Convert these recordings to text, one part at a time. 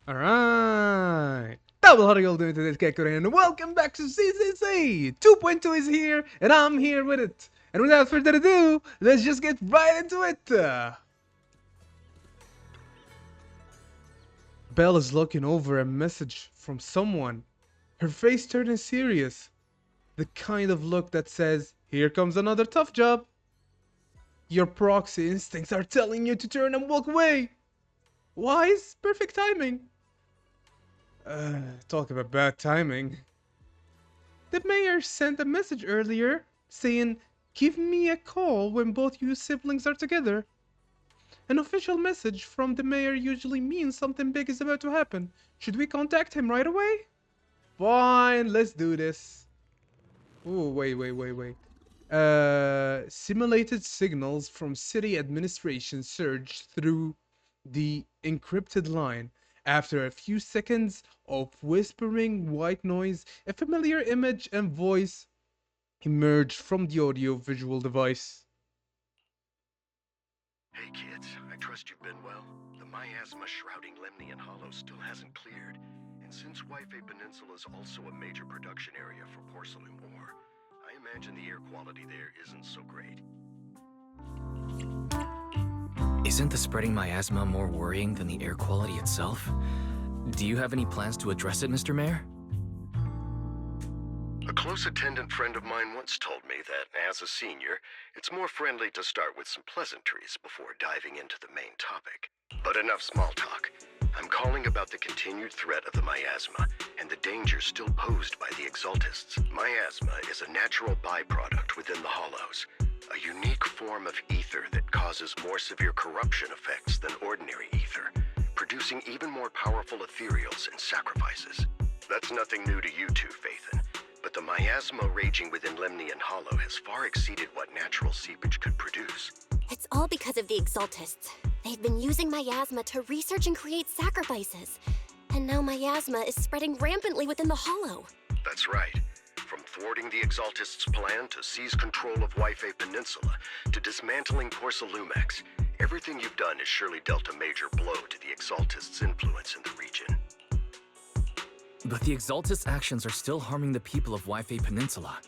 Alright. Double how are you all doing today, Kekure, and welcome back to CCC! 2.2 is here, and I'm here with it. And without further ado, let's just get right into it! Belle is looking over a message from someone. Her face turning serious. The kind of look that says, here comes another tough job. Your proxy instincts are telling you to turn and walk away. Wise, perfect timing. Talk about bad timing. The mayor sent a message earlier saying, give me a call when both you siblings are together. An official message from the mayor usually means something big is about to happen. Should we contact him right away? Fine, let's do this. Oh, wait. Simulated signals from city administration surged through the encrypted line. After a few seconds of whispering white noise, a familiar image and voice emerged from the audio-visual device. Hey kids, I trust you've been well. The miasma shrouding Lemnian Hollow still hasn't cleared, and since Wi-Fi Peninsula is also a major production area for porcelain ore, I imagine the air quality there isn't so great. Isn't the spreading miasma more worrying than the air quality itself? Do you have any plans to address it, Mr. Mayor? A close attendant friend of mine once told me that, as a senior, it's more friendly to start with some pleasantries before diving into the main topic. But enough small talk. I'm calling about the continued threat of the miasma and the danger still posed by the exaltists. Miasma is a natural byproduct within the hollows, a unique form of ether that causes more severe corruption effects than ordinary ether, producing even more powerful ethereals and sacrifices. That's nothing new to you two, Phaethon. But the miasma raging within Lemnian Hollow has far exceeded what natural seepage could produce. It's all because of the exaltists. They've been using miasma to research and create sacrifices. And now miasma is spreading rampantly within the hollow. That's right. From thwarting the exaltists' plan to seize control of Wi-Fi Peninsula to dismantling Porcelumex, everything you've done has surely dealt a major blow to the exaltists' influence in the region. But the Exaltist actions are still harming the people of Wi-Fi Peninsula,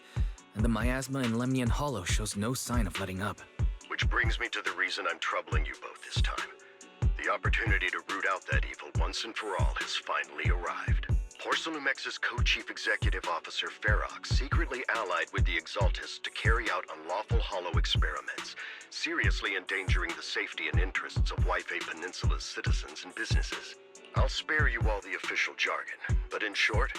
and the miasma in Lemnian Hollow shows no sign of letting up. Which brings me to the reason I'm troubling you both this time. The opportunity to root out that evil once and for all has finally arrived. Porcelumex's co-chief executive officer Ferox secretly allied with the Exaltists to carry out unlawful hollow experiments, seriously endangering the safety and interests of Wi-Fi Peninsula's citizens and businesses. I'll spare you all the official jargon, but in short,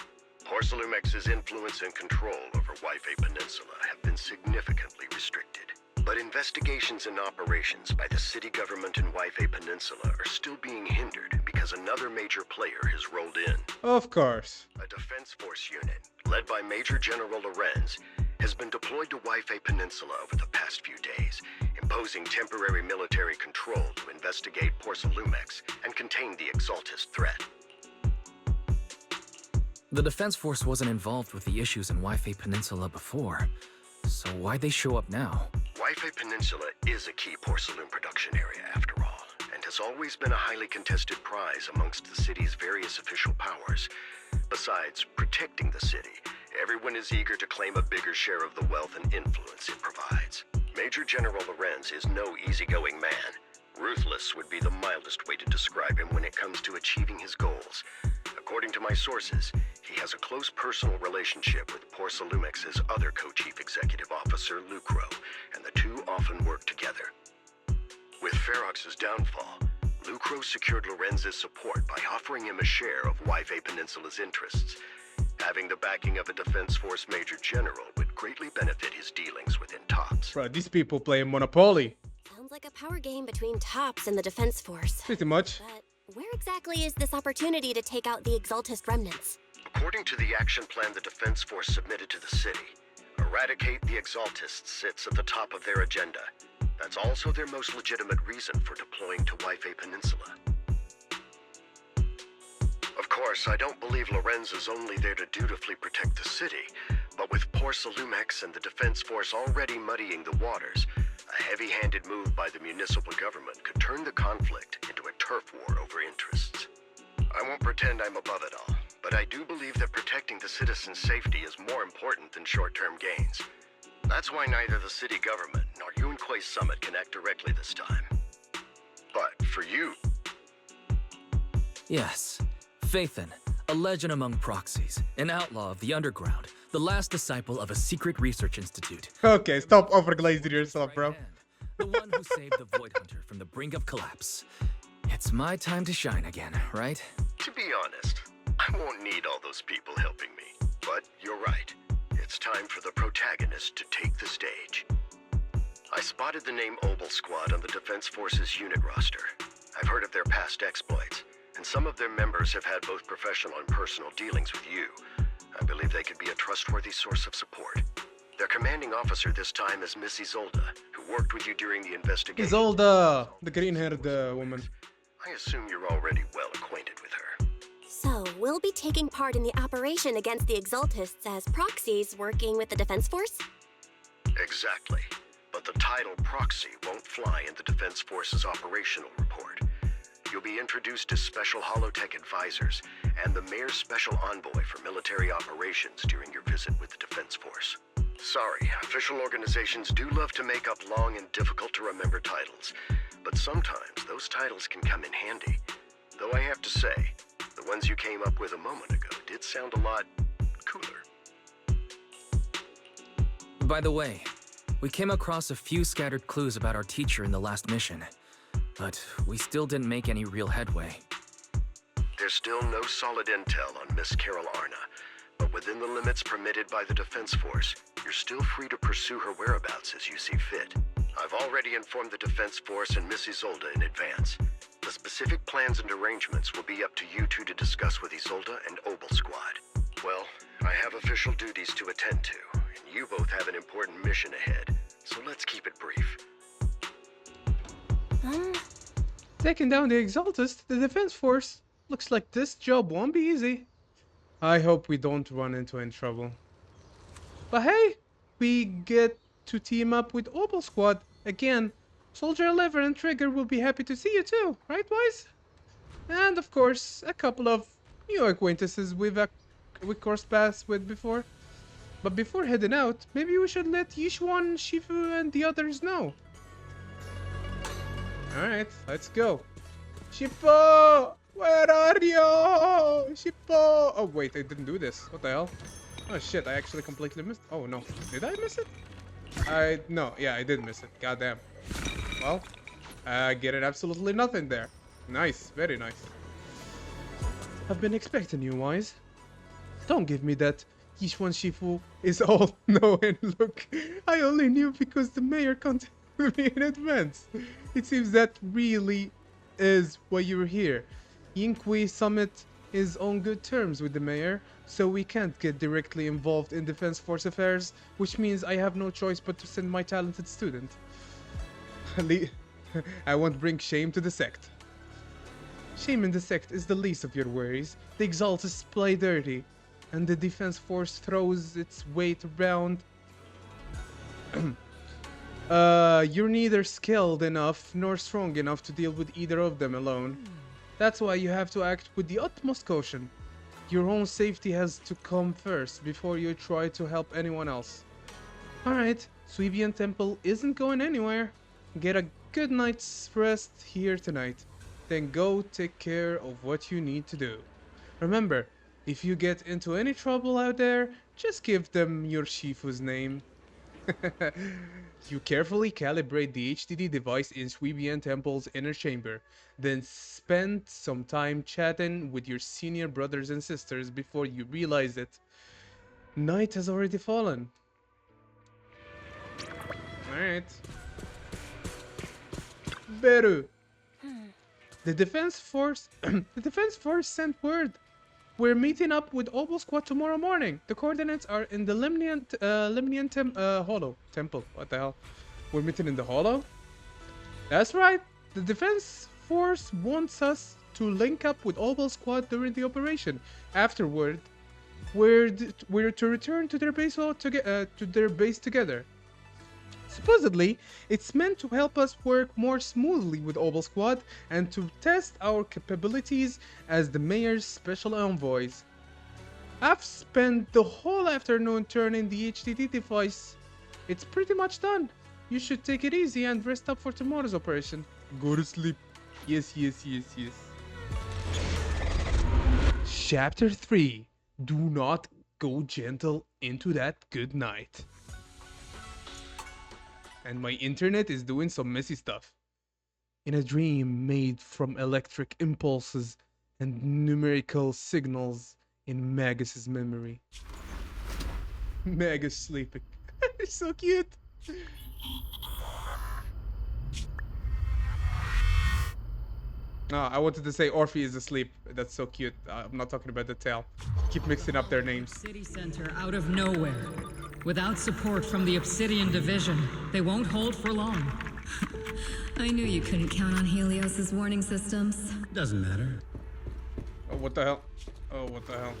Porcelumex's influence and control over Wi-Fi Peninsula have been significantly restricted. But investigations and operations by the city government in Wi-Fi Peninsula are still being hindered because another major player has rolled in. Of course. A defense force unit, led by Major General Lorenz, has been deployed to Wi-Fi Peninsula over the past few days, imposing temporary military control to investigate Porcelumex and contain the Exaltist threat. The Defense Force wasn't involved with the issues in Wi-Fi Peninsula before, so why'd they show up now? Wi-Fi Peninsula is a key porcelain production area after all, and has always been a highly contested prize amongst the city's various official powers. Besides protecting the city, everyone is eager to claim a bigger share of the wealth and influence it provides. Major General Lorenz is no easygoing man. Ruthless would be the mildest way to describe him when it comes to achieving his goals. According to my sources, he has a close personal relationship with Porcelumex's other co-chief executive officer, Lucro, and the two often work together. With Ferox's downfall, Lucro secured Lorenz's support by offering him a share of Wi-Fi Peninsula's interests. Having the backing of a Defense Force Major General would greatly benefit his dealings within TOPS. Bro, these people play Monopoly. Sounds like a power game between TOPS and the Defense Force. Pretty much. But where exactly is this opportunity to take out the Exaltist remnants? According to the action plan the Defense Force submitted to the city, eradicate the Exaltists sits at the top of their agenda. That's also their most legitimate reason for deploying to Wi-Fi Peninsula. Of course, I don't believe Lorenz is only there to dutifully protect the city, but with Porcelumex and the Defense Force already muddying the waters, a heavy-handed move by the municipal government could turn the conflict into a turf war over interests. I won't pretend I'm above it all, but I do believe that protecting the citizens' safety is more important than short-term gains. That's why neither the city government nor Yunquei Summit can act directly this time. But for you... Yes, Phaethon, a legend among proxies, an outlaw of the underground, the last disciple of a secret research institute. Okay, stop overglazing yourself, bro. Right hand, the one who saved the Void Hunter from the brink of collapse. It's my time to shine again, right? To be honest, I won't need all those people helping me. But you're right. It's time for the protagonist to take the stage. I spotted the name Obel Squad on the Defense Forces unit roster. I've heard of their past exploits, and some of their members have had both professional and personal dealings with you. I believe they could be a trustworthy source of support. Their commanding officer this time is Miss Isolde, who worked with you during the investigation. Isolde, the green-haired woman. I assume you're already well acquainted with her. So, we'll be taking part in the operation against the Exaltists as proxies working with the Defense Force? Exactly. But the title proxy won't fly in the Defense Force's operational report. You'll be introduced as Special Holotech Advisors and the Mayor's Special Envoy for Military Operations during your visit with the Defense Force. Sorry, official organizations do love to make up long and difficult-to-remember titles, but sometimes those titles can come in handy. Though I have to say, the ones you came up with a moment ago did sound a lot cooler. By the way, we came across a few scattered clues about our teacher in the last mission, but we still didn't make any real headway. There's still no solid intel on Miss Carol Arna, but within the limits permitted by the Defense Force, you're still free to pursue her whereabouts as you see fit. I've already informed the Defense Force and Miss Isolde in advance. The specific plans and arrangements will be up to you two to discuss with Isolde and Obel Squad. Well, I have official duties to attend to, and you both have an important mission ahead, so let's keep it brief. Taking down the Exaltist, the Defense Force. Looks like this job won't be easy. I hope we don't run into any trouble. But hey, we get to team up with Obel Squad. Again, Soldier 11 and Trigger will be happy to see you too, right, Wise? And of course, a couple of new acquaintances we crossed paths with before. But before heading out, maybe we should let Yishuan, Shifu, and the others know. Alright, let's go. Shifu! Where are you? Shifu! Oh wait, I didn't do this. What the hell? Oh shit, I actually completely missed. Oh no, did I miss it? No, yeah, I did miss it. Goddamn. Well, getting absolutely nothing there. Nice, very nice. I've been expecting you, Wise. Don't give me that Yishuan Shifu is all knowing look. I only knew because the mayor contacted me in advance. It seems that really is why you're here. Yunquei Summit is on good terms with the mayor, so we can't get directly involved in Defense Force affairs, which means I have no choice but to send my talented student. I won't bring shame to the sect. Shame in the sect is the least of your worries. The Exaltists play dirty, and the Defense Force throws its weight around. You're neither skilled enough nor strong enough to deal with either of them alone. That's why you have to act with the utmost caution. Your own safety has to come first before you try to help anyone else. Alright, Suibian Temple isn't going anywhere. Get a good night's rest here tonight. Then go take care of what you need to do. Remember, if you get into any trouble out there, just give them your Shifu's name. You carefully calibrate the HDD device in Suibian Temple's inner chamber, then spend some time chatting with your senior brothers and sisters before you realize it. Night has already fallen. Alright. Beru. The Defense Force sent word. We're meeting up with Obel Squad tomorrow morning. The coordinates are in the Lemnian Hollow Temple. What the hell? We're meeting in the Hollow? That's right. The Defense Force wants us to link up with Obel Squad during the operation. Afterward, we're to return to their base together. Supposedly, it's meant to help us work more smoothly with Obel Squad and to test our capabilities as the mayor's special envoys. I've spent the whole afternoon turning the HDD device. It's pretty much done. You should take it easy and rest up for tomorrow's operation. Go to sleep. Yes, yes, yes, yes. Chapter 3. Do not go gentle into that good night. And my internet is doing some messy stuff. In a dream made from electric impulses and numerical signals in Magus's memory. Magus sleeping. It's so cute. No, I wanted to say Orphe is asleep. That's so cute. I'm not talking about the tail. Keep mixing up their names. City center out of nowhere. Without support from the Obsidian Division, they won't hold for long. I knew you couldn't count on Helios's warning systems. Doesn't matter. Oh, what the hell? Oh, what the hell?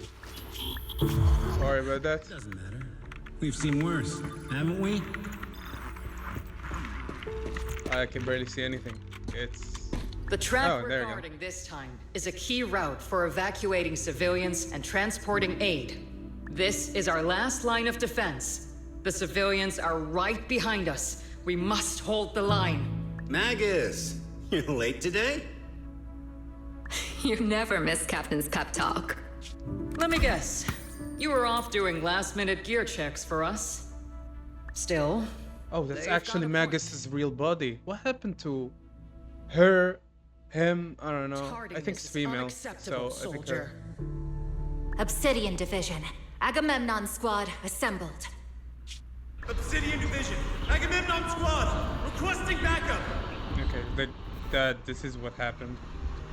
Sorry about that. Doesn't matter. We've seen worse, haven't we? I can barely see anything. It's... The track Oh, we're there we go. guarding this time is a key route for evacuating civilians and transporting aid. This is our last line of defense. The civilians are right behind us. We must hold the line. Magus, you're late today? You never miss Captain's pep talk. Let me guess. You were off doing last-minute gear checks for us. Still, Oh, that's They've actually got a Magus's real body. What happened to her, him? I don't know. I tardiness think it's is female. unacceptable, So I think soldier. her. Obsidian Division, Agamemnon Squad assembled. Obsidian Division, Agamemnon Squad, requesting backup. Okay, this is what happened.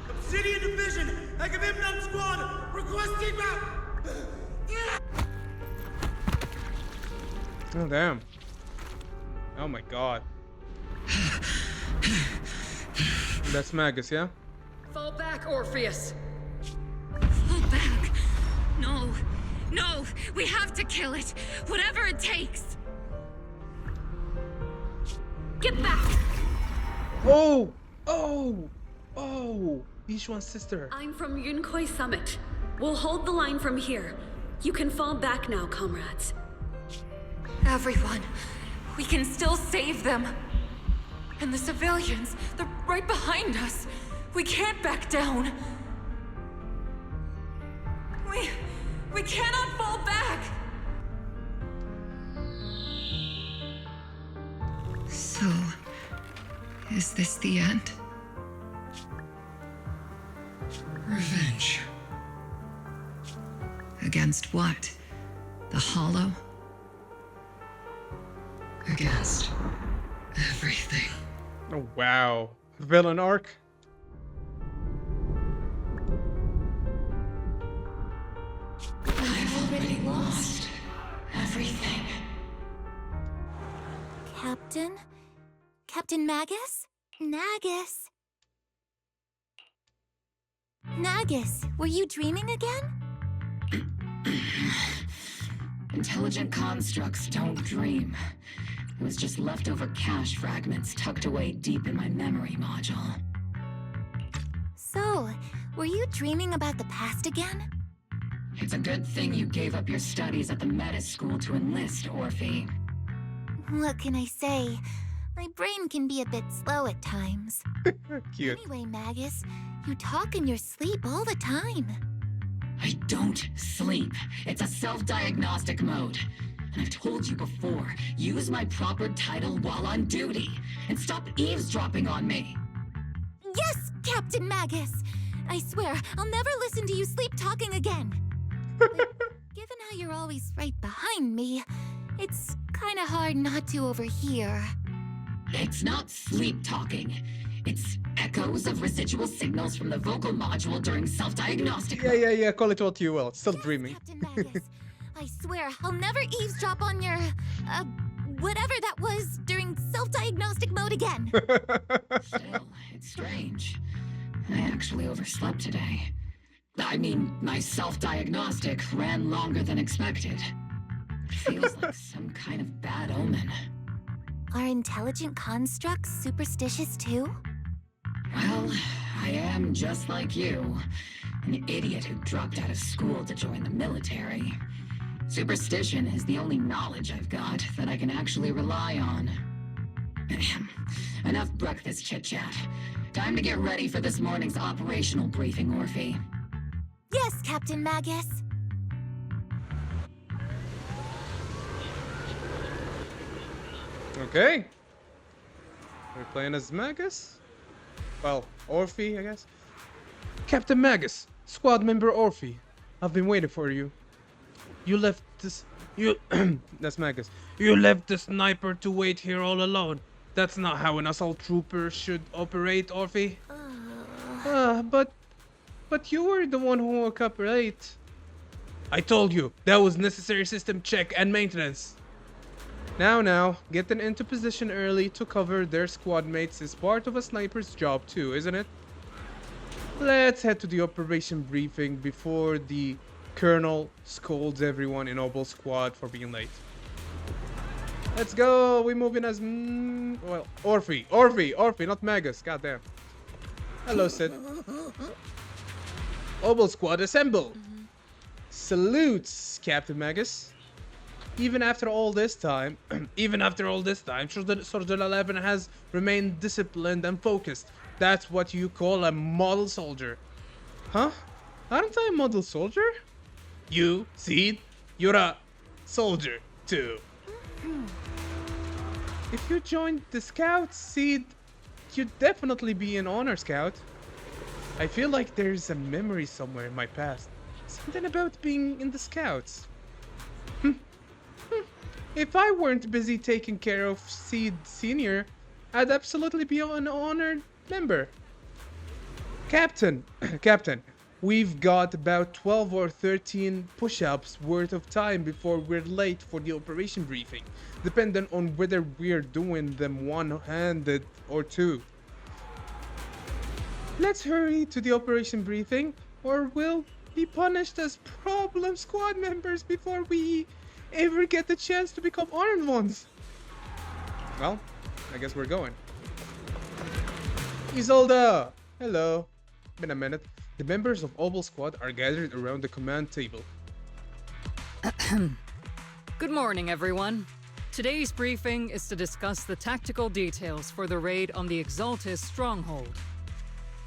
Obsidian Division, Agamemnon Squad, requesting backup. Oh, damn. Oh my god. That's Magus, yeah? Fall back, Orpheus. Fall back. No. No. We have to kill it. Whatever it takes. Get back. Oh! Oh! Oh! Yishuan's sister. I'm from Yunkoi Summit. We'll hold the line from here. You can fall back now, comrades. Everyone. We can still save them. And the civilians, they're right behind us. We can't back down. We cannot fall back. So, is this the end? Revenge. Against what? The Hollow? Against everything. Oh, wow. Villain arc? I've already lost everything. Captain? Captain Magus? Nagus? Nagus, were you dreaming again? Intelligent constructs don't dream. It was just leftover cache fragments tucked away deep in my memory module. So, were you dreaming about the past again? It's a good thing you gave up your studies at the Meta School to enlist, Orphe. What can I say? My brain can be a bit slow at times. Cute. Anyway, Magus, you talk in your sleep all the time. I don't sleep. It's a self-diagnostic mode. And I've told you before, use my proper title while on duty, and stop eavesdropping on me. Yes, Captain Magus! I swear, I'll never listen to you sleep talking again. But given how you're always right behind me, it's kinda hard not to overhear. It's not sleep talking. It's echoes of residual signals from the vocal module during self-diagnostic. Yeah, call it what you will. Still Yes, dreaming. Captain Magus. I swear, I'll never eavesdrop on your, whatever that was during self-diagnostic mode again. Still, it's strange. I actually overslept today. I mean, my self-diagnostic ran longer than expected. Feels like some kind of bad omen. Are intelligent constructs superstitious too? Well, I am just like you. An idiot who dropped out of school to join the military. Superstition is the only knowledge I've got that I can actually rely on. Enough breakfast chit-chat. Time to get ready for this morning's operational briefing, Orphe. Yes, Captain Magus. Okay. We're playing as Magus? Well, Orphe, I guess. Captain Magus, squad member Orphe. I've been waiting for you. You left this... That's Magus. You left the sniper to wait here all alone. That's not how an assault trooper should operate, Orphe. But you were the one who woke up late. I told you, that was necessary system check and maintenance. Now, getting into position early to cover their squad mates is part of a sniper's job too, isn't it? Let's head to the operation briefing before the Colonel scolds everyone in Obel squad for being late. Let's go, we're moving as... well, Orphe, not Magus, goddamn. Hello, Sid. Obel squad, assemble! Salutes, Captain Magus. Even after all this time, Soldier 11 has remained disciplined and focused. That's what you call a model soldier. Huh? Aren't I a model soldier? You, Seed, you're a soldier too. If you joined the Scouts, Seed, you'd definitely be an honor scout. I feel like there's a memory somewhere in my past. Something about being in the Scouts. If I weren't busy taking care of Seed Senior, I'd absolutely be an honored member. Captain, we've got about 12 or 13 push-ups worth of time before we're late for the operation briefing, depending on whether we're doing them one-handed or two. Let's hurry to the operation briefing, or we'll be punished as problem squad members before we ever get the chance to become honored ones. Well, I guess we're going. Isolde! Hello. Been a minute. The members of Obel Squad are gathered around the command table. Good morning, everyone. Today's briefing is to discuss the tactical details for the raid on the Exaltis stronghold.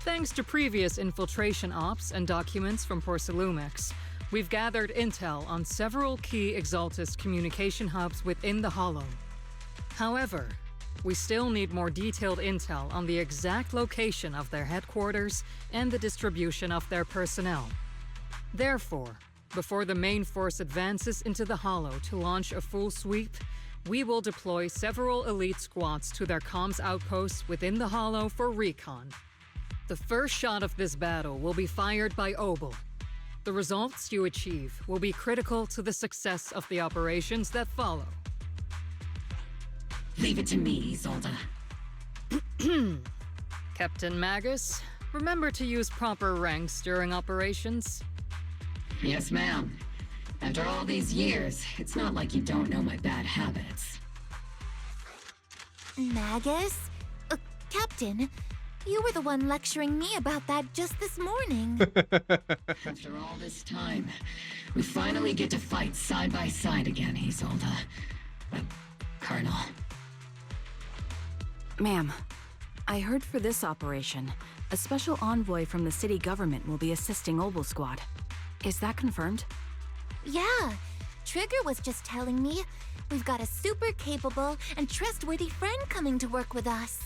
Thanks to previous infiltration ops and documents from Porcelumex, we've gathered intel on several key Exaltis communication hubs within the Hollow. However, we still need more detailed intel on the exact location of their headquarters and the distribution of their personnel. Therefore, before the main force advances into the Hollow to launch a full sweep, we will deploy several elite squads to their comms outposts within the Hollow for recon. The first shot of this battle will be fired by Obel. The results you achieve will be critical to the success of the operations that follow. Leave it to me, Isolde. Captain Magus, remember to use proper ranks during operations? Yes, ma'am. After all these years, it's not like you don't know my bad habits. Magus? Captain, you were the one lecturing me about that just this morning. After all this time, we finally get to fight side by side again, Isolde. Colonel. Ma'am, I heard for this operation, a special envoy from the city government will be assisting Obel Squad. Is that confirmed? Yeah, Trigger was just telling me we've got a super capable and trustworthy friend coming to work with us.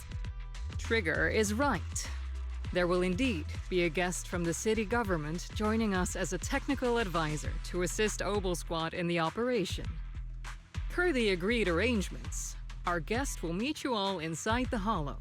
Trigger is right. There will indeed be a guest from the city government joining us as a technical advisor to assist Obel Squad in the operation. Per the agreed arrangements, our guest will meet you all inside the Hollow.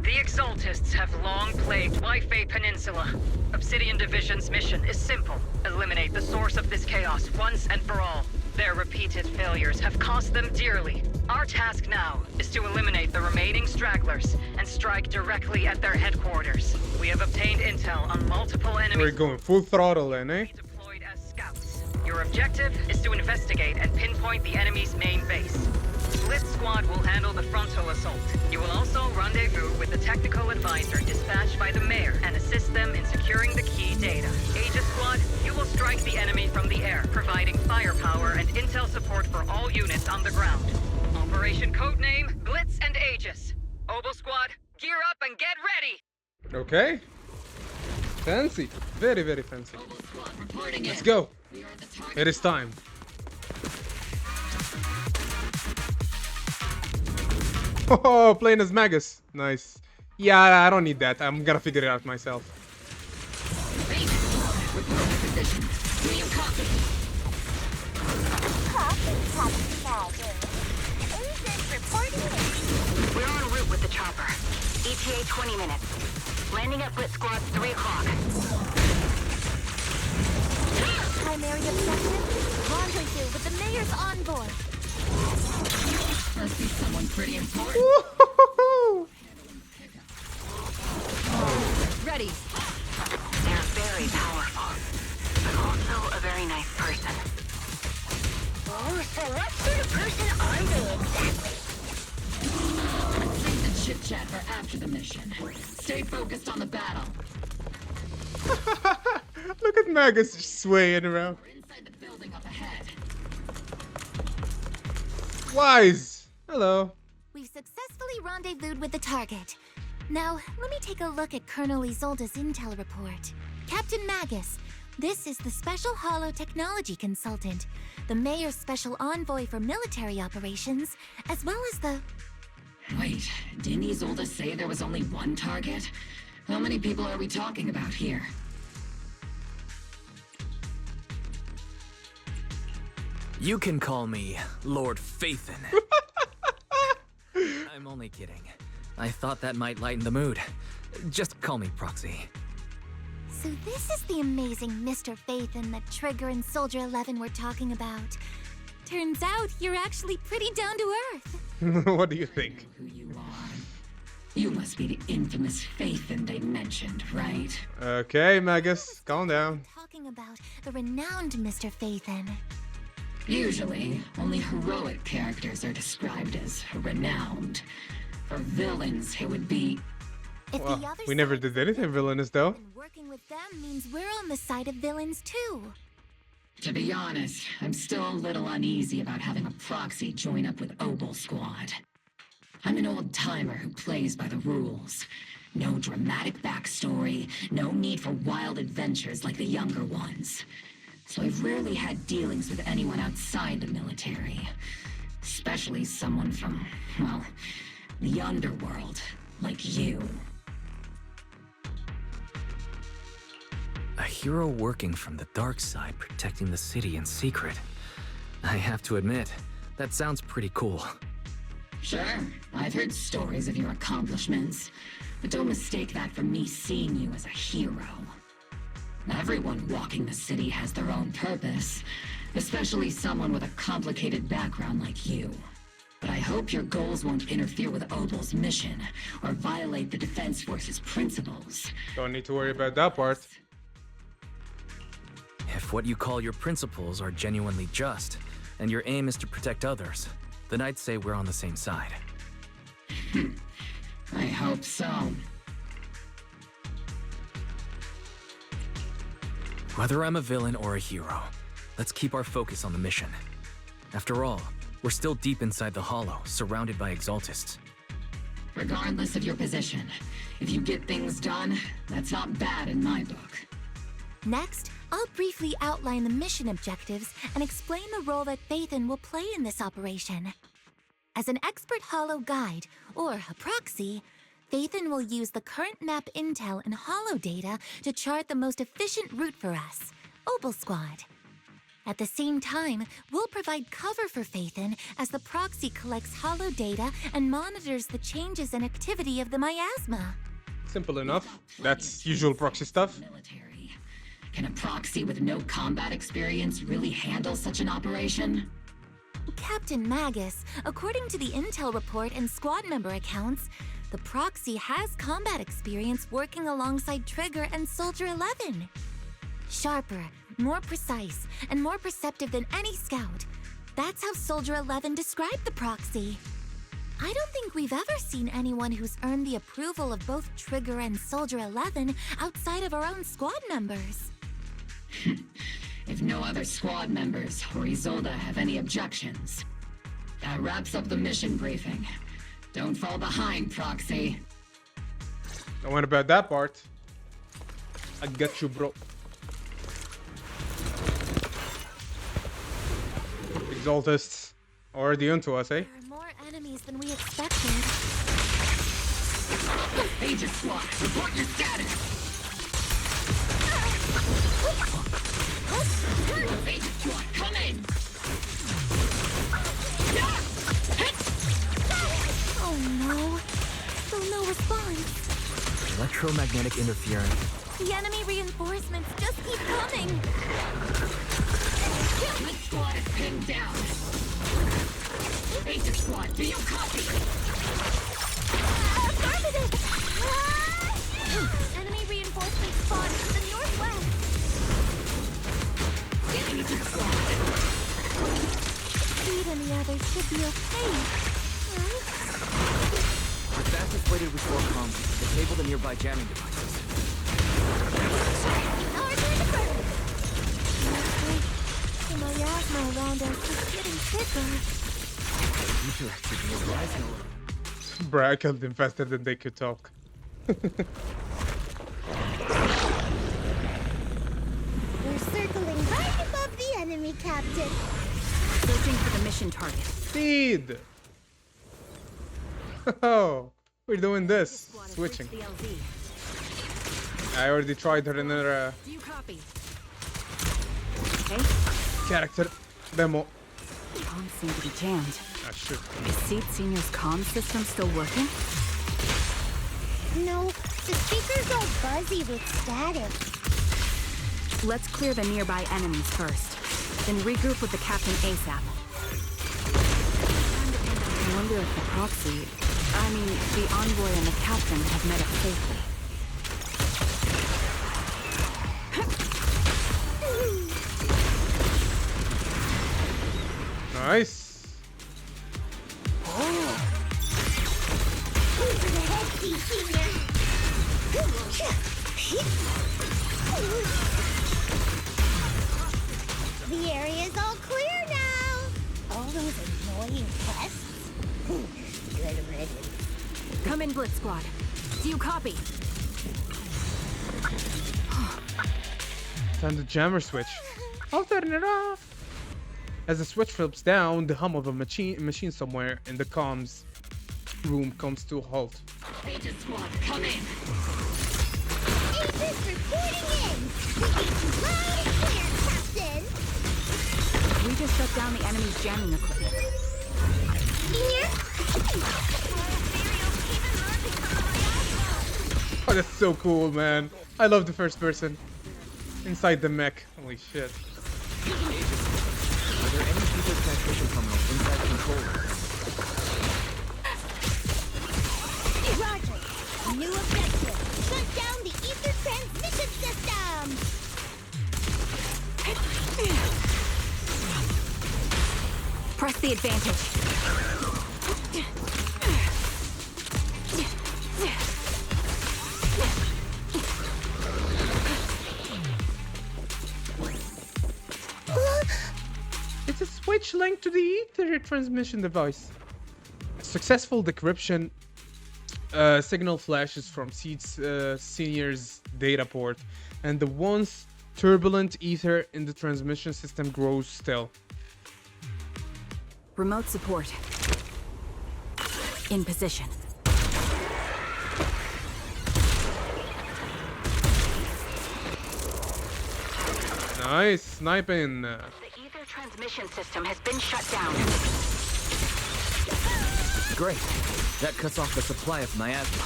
The Exaltists have long plagued Wi-Fi Peninsula. Obsidian Division's mission is simple. Eliminate the source of this chaos once and for all. Their repeated failures have cost them dearly. Our task now is to eliminate the remaining stragglers and strike directly at their headquarters. We have obtained intel on multiple enemies. We're going full throttle then, eh? Deployed as scouts. Your objective is to investigate and pinpoint the enemy's main base. Split Squad will handle the frontal assault. You will also rendezvous with the technical advisor dispatched by the mayor and assist them in securing the key data. Aegis Squad, you will strike the enemy from the air, providing firepower and intel support for all units on the ground. Operation codename Blitz and Aegis. Obel Squad, gear up and get ready! Okay. Fancy. Very, very fancy. Let's go. It is time. Oh, playing as Magus. Nice. Yeah, I don't need that. I'm gonna figure it out myself. We're en route with the chopper. ETA 20 minutes. Landing at Blitz Squad 3 o'clock. Primary objective, rendezvous with the mayor's envoy. Must be someone pretty important. Ready. They're very powerful, but also a very nice person. Oh, so what sort of person are they exactly? Let's save the chit-chat for after the mission. Stay focused on the battle. Look at Magus just swaying around. We're inside the building up ahead. Wise. Hello. We've successfully rendezvoused with the target. Now, let me take a look at Colonel Isolde's intel report. Captain Magus, this is the Special Hollow Technology Consultant, the Mayor's Special Envoy for Military Operations, as well as the... Wait, didn't Isolde say there was only one target? How many people are we talking about here? You can call me Lord Phaethon. I'm only kidding. I thought that might lighten the mood. Just call me Proxy. So this is the amazing Mr. Phaethon that Trigger and Soldier 11 were talking about. Turns out you're actually pretty down to earth. What do you think? Who you are. You must be the infamous Phaethon they mentioned, right? Okay, Magus, calm down. Talking about the renowned Mr. Phaethon. Usually, only heroic characters are described as renowned. For villains, it would be... If Well, the other we never side did anything villainous, though. and working with them means we're on the side of villains too. To be honest, I'm still a little uneasy about having a proxy join up with Obel Squad. I'm an old-timer who plays by the rules. No dramatic backstory, no need for wild adventures like the younger ones. So I've rarely had dealings with anyone outside the military. Especially someone from, well, the underworld, like you. A hero working from the dark side, protecting the city in secret. I have to admit, that sounds pretty cool. Sure, I've heard stories of your accomplishments, but don't mistake that for me seeing you as a hero. Everyone walking the city has their own purpose, especially someone with a complicated background like you. But I hope your goals won't interfere with Obel's mission, or violate the Defense Force's principles. Don't need to worry about that part. If what you call your principles are genuinely just, and your aim is to protect others, then I'd say we're on the same side. I hope so. Whether I'm a villain or a hero, let's keep our focus on the mission. After all, we're still deep inside the Hollow, surrounded by Exaltists. Regardless of your position, if you get things done, that's not bad in my book. Next, I'll briefly outline the mission objectives and explain the role that Phaethon will play in this operation. As an expert Hollow guide, or a proxy, Phaethon will use the current map intel and Hollow data to chart the most efficient route for us, Obel Squad. At the same time, we'll provide cover for Phaethon as the proxy collects hollow data and monitors the changes and activity of the miasma. Simple enough. That's usual proxy stuff. Military. Can a proxy with no combat experience really handle such an operation? Captain Magus, according to the intel report and squad member accounts, the proxy has combat experience working alongside Trigger and Soldier 11. Sharper, more precise, and more perceptive than any scout. That's how Soldier 11 described the proxy. I don't think we've ever seen anyone who's earned the approval of both Trigger and Soldier 11 outside of our own squad members. If no other squad members or Isolde have any objections, that wraps up the mission briefing. Don't fall behind, Proxy. Don't worry about that part. I got you, bro. Exaltists already onto us, eh? There are more enemies than we expected. Aegis Squad, report your status! Aegis Squad, come in! Oh no. Still no response. Electromagnetic interference. The enemy reinforcements just keep coming. This squad is pinned down. Aegis Squad, do you copy? Affirmative! Enemy reinforcements spotted to the northwest. Aegis Squad. Speed and the others should be okay, right? The fastest way to restore comms is to disable the nearby jamming devices. Our turn! The miasma around us is getting thicker. Future activity is rising. Bruh, I killed them faster than they could talk. We're circling right above the enemy, Captain. Searching for the mission target. Speed! Oh, we're doing this. Switching. The LZ. I already tried her in her Do you copy? Okay. character demo. Comms seem to be jammed. Ah, shit. Is Seed Senior's comm system still working? No, the speaker's all buzzy with static. Let's clear the nearby enemies first. Then regroup with the captain ASAP. I wonder if the proxy, the envoy and the captain have met up safely. Nice. The area's all clear now. All those annoying pests. Good riddance. Come in, Blitz Squad. Do you copy? Time the jammer switch. I'll turn it off. As the switch flips down, the hum of a machine somewhere in the comms room comes to a halt. Aegis Squad, come in! Aegis reporting in. We get you loud and clear, Captain. We just shut down the enemy's jamming equipment. Here. Oh, that's so cool, man. I love the first person. Inside the mech. Holy shit. Are there any ether transmission terminals inside the control room? Roger. New objective. Shut down the ether transmission system. Press the advantage. It's a switch linked to the ether transmission device. A successful decryption signal flashes from Seed's Senior's data port, and the once turbulent ether in the transmission system grows still. Remote support. In position. Nice sniping. The transmission system has been shut down. Great. That cuts off the supply of miasma.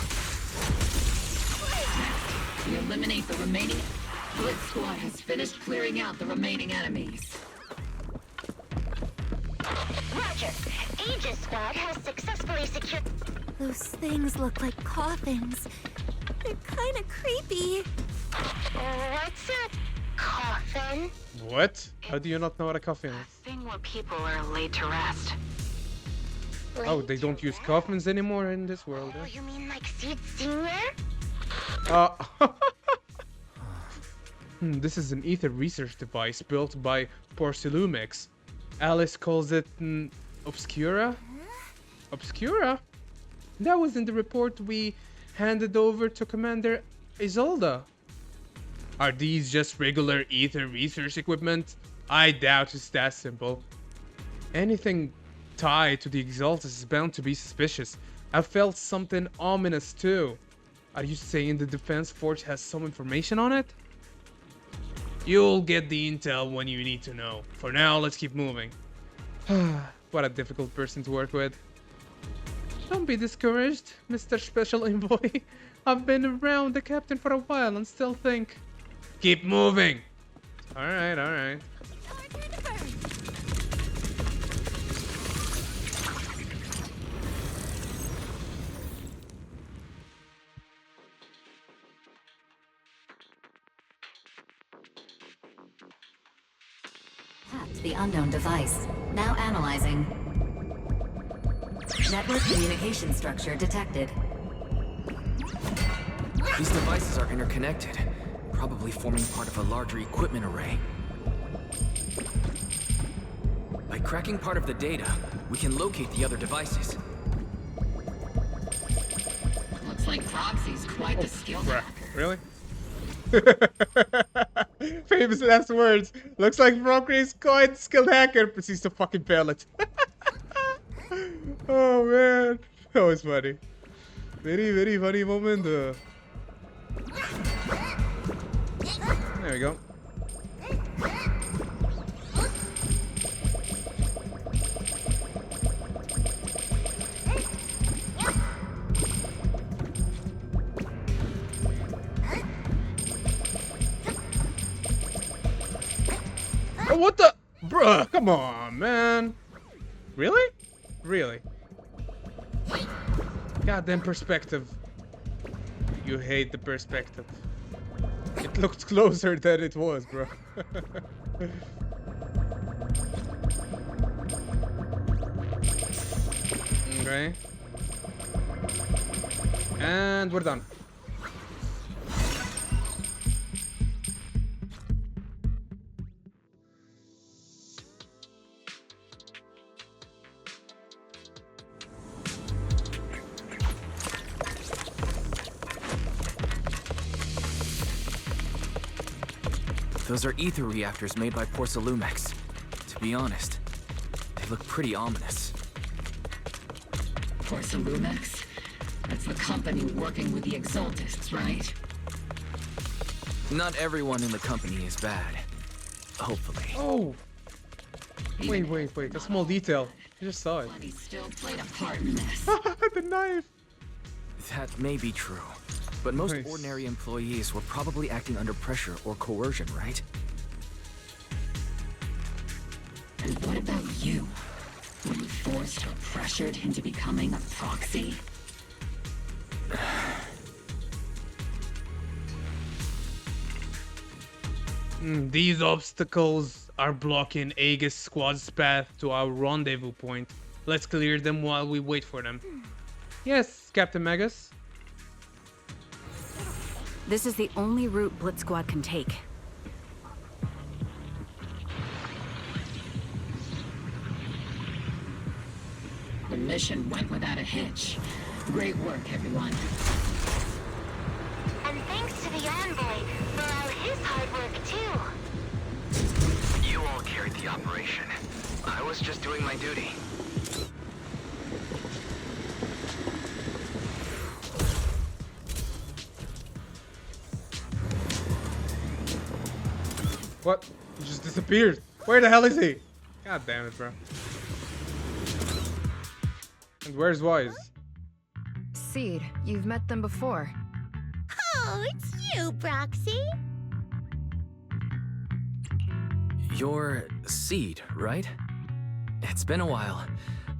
We eliminate the remaining... Blitz Squad has finished clearing out the remaining enemies. Roger. Aegis Squad has successfully secured... Those things look like coffins. They're kind of creepy. What's a coffin? What? How do you not know what a coffin is? Thing where people are laid to rest. Oh, they don't use coffins anymore in this world. Oh, you mean like Seed Senior? This is an ether research device built by Porcelumex. Alice calls it an Obscura? Obscura? That was in the report we handed over to Commander Isolda. Are these just regular ether research equipment? I doubt it's that simple. Anything tied to the Exaltus is bound to be suspicious. I felt something ominous too. Are you saying the Defense Force has some information on it? You'll get the intel when you need to know. For now, let's keep moving. What a difficult person to work with. Don't be discouraged, Mr. Special Envoy. I've been around the captain for a while and still think... Keep moving! Alright, alright. Tapped the unknown device. Now analyzing. Network communication structure detected. These devices are interconnected, probably forming part of a larger equipment array. By cracking part of the data, we can locate the other devices. Looks like Proxy's quite the skilled hacker. Really? Famous last words. Looks like Proxy's quite skilled hacker. Proceeds to fucking fail it. Oh man, that was funny. Very, very funny moment. There we go. Oh, what the? Bruh, come on, man. Really? Really? Goddamn perspective. You hate the perspective. It looked closer than it was, bro. Okay. And we're done. Those are ether reactors made by Porcelumex. To be honest, they look pretty ominous. Porcelumex? That's the company working with the Exaltists, right? Not everyone in the company is bad. Hopefully. Oh! Wait. A small detail. You just saw it. He still played a part in this. The knife! That may be true. But most ordinary employees were probably acting under pressure or coercion, right? And what about you? Were you forced or pressured into becoming a proxy? These obstacles are blocking Aegis Squad's path to our rendezvous point. Let's clear them while we wait for them. Yes, Captain Magus. This is the only route Blitz Squad can take. The mission went without a hitch. Great work, everyone. And thanks to the envoy for all his hard work, too. You all carried the operation. I was just doing my duty. What? He just disappeared. Where the hell is he? God damn it, bro. And where's Wise? Seed, you've met them before. Oh, it's you, Proxy. You're Seed, right? It's been a while.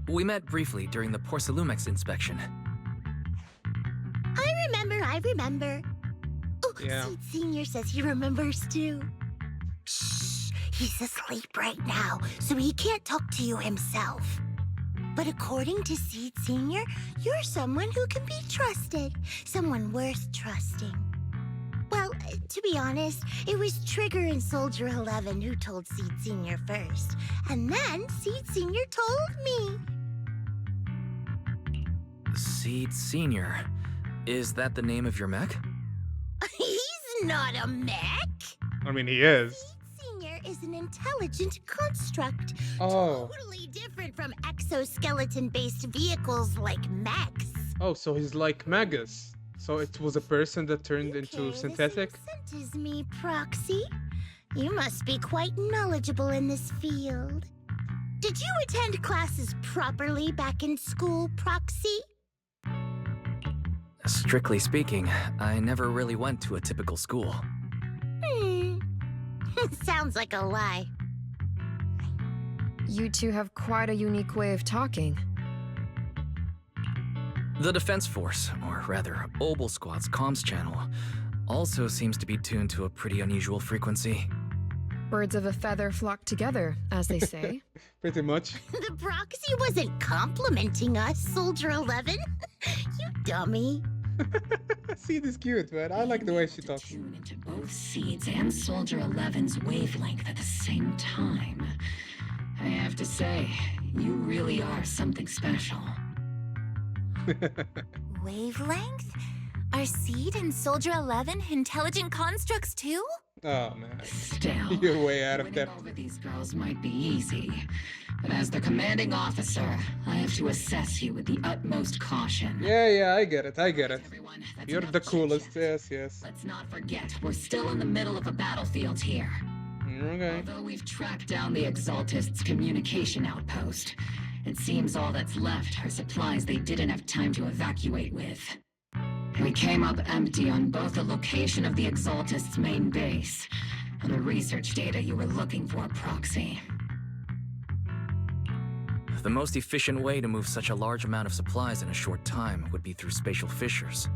We met briefly during the Porcelumex inspection. I remember. Oh, Yeah. Seed Senior says he remembers too. Shh, he's asleep right now, so he can't talk to you himself. But according to Seed Senior, you're someone who can be trusted. Someone worth trusting. Well, to be honest, it was Trigger and Soldier 11 who told Seed Senior first. And then Seed Senior told me. Seed Senior. Is that the name of your mech? He's not a mech. I mean, he is. Senior is an intelligent construct. Oh. Totally different from exoskeleton-based vehicles like mechs. Oh, so he's like Magus. So it was a person that turned into synthetic? Is me, Proxy. You must be quite knowledgeable in this field. Did you attend classes properly back in school, Proxy? Strictly speaking, I never really went to a typical school. Sounds like a lie. You two have quite a unique way of talking. The Defense Force, or rather, Obel Squad's comms channel, also seems to be tuned to a pretty unusual frequency. Birds of a feather flock together, as they say. Pretty much. The Proxy wasn't complimenting us, Soldier 11. You dummy. Seed is cute, man. I like the way she talks. Tune into both Seeds and Soldier 11's wavelength at the same time. I have to say, you really are something special. Wavelength? Are Seed and Soldier 11 intelligent constructs too? Oh, man. Still, You're way out of winning depth. over these girls might be easy, but as the commanding officer, I have to assess you with the utmost caution. Yeah, I get it. You're the coolest. Yes. Let's not forget, we're still in the middle of a battlefield here. Okay. Although we've tracked down the Exaltists' communication outpost, it seems all that's left are supplies they didn't have time to evacuate with. We came up empty on both the location of the Exaltists' main base and the research data you were looking for, Proxy. The most efficient way to move such a large amount of supplies in a short time would be through spatial fissures.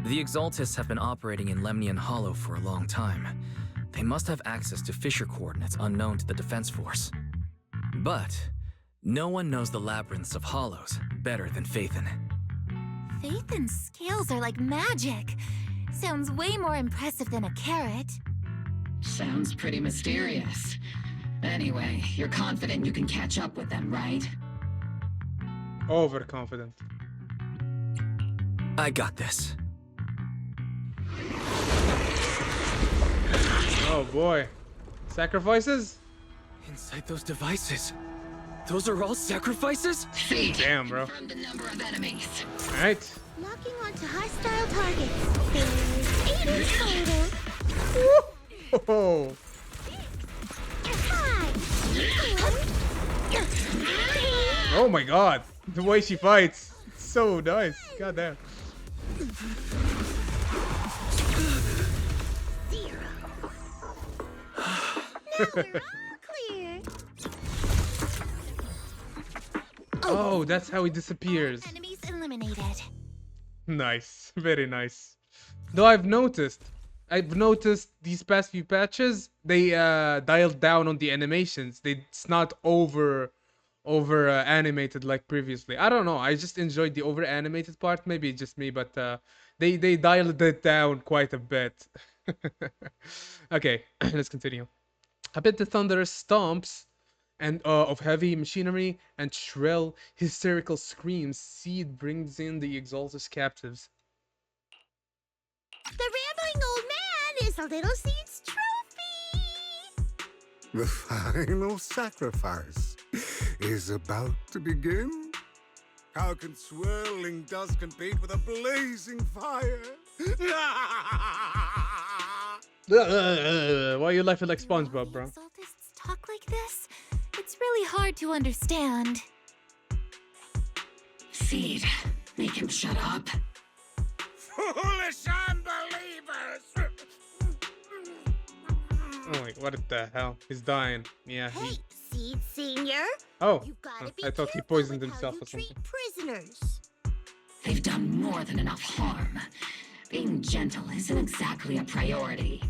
The Exaltists have been operating in Lemnian Hollow for a long time. They must have access to fissure coordinates unknown to the Defense Force. But no one knows the labyrinths of hollows better than Phaethon. Phaethon's scales are like magic. Sounds way more impressive than a carrot. Sounds pretty mysterious. Anyway, you're confident you can catch up with them, right? Overconfident. I got this. Oh boy. Sacrifices? Inside those devices. Those are all sacrifices? Damn, bro. The number of enemies. Alright. Locking onto hostile targets. There's 8 in total. Oh. Oh my god. The way she fights. It's so nice. God damn. Clear. Oh, that's how he disappears. Enemies eliminated. Nice. Very nice. Though I've noticed these past few patches, they dialed down on the animations. It's not over animated like previously. I don't know. I just enjoyed the over animated part. Maybe it's just me, but they dialed it down quite a bit. Okay, let's continue. Amid the thunderous stomps and of heavy machinery and shrill, hysterical screams, Seed brings in the Exaltus captives. The rambling old man is a little Seed's trophy. The final sacrifice is about to begin. How can swirling dust compete with a blazing fire? Why are you laughing like SpongeBob, bro? Exaltists talk like this? It's really really hard to understand. Seed, make him shut up. Foolish unbelievers! Oh, wait, what the hell? He's dying. Yeah. Hey, Seed Senior. Oh, You gotta be I thought he careful poisoned with how himself you or something. treat prisoners. They've done more than enough harm. Being gentle isn't exactly a priority.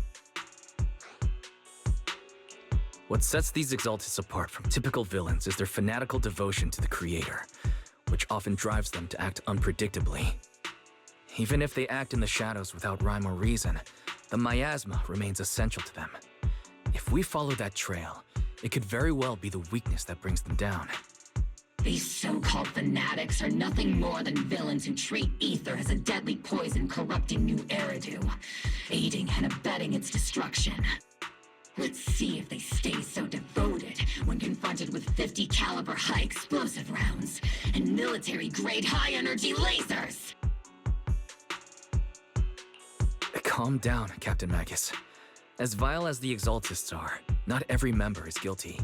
What sets these Exaltists apart from typical villains is their fanatical devotion to the Creator, which often drives them to act unpredictably. Even if they act in the shadows without rhyme or reason, the miasma remains essential to them. If we follow that trail, it could very well be the weakness that brings them down. These so-called fanatics are nothing more than villains who treat ether as a deadly poison corrupting new Eridu, aiding and abetting its destruction. Let's see if they stay so devoted when confronted with 50 caliber high explosive rounds and military-grade high-energy lasers! Calm down, Captain Magus. As vile as the Exaltists are, not every member is guilty.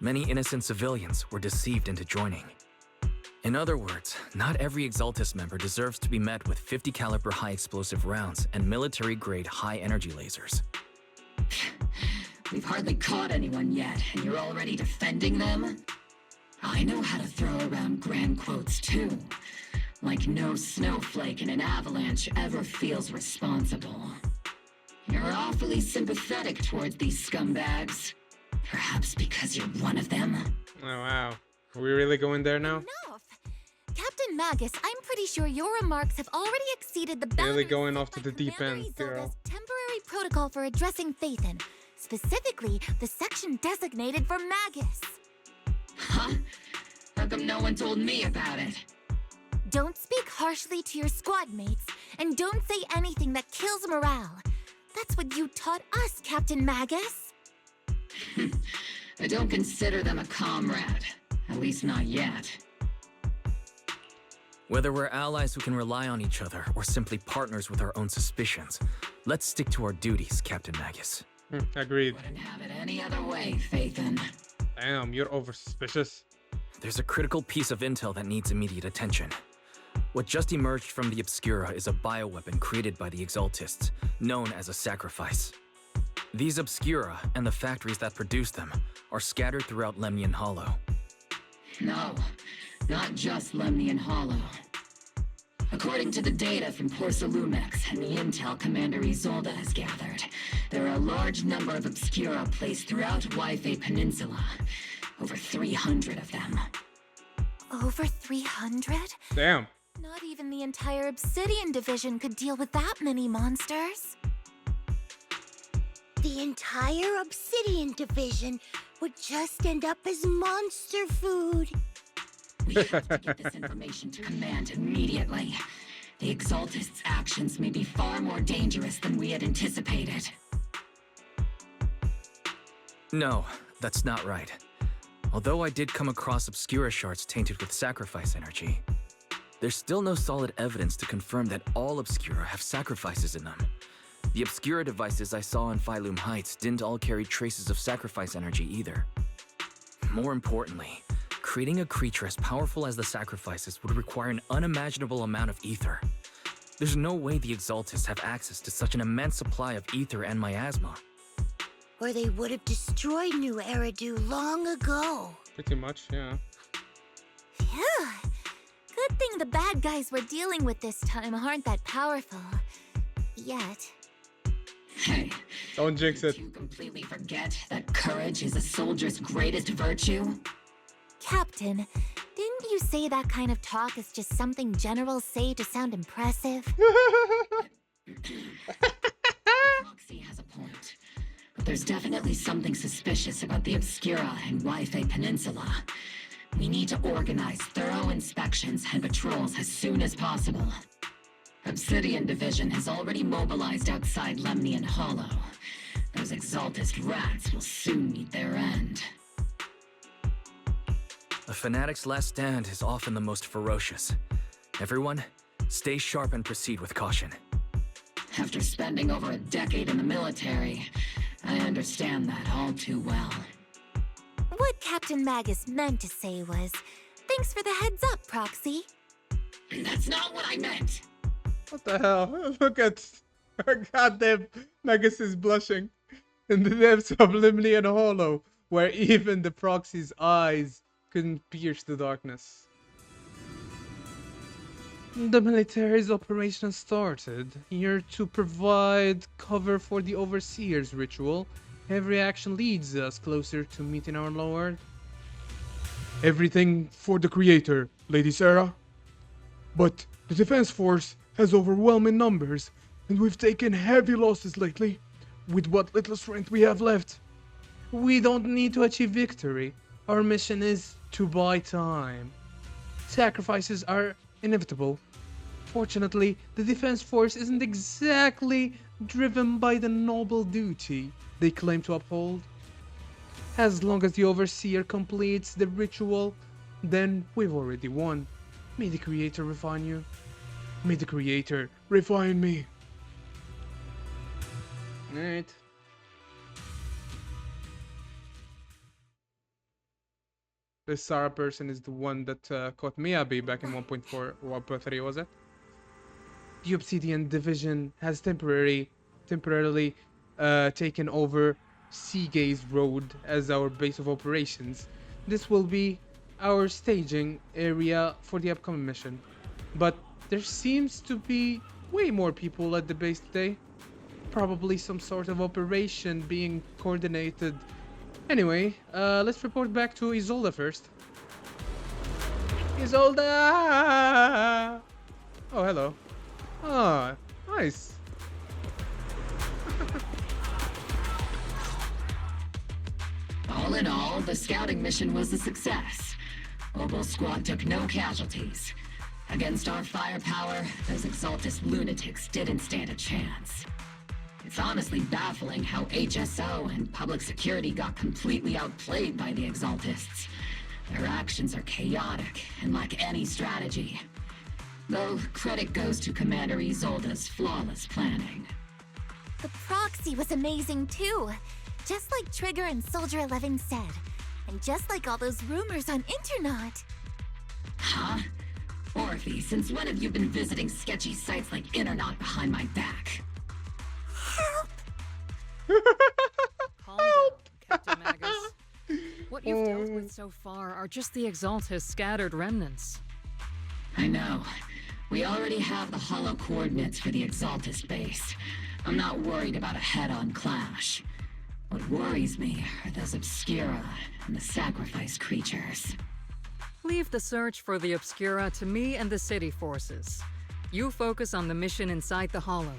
Many innocent civilians were deceived into joining. In other words, not every Exaltist member deserves to be met with 50 caliber high explosive rounds and military-grade high-energy lasers. We've hardly caught anyone yet, and you're already defending them? I know how to throw around grand quotes too. Like no snowflake in an avalanche ever feels responsible. You're awfully sympathetic towards these scumbags. Perhaps because you're one of them? Oh, wow. Are we really going there now? Enough! Captain Magus, I'm pretty sure your remarks have already exceeded the boundaries Really going off to the set by deep Commander end, girl. Isolde's temporary protocol for addressing Phaethon. Specifically, the section designated for Magus. Huh? How come no one told me about it? Don't speak harshly to your squad mates, and don't say anything that kills morale. That's what you taught us, Captain Magus. I don't consider them a comrade. At least not yet. Whether we're allies who can rely on each other or simply partners with our own suspicions, let's stick to our duties, Captain Magus. Agreed. Wouldn't have it any other way, Phaethon. Damn, you're over suspicious. There's a critical piece of intel that needs immediate attention. What just emerged from the Obscura is a bioweapon created by the Exaltists, known as a sacrifice. These Obscura, and the factories that produce them, are scattered throughout Lemnian Hollow. No, not just Lemnian Hollow. According to the data from Porcelumex and the intel Commander Isolde has gathered, there are a large number of Obscura placed throughout Waifei Peninsula. Over 300 of them. Over 300? Damn. Not even the entire Obsidian Division could deal with that many monsters. The entire Obsidian Division would just end up as monster food. We have to get this information to Command immediately. The Exaltists' actions may be far more dangerous than we had anticipated. No, that's not right. Although I did come across Obscura shards tainted with sacrifice energy, there's still no solid evidence to confirm that all Obscura have sacrifices in them. The Obscura devices I saw on Phylum Heights didn't all carry traces of sacrifice energy either. More importantly, creating a creature as powerful as the sacrifices would require an unimaginable amount of ether. There's no way the Exaltists have access to such an immense supply of ether and miasma. Or they would have destroyed New Eridu long ago. Pretty much, yeah. Phew. Good thing the bad guys we're dealing with this time aren't that powerful. Yet. Hey, don't jinx it. Did you completely forget that courage is a soldier's greatest virtue? Captain, didn't you say that kind of talk is just something generals say to sound impressive? Roxy has a point. But there's definitely something suspicious about the Obscura and Waifei Peninsula. We need to organize thorough inspections and patrols as soon as possible. Obsidian Division has already mobilized outside Lemnian Hollow. Those Exaltist rats will soon meet their end. A fanatic's last stand is often the most ferocious. Everyone, stay sharp and proceed with caution. After spending over a decade in the military, I understand that all too well. What what Captain Magus meant to say was, thanks for the heads up, Proxy. That's not what I meant. What the hell? Look at goddamn Magus is blushing in the depths of Lemnian Hollow, where even the Proxy's eyes couldn't pierce the darkness. The military's operation started. Here to provide cover for the Overseer's ritual. Every action leads us closer to meeting our Lord. Everything for the Creator, Lady Sarah. But the Defense Force has overwhelming numbers, and we've taken heavy losses lately, with what little strength we have left. We don't need to achieve victory. Our mission is to buy time. Sacrifices are inevitable. Fortunately, the Defense Force isn't exactly driven by the noble duty they claim to uphold. As long as the Overseer completes the ritual, then we've already won. May the Creator refine you. May the Creator refine me. Alright. This Sarah person is the one that caught Miyabi back in 1.4 or 1.3, was it? The Obsidian Division has temporarily taken over Seagaze Road as our base of operations. This will be our staging area for the upcoming mission. But there seems to be way more people at the base today. Probably some sort of operation being coordinated. Anyway, let's report back to Isolde first. Isolde! Oh, hello. Ah, nice. All in all, the scouting mission was a success. Obel Squad took no casualties. Against our firepower, those Exaltus lunatics didn't stand a chance. It's honestly baffling how HSO and public security got completely outplayed by the Exaltists. Their actions are chaotic and lack any strategy. Though credit goes to Commander Isolde's flawless planning. The Proxy was amazing too. Just like Trigger and Soldier 11 said. And just like all those rumors on Internet. Huh? Orphe, since when have you been visiting sketchy sites like Internet behind my back? Help! Calm down, Captain Magus. What you've dealt with so far are just the Exaltus scattered remnants. I know. We already have the hollow coordinates for the Exaltus base. I'm not worried about a head-on clash. What worries me are those Obscura and the sacrifice creatures. Leave the search for the Obscura to me and the city forces. You focus on the mission inside the Hollow.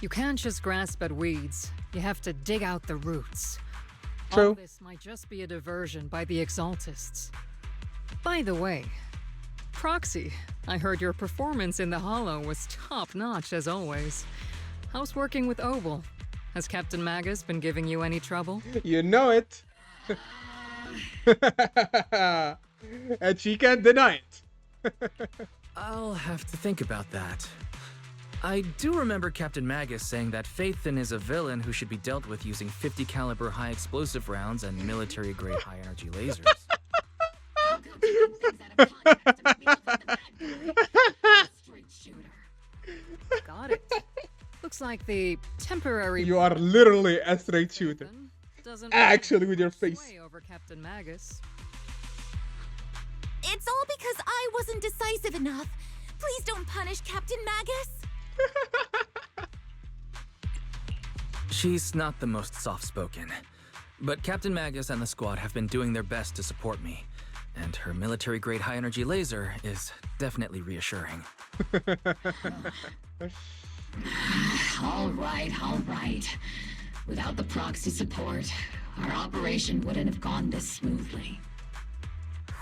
You can't just grasp at weeds. You have to dig out the roots. True. All this might just be a diversion by the Exaltists. By the way, Proxy, I heard your performance in the Hollow was top-notch as always. How's working with Obel? Has Captain Magus been giving you any trouble? You know it. And she can't deny it. I'll have to think about that. I do remember Captain Magus saying that Phaethon is a villain who should be dealt with using 50 caliber high explosive rounds and military grade high energy lasers. Got it. Looks like the temporary. You are literally a straight shooter. Actually, with your face. Over Captain Magus. It's all because I wasn't decisive enough. Please don't punish Captain Magus. She's not the most soft-spoken, but Captain Magus and the squad have been doing their best to support me, and her military-grade high-energy laser is definitely reassuring. All right. Without the proxy support, our operation wouldn't have gone this smoothly.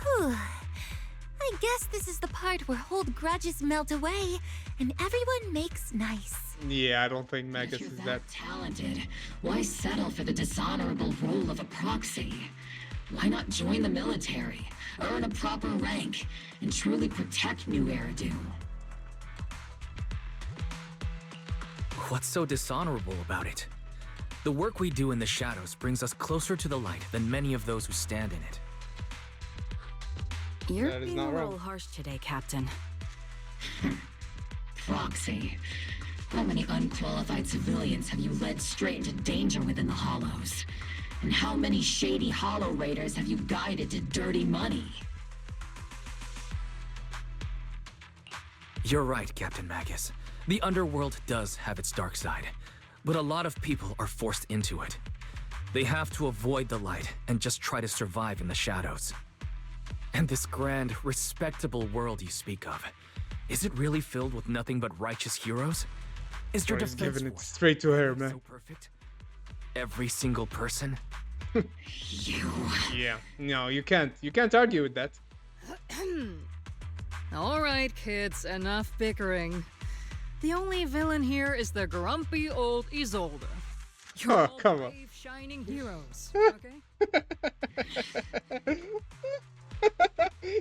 Whew. I guess this is the part where old grudges melt away and everyone makes nice. Yeah, I don't think Magus is that talented. Why settle for the dishonorable role of a proxy? Why not join the military, earn a proper rank, and truly protect New Eridu? What's so dishonorable about it? The work we do in the shadows brings us closer to the light than many of those who stand in it. You're being a little harsh today, Captain. Proxy. How many unqualified civilians have you led straight into danger within the Hollows? And how many shady Hollow Raiders have you guided to dirty money? You're right, Captain Magus. The underworld does have its dark side, but a lot of people are forced into it. They have to avoid the light and just try to survive in the shadows. And this grand, respectable world you speak of, is it really filled with nothing but righteous heroes? Is your defense giving it straight to her, man. so perfect? Every single person? Yeah, no, you can't argue with that. All right, kids, enough bickering. The only villain here is the grumpy old Isolde. You're all come on. brave, shining heroes, okay?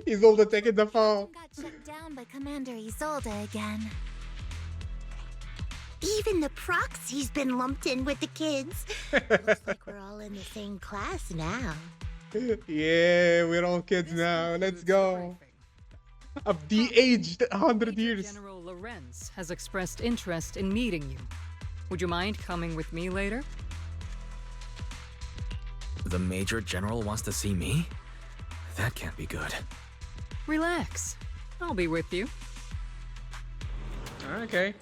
Isolde taking the fall. Got shut down by Commander Isolde again. Even the proxy's been lumped in with the kids. Looks like we're all in the same class now. Yeah, we're all kids now. Let's go. I've de-aged 100 years. General Lorenz has expressed interest in meeting you. Would you mind coming with me later? The Major General wants to see me? That can't be good. Relax. I'll be with you. Okay.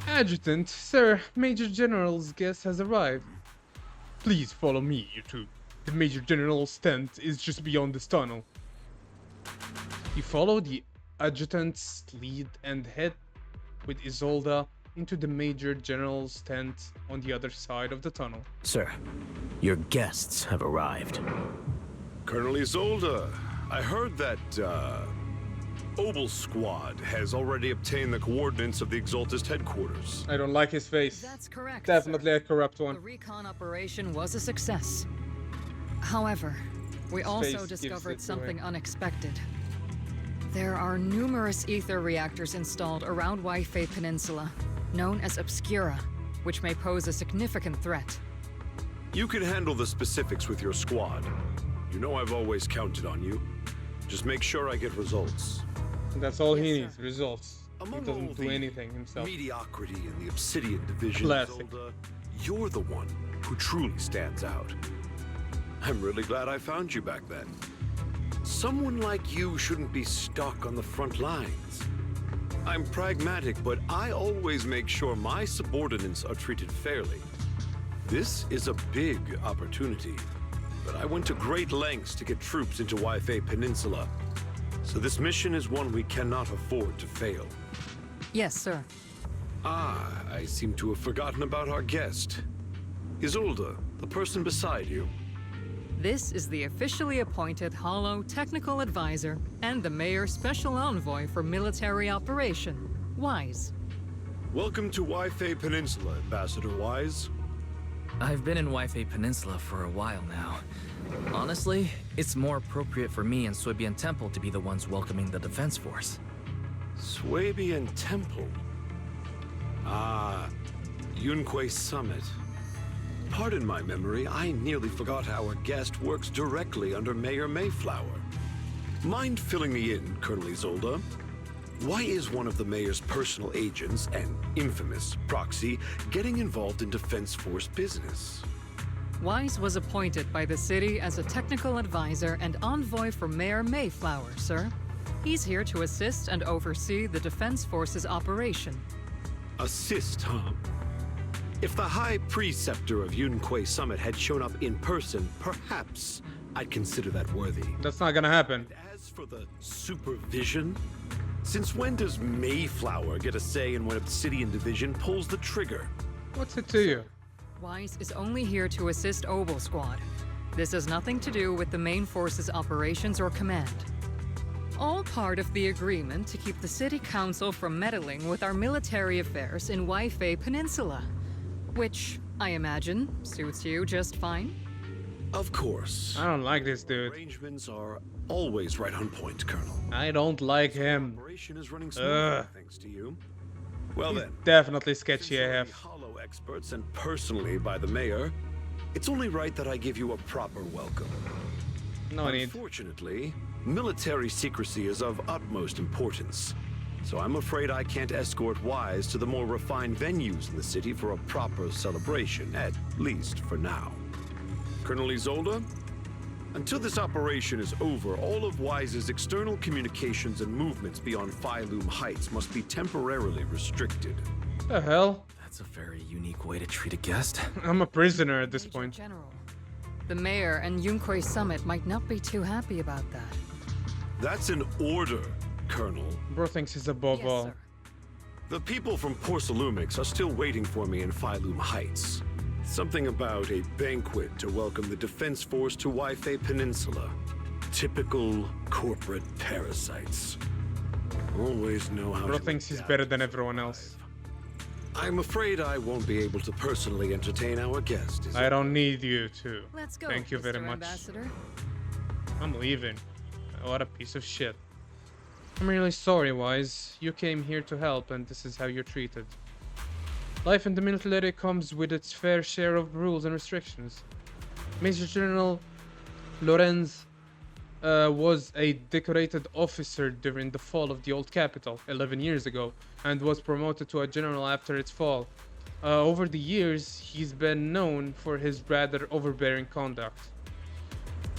Adjutant, sir, Major General's guest has arrived. Please follow me, you two. The Major General's tent is just beyond this tunnel. You follow the adjutant's lead and head with Isolde into the Major General's tent on the other side of the tunnel. Sir, your guests have arrived. Colonel Isolde, I heard that, Obel Squad has already obtained the coordinates of the Exaltist headquarters. I don't like his face. That's correct. Definitely sir. a corrupt one. The recon operation was a success. However, we also discovered something unexpected. There are numerous ether reactors installed around Wi-Fi Peninsula, known as Obscura, which may pose a significant threat. You can handle the specifics with your squad. You know I've always counted on you. Just make sure I get results. That's all he needs, results. Among He doesn't all do the anything himself. Mediocrity in the Obsidian Division, Classic. Isolde, you're the one who truly stands out. I'm really glad I found you back then. Someone like you shouldn't be stuck on the front lines. I'm pragmatic, but I always make sure my subordinates are treated fairly. This is a big opportunity, but I went to great lengths to get troops into Wi-Fi Peninsula. So this mission is one we cannot afford to fail. Yes, sir. Ah, I seem to have forgotten about our guest. Isolde, the person beside you. This is the officially appointed Hollow Technical Advisor and the Mayor's Special Envoy for Military Operation, Wise. Welcome to Wi-Fi Peninsula, Ambassador Wise. I've been in Wi-Fi Peninsula for a while now. Honestly, it's more appropriate for me and Swabian Temple to be the ones welcoming the Defense Force. Swabian Temple? Ah, Yunque Summit. Pardon my memory, I nearly forgot our guest works directly under Mayor Mayflower. Mind filling me in, Colonel Isolde? Why is one of the Mayor's personal agents, an infamous proxy, getting involved in Defense Force business? Wise was appointed by the city as a technical advisor and envoy for Mayor Mayflower, sir. He's here to assist and oversee the Defense Force's operation. Assist, huh? If the High Preceptor of Yunque Summit had shown up in person, perhaps I'd consider that worthy. That's not gonna happen. As for the supervision, since when does Mayflower get a say in when Obsidian Division pulls the trigger? What's it to you? Wise is only here to assist Obel Squad. This has nothing to do with the main force's operations or command. All part of the agreement to keep the City Council from meddling with our military affairs in Wi-Fi Peninsula. Which, I imagine, suits you just fine? Of course. I don't like this dude. Arrangements are always right on point, Colonel. I don't like him. Operation is running smoothly, thanks to you. Well He's then, definitely sketchy since AF. the Hollow experts and personally by the mayor, it's only right that I give you a proper welcome. No need. Unfortunately, military secrecy is of utmost importance. So I'm afraid I can't escort Wise to the more refined venues in the city for a proper celebration, at least for now. Colonel Isolde, until this operation is over, all of Wise's external communications and movements beyond Phylum Heights must be temporarily restricted. The hell? That's a very unique way to treat a guest. I'm a prisoner at this point. General, the mayor and Yunquei Summit might not be too happy about that. That's an order, Colonel. Bro thinks he's above all. Sir. The people from Porcelumix are still waiting for me in Phylum Heights. Something about a banquet to welcome the Defense Force to Waifei Peninsula. Typical corporate parasites. Always know how Bro to thinks he's adapt better than to everyone survive. else. I'm afraid I won't be able to personally entertain our guest. I don't need you to. Let's go. Thank you very Mr. much. Ambassador. I'm leaving. What a piece of shit. I'm really sorry, Wise. You came here to help, and this is how you're treated. Life in the military comes with its fair share of rules and restrictions. Major General Lorenz was a decorated officer during the fall of the old capital 11 years ago, and was promoted to a general after its fall. Over the years, he's been known for his rather overbearing conduct.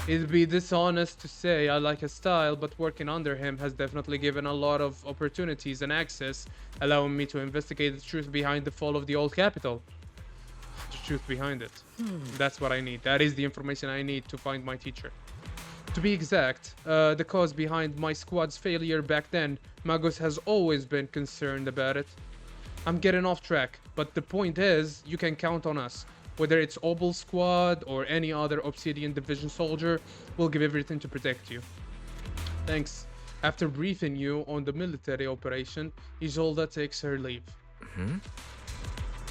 It'd be dishonest to say I like his style, but working under him has definitely given a lot of opportunities and access, allowing me to investigate the truth behind the fall of the old capital. The truth behind it. That's what I need. That is the information I need to find my teacher. To be exact, the cause behind my squad's failure back then, Magos has always been concerned about it. I'm getting off track, but the point is, you can count on us. Whether it's Obel Squad or any other Obsidian Division soldier, we'll give everything to protect you. Thanks. After briefing you on the military operation, Isolde takes her leave.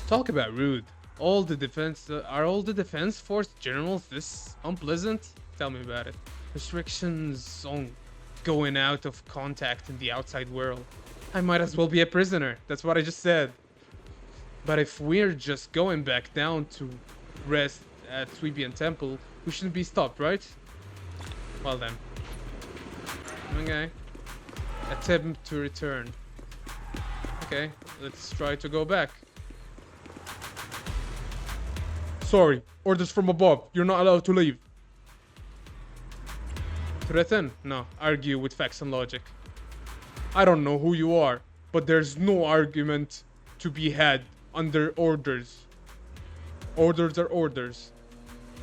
Talk about rude. All the defense are all the defense force generals this unpleasant? Tell me about it. Restrictions on going out of contact in the outside world. I might as well be a prisoner. That's what I just said. But if we're just going back down to rest at Sweebian Temple, we shouldn't be stopped, right? Well then. Okay. Attempt to return. Okay, let's try to go back. Sorry, orders from above. You're not allowed to leave. Threaten? No, argue with facts and logic. I don't know who you are, but there's no argument to be had under orders. Orders are orders.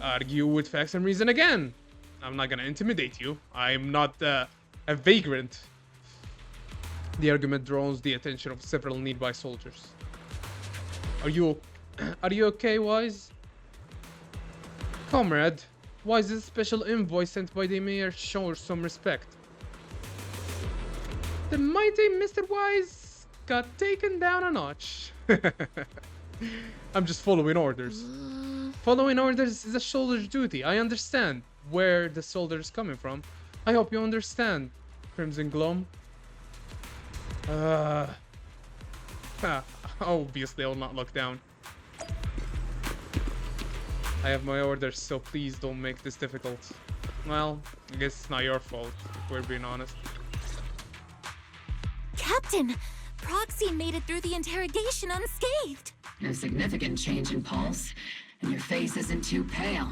Argue with facts and reason again. I'm not gonna intimidate you. I'm not a vagrant. The argument draws the attention of several nearby soldiers. Are you okay, Wise? Comrade, Wise's special envoy sent by the mayor shows some respect. The mighty Mr. Wise got taken down a notch. I'm just following orders. Following orders is a soldier's duty. I understand where the soldier is coming from. I hope you understand, Crimson Gloam. Obviously I'll not look down. I have my orders, so please don't make this difficult. Well, I guess it's not your fault, if we're being honest. Captain, Proxy made it through the interrogation unscathed. No significant change in pulse, and your face isn't too pale.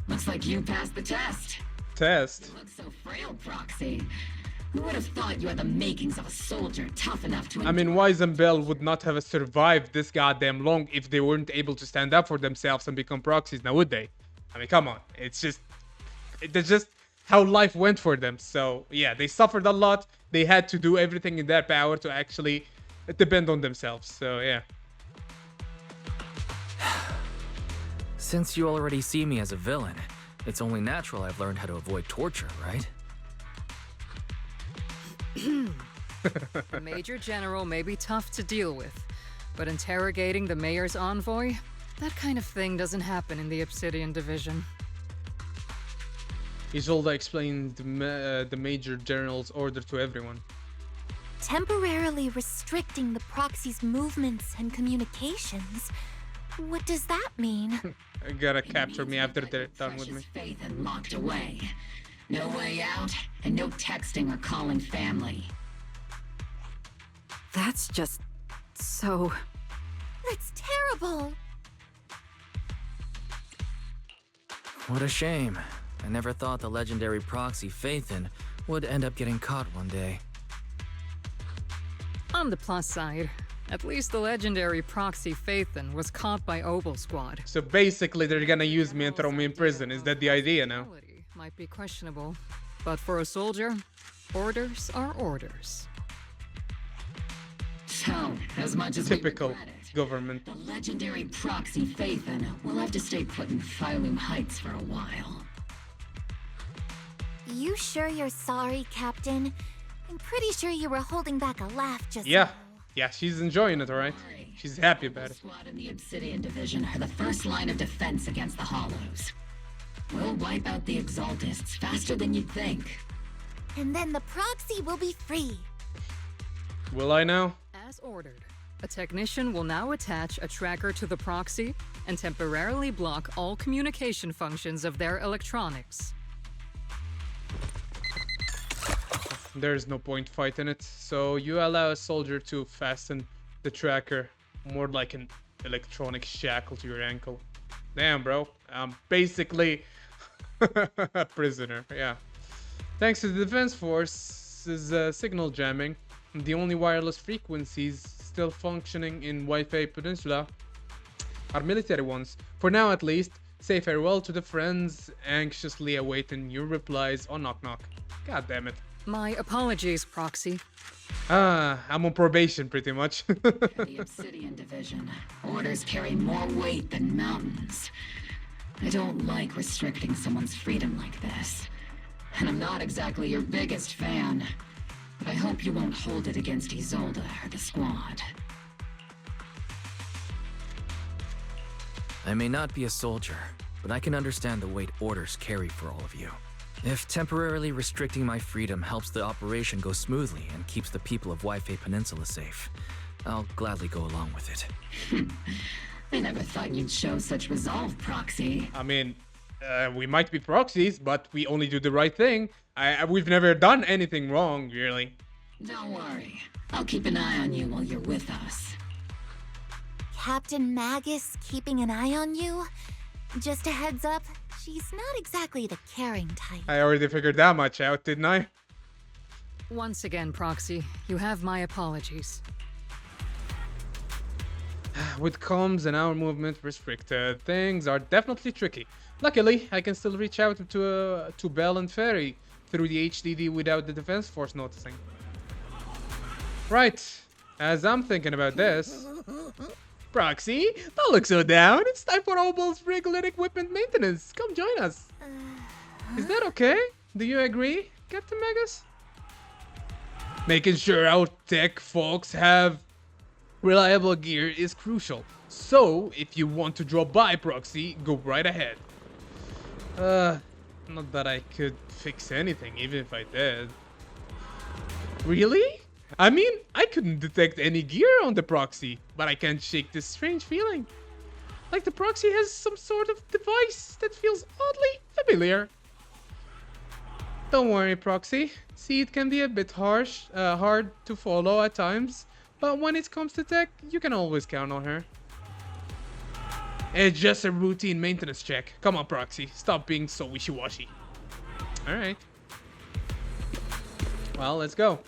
Looks like you passed the test. Test? You look so frail, Proxy. Who would have thought you had the makings of a soldier tough enough to... I mean, Wise and Bell would not have survived this goddamn long if they weren't able to stand up for themselves and become proxies, now would they? I mean, come on. It's just how life went for them. So, yeah, they suffered a lot. They had to do everything in their power to actually depend on themselves. So, yeah. Since you already see me as a villain, it's only natural I've learned how to avoid torture, right? The Major General may be tough to deal with, but interrogating the mayor's envoy? That kind of thing doesn't happen in the Obsidian Division. Isolde explained the Major General's order to everyone. Temporarily restricting the proxy's movements and communications. What does that mean? You gotta capture me after they're done with me. Faith and locked away. No way out, and no texting or calling family. That's just so... That's terrible! What a shame. I never thought the legendary proxy Phaethon would end up getting caught one day. On the plus side, at least the legendary proxy Phaethon was caught by Obel Squad. So basically they're gonna use me and throw me in prison. Is that the idea now? Might be questionable, but for a soldier, orders are orders. So, as much as typical government, the legendary proxy Phaethon will have to stay put in Phylum Heights for a while. You sure you're sorry, Captain? I'm pretty sure you were holding back a laugh just yeah. Yeah, she's enjoying it, alright? She's happy about it. Squad and the Obsidian Division are the first line of defense against the Hollows. We'll wipe out the Exaltists faster than you'd think. And then the proxy will be free. Will I now? As ordered, a technician will now attach a tracker to the proxy and temporarily block all communication functions of their electronics. There's no point fighting it, so you allow a soldier to fasten the tracker, more like an electronic shackle to your ankle. Damn, bro. I'm basically a prisoner, yeah. Thanks to the Defense Force's signal jamming, the only wireless frequencies still functioning in Wi-Fi Peninsula are military ones. For now, at least. Say farewell to the friends anxiously awaiting your replies on Knock Knock. God damn it. My apologies, Proxy. I'm on probation, pretty much. The Obsidian Division. Orders carry more weight than mountains. I don't like restricting someone's freedom like this. And I'm not exactly your biggest fan. But I hope you won't hold it against Isolde or the squad. I may not be a soldier, but I can understand the weight orders carry for all of you. If temporarily restricting my freedom helps the operation go smoothly and keeps the people of Wi-Fi Peninsula safe, I'll gladly go along with it. I never thought you'd show such resolve, Proxy. I mean, we might be proxies, but we only do the right thing. We've never done anything wrong, really. Don't worry. I'll keep an eye on you while you're with us. Captain Magus keeping an eye on you? Just a heads up, she's not exactly the caring type. I already figured that much out, didn't I? Once again, Proxy, you have my apologies. With comms and our movement restricted, things are definitely tricky. Luckily, I can still reach out to Bell and Ferry through the HDD without the Defense Force noticing. Right, as I'm thinking about this... Proxy, don't look so down. It's time for Obel's regular equipment maintenance. Come join us. Is that okay? Do you agree, Captain Magus? Making sure our tech folks have reliable gear is crucial. So, if you want to drop by, Proxy, go right ahead. Not that I could fix anything, even if I did. Really? I mean, I couldn't detect any gear on the Proxy, but I can't shake this strange feeling. Like the Proxy has some sort of device that feels oddly familiar. Don't worry, Proxy. See, it can be a bit hard to follow at times, but when it comes to tech, you can always count on her. It's just a routine maintenance check. Come on, Proxy. Stop being so wishy-washy. Alright. Well, let's go.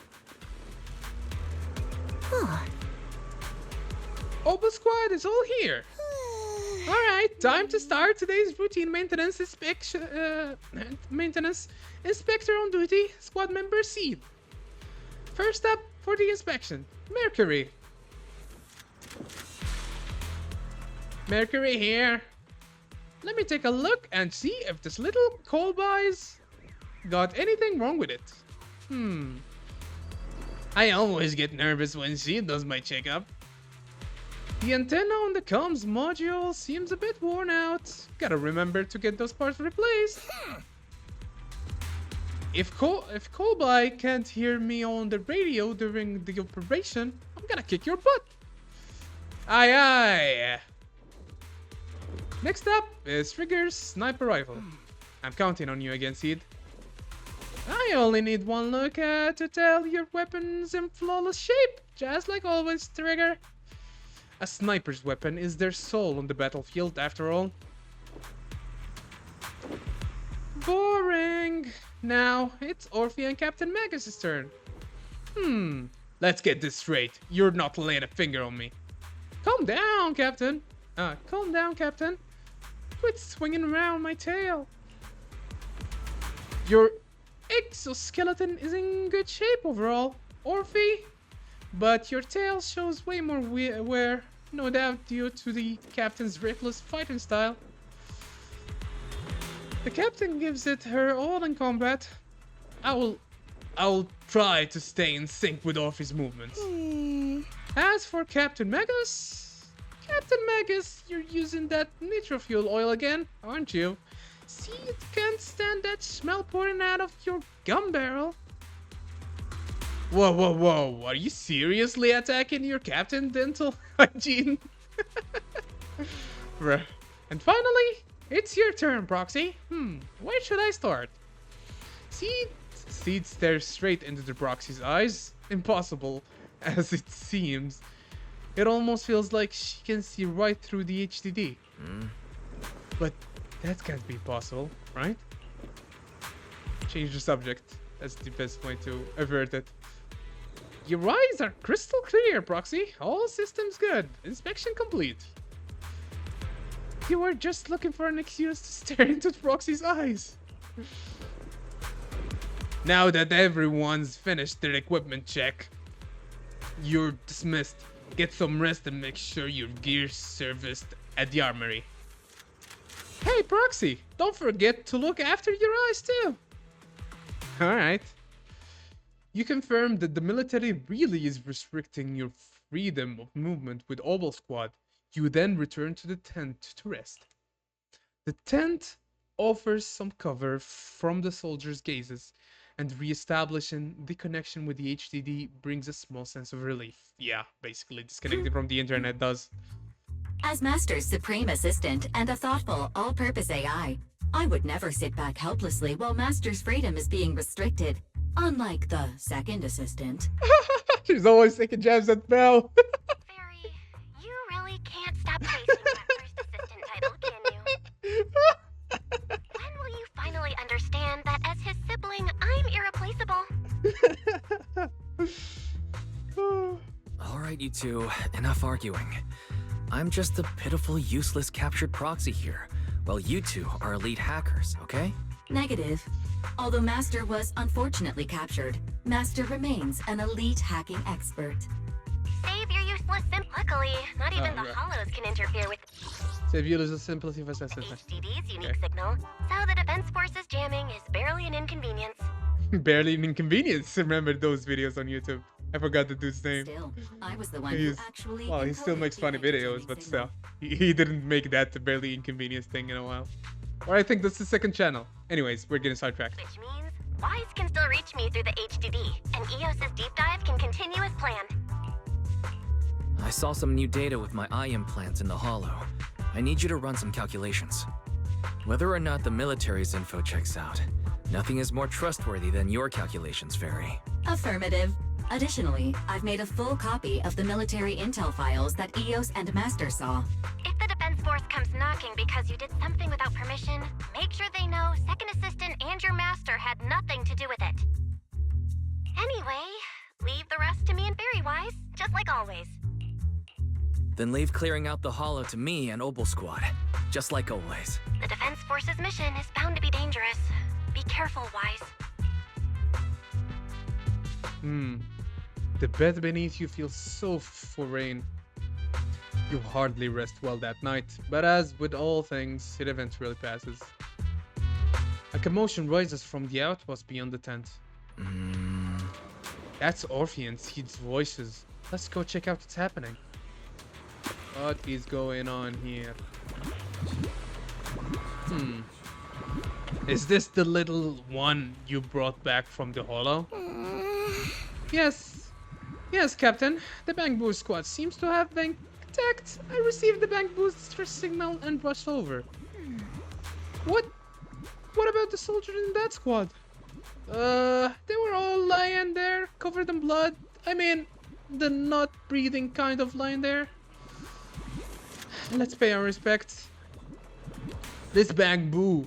Obel Squad is all here. Alright, time to start today's routine maintenance inspection. Maintenance inspector on duty, squad member Seed. First up for the inspection, Mercury. Mercury here. Let me take a look and see if this little Colby's got anything wrong with it. I always get nervous when she does my checkup. The antenna on the comms module seems a bit worn out. Gotta remember to get those parts replaced. If Kolbai can't hear me on the radio during the operation, I'm gonna kick your butt. Aye aye. Next up is Trigger's sniper rifle. I'm counting on you again, Seed. I only need one look to tell your weapon's in flawless shape, just like always, Trigger. A sniper's weapon is their soul on the battlefield, after all. Boring. Now, it's Orphe and Captain Magus' turn. Let's get this straight. You're not laying a finger on me. Calm down, Captain. Calm down, Captain. Quit swinging around my tail. Your exoskeleton is in good shape overall, Orphe. But your tail shows way more wear, no doubt due to the Captain's reckless fighting style. The Captain gives it her all in combat. I'll try to stay in sync with Orphe's movements. As for Captain Magus, you're using that nitro fuel oil again, aren't you? See, you can't stand that smell pouring out of your gun barrel. Whoa, are you seriously attacking your Captain dental hygiene? Bruh. And finally, it's your turn, Proxy. Where should I start? Seed stares straight into the Proxy's eyes. Impossible as it seems. It almost feels like she can see right through the HDD. But that can't be possible, right? Change the subject. That's the best way to avert it. Your eyes are crystal clear, Proxy. All systems good. Inspection complete. You were just looking for an excuse to stare into Proxy's eyes. Now that everyone's finished their equipment check, you're dismissed. Get some rest and make sure your gear's serviced at the armory. Hey, Proxy, don't forget to look after your eyes too. Alright. You confirm that the military really is restricting your freedom of movement with Obel Squad. You then return to the tent to rest. The tent offers some cover from the soldiers' gazes, and re-establishing the connection with the HDD brings a small sense of relief. Yeah, basically disconnecting from the internet does. As Master's supreme assistant and a thoughtful, all-purpose AI, I would never sit back helplessly while Master's freedom is being restricted, unlike the second assistant. She's always taking jabs at Belle. Fairy, you really can't stop chasing that first assistant title, can you? When will you finally understand that as his sibling, I'm irreplaceable? Alright, you two, enough arguing. I'm just a pitiful, useless captured proxy here, while you two are elite hackers, okay? Negative. Although Master was unfortunately captured, Master remains an elite hacking expert. Save your useless Luckily, not even the hollows can interfere with Save useless sympathy for assassination. HDD's unique signal, so the Defense Force's jamming is barely an inconvenience. Barely an inconvenience. Remember those videos on YouTube. I forgot the dude's name. Still, I was the one who actually. Well, he still makes funny videos, but still, he didn't make that the barely inconvenience thing in a while. Or I think that's the second channel. Anyways, we're getting sidetracked. Which means Wise can still reach me through the HDD, and EOS's deep dive can continue as planned. I saw some new data with my eye implants in the hollow. I need you to run some calculations. Whether or not the military's info checks out, nothing is more trustworthy than your calculations, Fairy. Affirmative. Additionally, I've made a full copy of the military intel files that EOS and Master saw. If the Defense Force comes knocking because you did something without permission, make sure they know Second Assistant and your Master had nothing to do with it. Anyway, leave the rest to me and Fairy Wise, just like always. Then leave clearing out the hollow to me and Obel Squad, just like always. The Defense Force's mission is bound to be dangerous. Be careful, Wise. The bed beneath you feels so foreign. You hardly rest well that night, but as with all things, it eventually passes. A commotion rises from the outpost beyond the tent. That's Orphe and Seed's voices. Let's go check out what's happening. What is going on here? Is this the little one you brought back from the holo? Yes. Yes, Captain. The bank boost squad seems to have been attacked. I received the bank boost signal and rushed over. What about the soldiers in that squad? They were all lying there, covered in blood. I mean, the not breathing kind of lying there. Let's pay our respects. This bamboo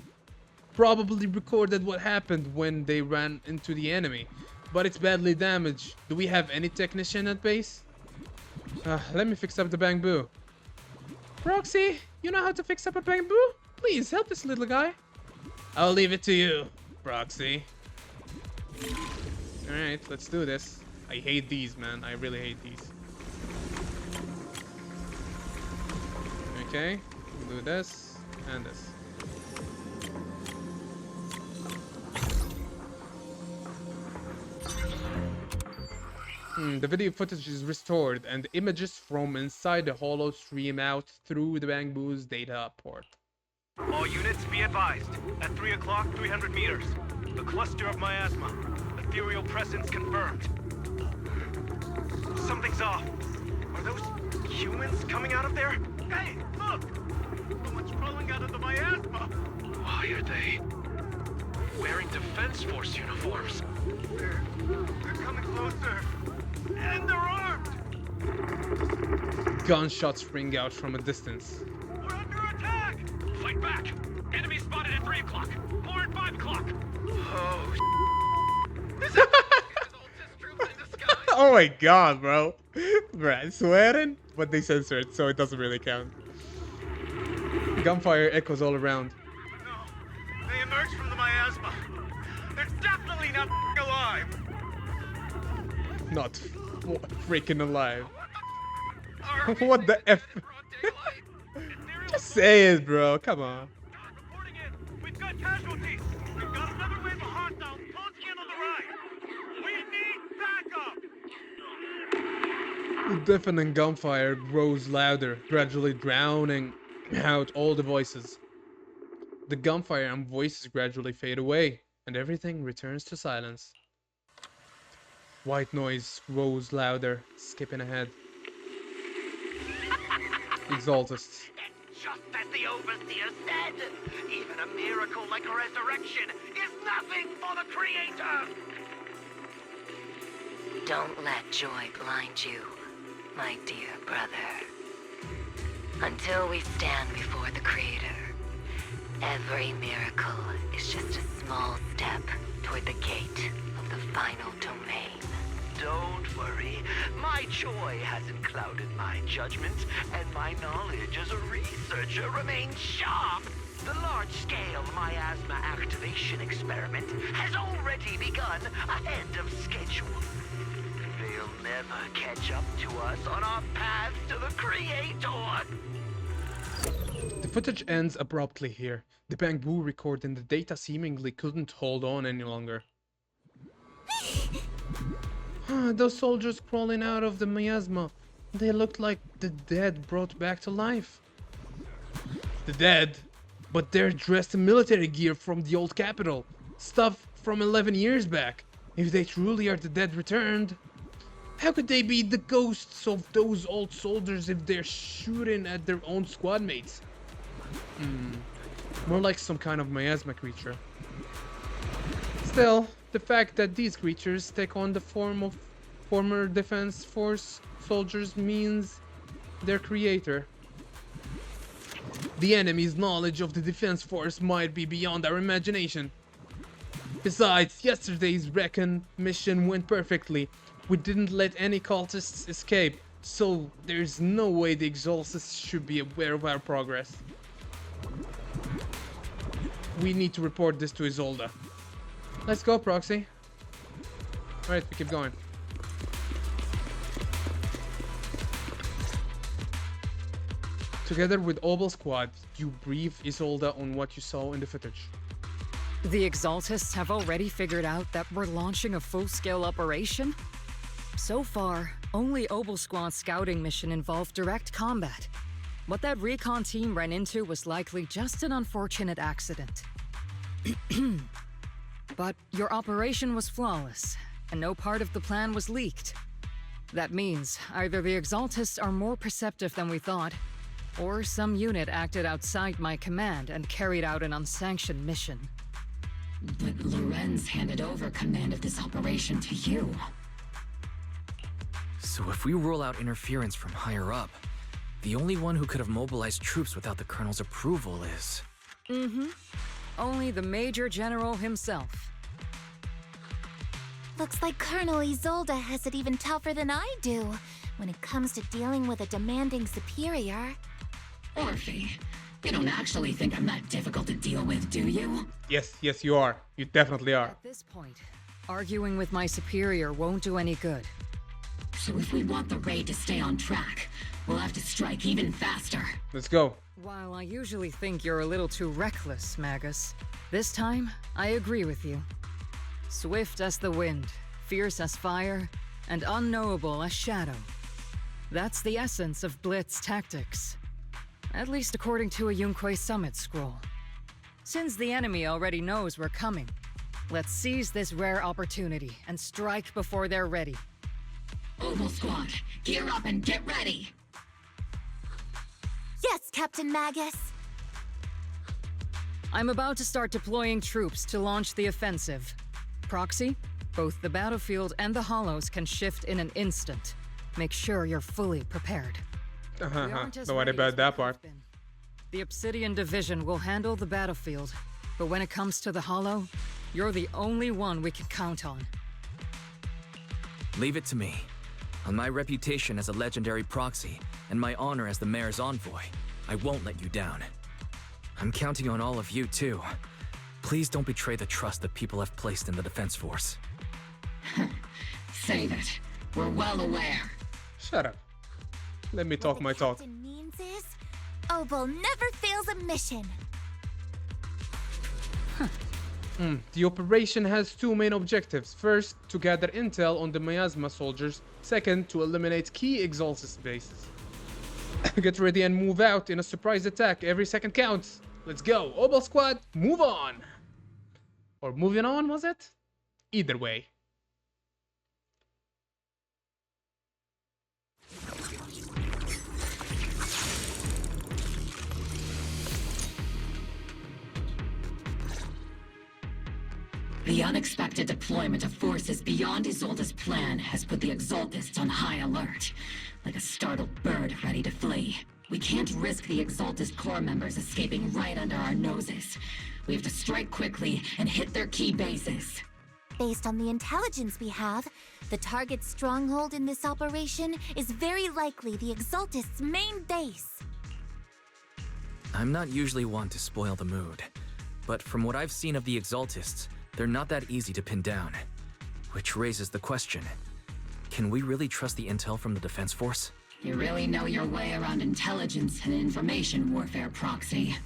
probably recorded what happened when they ran into the enemy, but it's badly damaged. Do we have any technician at base? Let me fix up the bamboo. Proxy, you know how to fix up a bamboo? Please help this little guy. I'll leave it to you, Proxy. Alright, let's do this. I hate these, man. I really hate these. Okay, we'll do this and this. The video footage is restored and images from inside the holo stream out through the bamboo's data port. All units be advised. At 3 o'clock, 300 meters. The cluster of miasma. Ethereal presence confirmed. Something's off. Are those humans coming out of there? Hey, look! Someone's crawling out of the miasma! Why are they wearing Defense Force uniforms? They're coming closer. And they're armed! Gunshots ring out from a distance. We're under attack! Fight back! Enemy spotted at 3 o'clock. More at 5 o'clock. Oh, this is troops in disguise. Oh my god, bro. Bruh, I'm swearing, but they censor it, so it doesn't really count. Gunfire echoes all around. No, they emerged from the miasma. They're definitely not alive. Not freaking alive. What the F? Just say it, bro. Come on. We've got casualties. We've got another wave of hostiles closing in on the right. We need backup. The deafening gunfire grows louder, gradually drowning out all the voices. The gunfire and voices gradually fade away, and everything returns to silence. White noise grows louder, skipping ahead. Exaltists. Just as the Overseer said, even a miracle like a resurrection is nothing for the Creator! Don't let joy blind you, my dear brother. Until we stand before the Creator, every miracle is just a small step toward the gate of the final domain. Don't worry, my joy hasn't clouded my judgment, and my knowledge as a researcher remains sharp. The large-scale miasma activation experiment has already begun ahead of schedule. They'll never catch up to us on our path to the Creator. The footage ends abruptly here. The bamboo recording the data seemingly couldn't hold on any longer. Those soldiers crawling out of the miasma. They looked like the dead brought back to life. The dead? But they're dressed in military gear from the old capital. Stuff from 11 years back. If they truly are the dead returned, how could they be the ghosts of those old soldiers if they're shooting at their own squad mates? More like some kind of miasma creature. Still, the fact that these creatures take on the form of former Defense Force soldiers means their creator. The enemy's knowledge of the Defense Force might be beyond our imagination. Besides, yesterday's Recon mission went perfectly. We didn't let any cultists escape, so there's no way the Exaltists should be aware of our progress. We need to report this to Isolde. Let's go, Proxy. Alright, we keep going. Together with Obel Squad, you brief Isolde on what you saw in the footage. The Exaltists have already figured out that we're launching a full-scale operation? So far, only Obel Squad's scouting mission involved direct combat. What that recon team ran into was likely just an unfortunate accident. But your operation was flawless, and no part of the plan was leaked. That means either the Exaltists are more perceptive than we thought, or some unit acted outside my command and carried out an unsanctioned mission. But Lorenz handed over command of this operation to you. So if we rule out interference from higher up, the only one who could have mobilized troops without the Colonel's approval is... Only the Major General himself. Looks like Colonel Isolde has it even tougher than I do when it comes to dealing with a demanding superior. Orphe, you don't actually think I'm that difficult to deal with, do you? Yes, you are. You definitely are. At this point, arguing with my superior won't do any good. So if we want the raid to stay on track, we'll have to strike even faster. Let's go. While I usually think you're a little too reckless, Magus, this time I agree with you. Swift as the wind, fierce as fire, and unknowable as shadow. That's the essence of Blitz tactics. At least according to a Yunque Summit scroll. Since the enemy already knows we're coming, let's seize this rare opportunity and strike before they're ready. Oval Squad, gear up and get ready! Yes, Captain Magus! I'm about to start deploying troops to launch the offensive. Proxy, both the battlefield and the hollows can shift in an instant. Make sure you're fully prepared. Don't worry about that part. The Obsidian Division will handle the battlefield, but when it comes to the hollow, you're the only one we can count on. Leave it to me. On my reputation as a legendary proxy, and my honor as the mayor's envoy, I won't let you down. I'm counting on all of you, too. Please don't betray the trust that people have placed in the Defense Force. Save it. We're well aware. Shut up. Let me talk my talk. What the captain means is, Obel never fails a mission. The operation has two main objectives. First, to gather intel on the miasma soldiers. Second, to eliminate key Exaltist bases. Get ready and move out in a surprise attack. Every second counts. Let's go. Obel Squad, move on. Or moving on, was it? Either way. The unexpected deployment of forces beyond Isolde's plan has put the Exaltists on high alert, like a startled bird ready to flee. We can't risk the Exaltist Corps members escaping right under our noses. We have to strike quickly and hit their key bases. Based on the intelligence we have, the target's stronghold in this operation is very likely the Exaltists' main base. I'm not usually one to spoil the mood, but from what I've seen of the Exaltists, they're not that easy to pin down. Which raises the question, can we really trust the intel from the Defense Force? You really know your way around intelligence and information warfare, Proxy.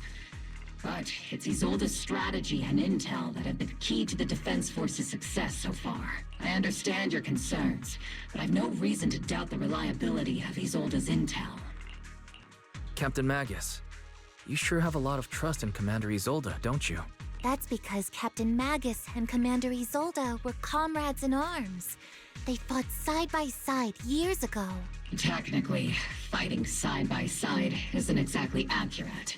But it's Isolde's strategy and intel that have been key to the Defense Force's success so far. I understand your concerns, but I've no reason to doubt the reliability of Isolde's intel. Captain Magus, you sure have a lot of trust in Commander Isolde, don't you? That's because Captain Magus and Commander Isolde were comrades in arms. They fought side by side years ago. Technically, fighting side by side isn't exactly accurate.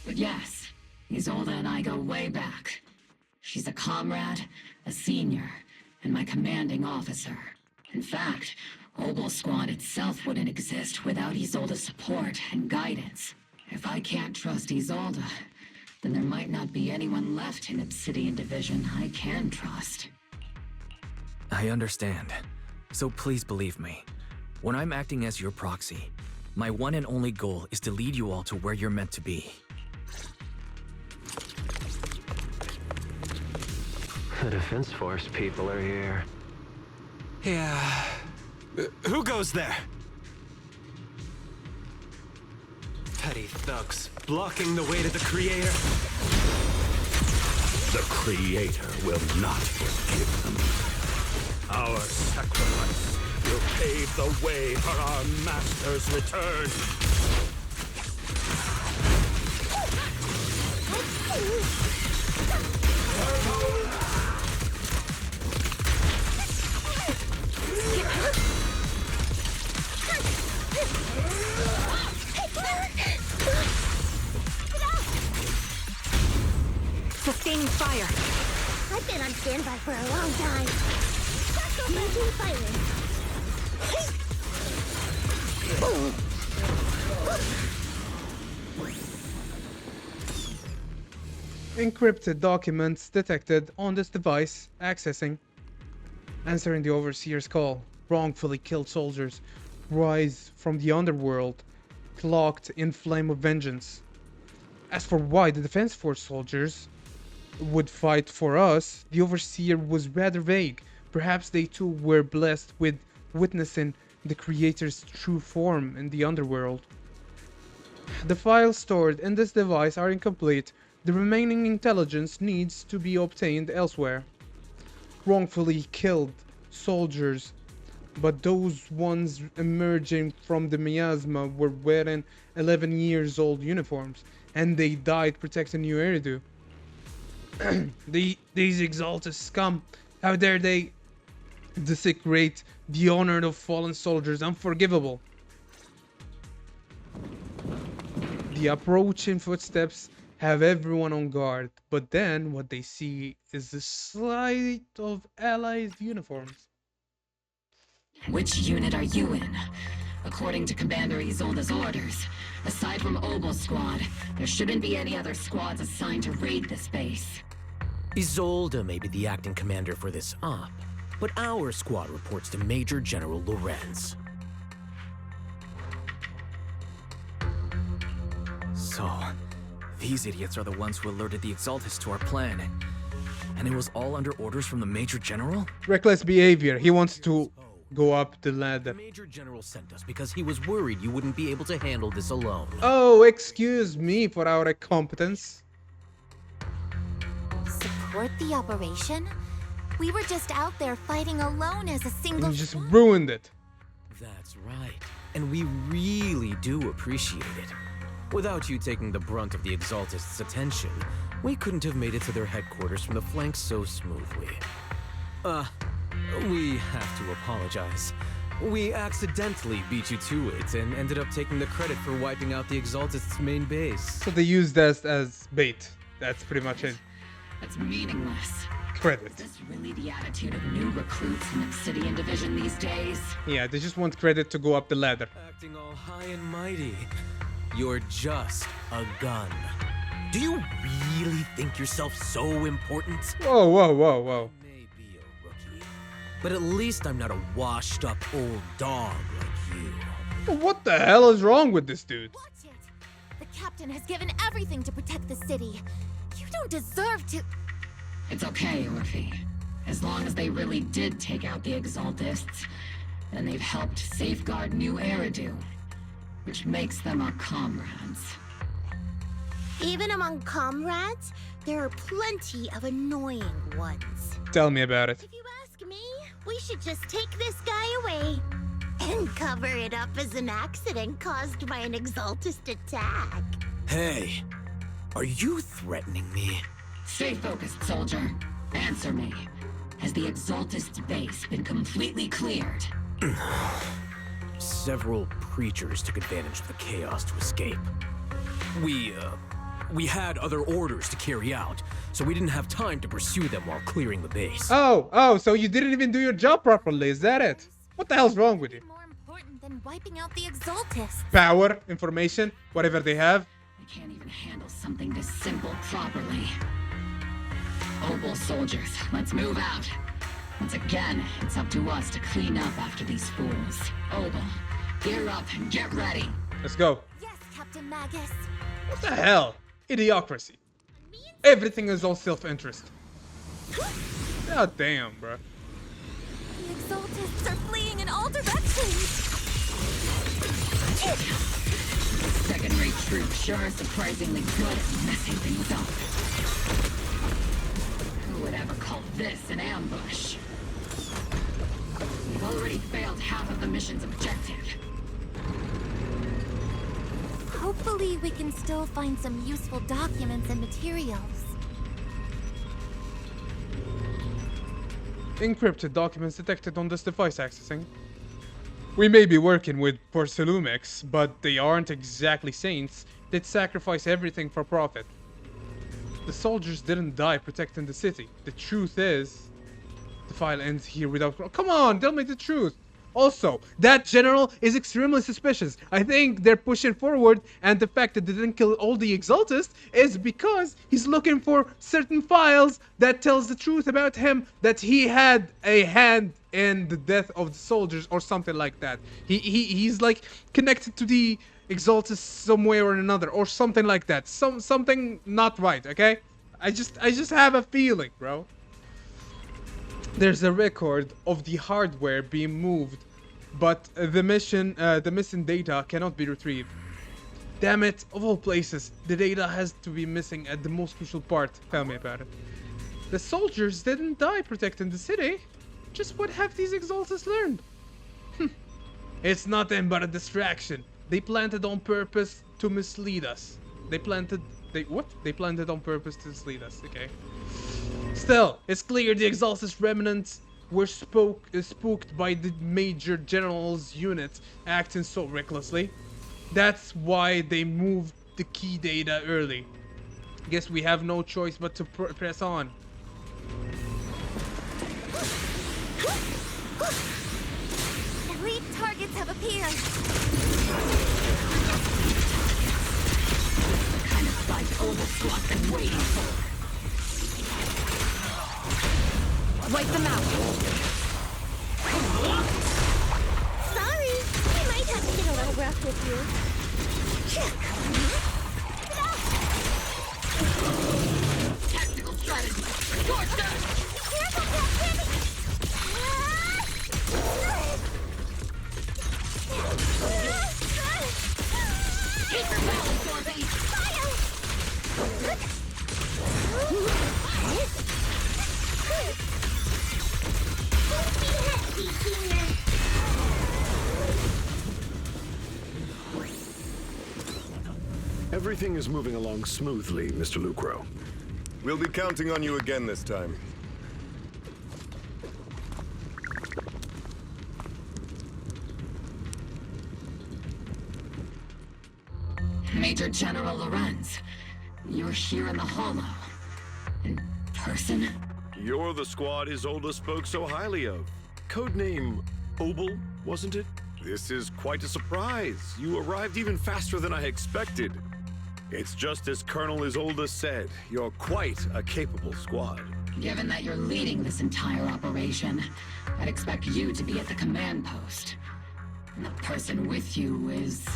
But yes, Isolde and I go way back. She's a comrade, a senior, and my commanding officer. In fact, Obel Squad itself wouldn't exist without Isolde's support and guidance. If I can't trust Isolde, then there might not be anyone left in Obsidian Division I can trust. I understand. So please believe me. When I'm acting as your proxy, my one and only goal is to lead you all to where you're meant to be. The Defense Force people are here. Yeah. Who goes there? Petty thugs, blocking the way to the Creator. The Creator will not forgive them. Our sacrifice will pave the way for our Master's return. Sustaining fire. I've been on standby for a long time. Making firing. Encrypted documents detected on this device. Accessing. Answering the Overseer's call. Wrongfully killed soldiers rise from the underworld, cloaked in flame of vengeance. As for why the Defense Force soldiers would fight for us, the Overseer was rather vague. Perhaps they too were blessed with witnessing the Creator's true form in the underworld. The files stored in this device are incomplete. The remaining intelligence needs to be obtained elsewhere. Wrongfully killed soldiers, but those ones emerging from the miasma were wearing 11 years old uniforms, and they died protecting New Eridu. These exalted scum, how dare they desecrate the honor of fallen soldiers? Unforgivable. The approaching footsteps have everyone on guard, but then what they see is the sight of allied uniforms. Which unit are you in? According to Commander Isolde's orders, aside from Obel Squad, there shouldn't be any other squads assigned to raid this base. Isolde may be the acting commander for this op, but our squad reports to Major General Lorenz. So, these idiots are the ones who alerted the Exaltus to our plan. And it was all under orders from the Major General? Reckless behavior. He wants to go up the ladder. The Major General sent us because he was worried you wouldn't be able to handle this alone. Oh, excuse me for our incompetence. Support the operation? We were just out there fighting alone as a single. You just ruined it. That's right. And we really do appreciate it. Without you taking the brunt of the Exaltists' attention, we couldn't have made it to their headquarters from the flanks so smoothly. We have to apologize. We accidentally beat you to it and ended up taking the credit for wiping out the Exaltists' main base. So they used us as bait. That's pretty much it. That's meaningless. Credit. Is this really the attitude of new recruits in Obsidian Division these days? Yeah, they just want credit to go up the ladder. Acting all high and mighty. You're just a gun. Do you really think yourself so important? Whoa, whoa, whoa, whoa. But at least I'm not a washed-up old dog like you. What the hell is wrong with this dude? Watch it. The captain has given everything to protect the city. You don't deserve to. It's okay, Orphe. As long as they really did take out the Exaltists, then they've helped safeguard New Eridu, which makes them our comrades. Even among comrades, there are plenty of annoying ones. Tell me about it. If you ask me, we should just take this guy away and cover it up as an accident caused by an Exaltist attack. Hey, are you threatening me? Stay focused, soldier. Answer me. Has the Exaltist base been completely cleared? Several preachers took advantage of the chaos to escape. We had other orders to carry out, so we didn't have time to pursue them while clearing the base. Oh, so you didn't even do your job properly, is that it? What the hell's wrong with you? More important than wiping out the Exaltists. Power, information, whatever they have. We can't even handle something this simple properly. Obel soldiers, let's move out. Once again, it's up to us to clean up after these fools. Obel, gear up and get ready. Let's go. Yes, Captain Magus. What the hell? Idiocracy. Everything is all self-interest. God damn, bro. The Exaltists are fleeing in all directions. Second-rate troops sure are surprisingly good at messing things up. Who would ever call this an ambush? We've already failed half of the mission's objective. Hopefully we can still find some useful documents and materials. Encrypted documents detected on this device accessing. We may be working with Porcelumex, but they aren't exactly saints. They'd sacrifice everything for profit. The soldiers didn't die protecting the city. The truth is, the file ends here without... Come on, tell me the truth. Also, that general is extremely suspicious. I think they're pushing forward, and the fact that they didn't kill all the Exaltists is because he's looking for certain files that tells the truth about him, that he had a hand in the death of the soldiers or something like that. He's like connected to the Exaltists some way or another, or something like that. Something not right, okay? I just have a feeling, bro. There's a record of the hardware being moved, but the missing data cannot be retrieved. Damn it, of all places, the data has to be missing at the most crucial part. Tell me about it. The soldiers didn't die protecting the city. Just what have these Exaltists learned? It's nothing but a distraction. They planted on purpose to mislead us. They planted on purpose to mislead us, okay? Still, it's clear the Exaltist remnants were spooked by the Major General's unit acting so recklessly. That's why they moved the key data early. Guess we have no choice but to press on. Elite targets have appeared. What kind of fight Oval been waiting for? Wipe them out. Sorry, I might have to get a little rough with you. Tactical strategy. Scorched earth. Careful, Captain! Keep your balance, Dorothy. Everything is moving along smoothly, Mr. Lucro. We'll be counting on you again this time. Major General Lorenz, you're here in the Hollow. In person? You're the squad Isolde spoke so highly of. Codename Obel, wasn't it? This is quite a surprise. You arrived even faster than I expected. It's just as Colonel Isolde said. You're quite a capable squad. Given that you're leading this entire operation, I'd expect you to be at the command post. And the person with you is...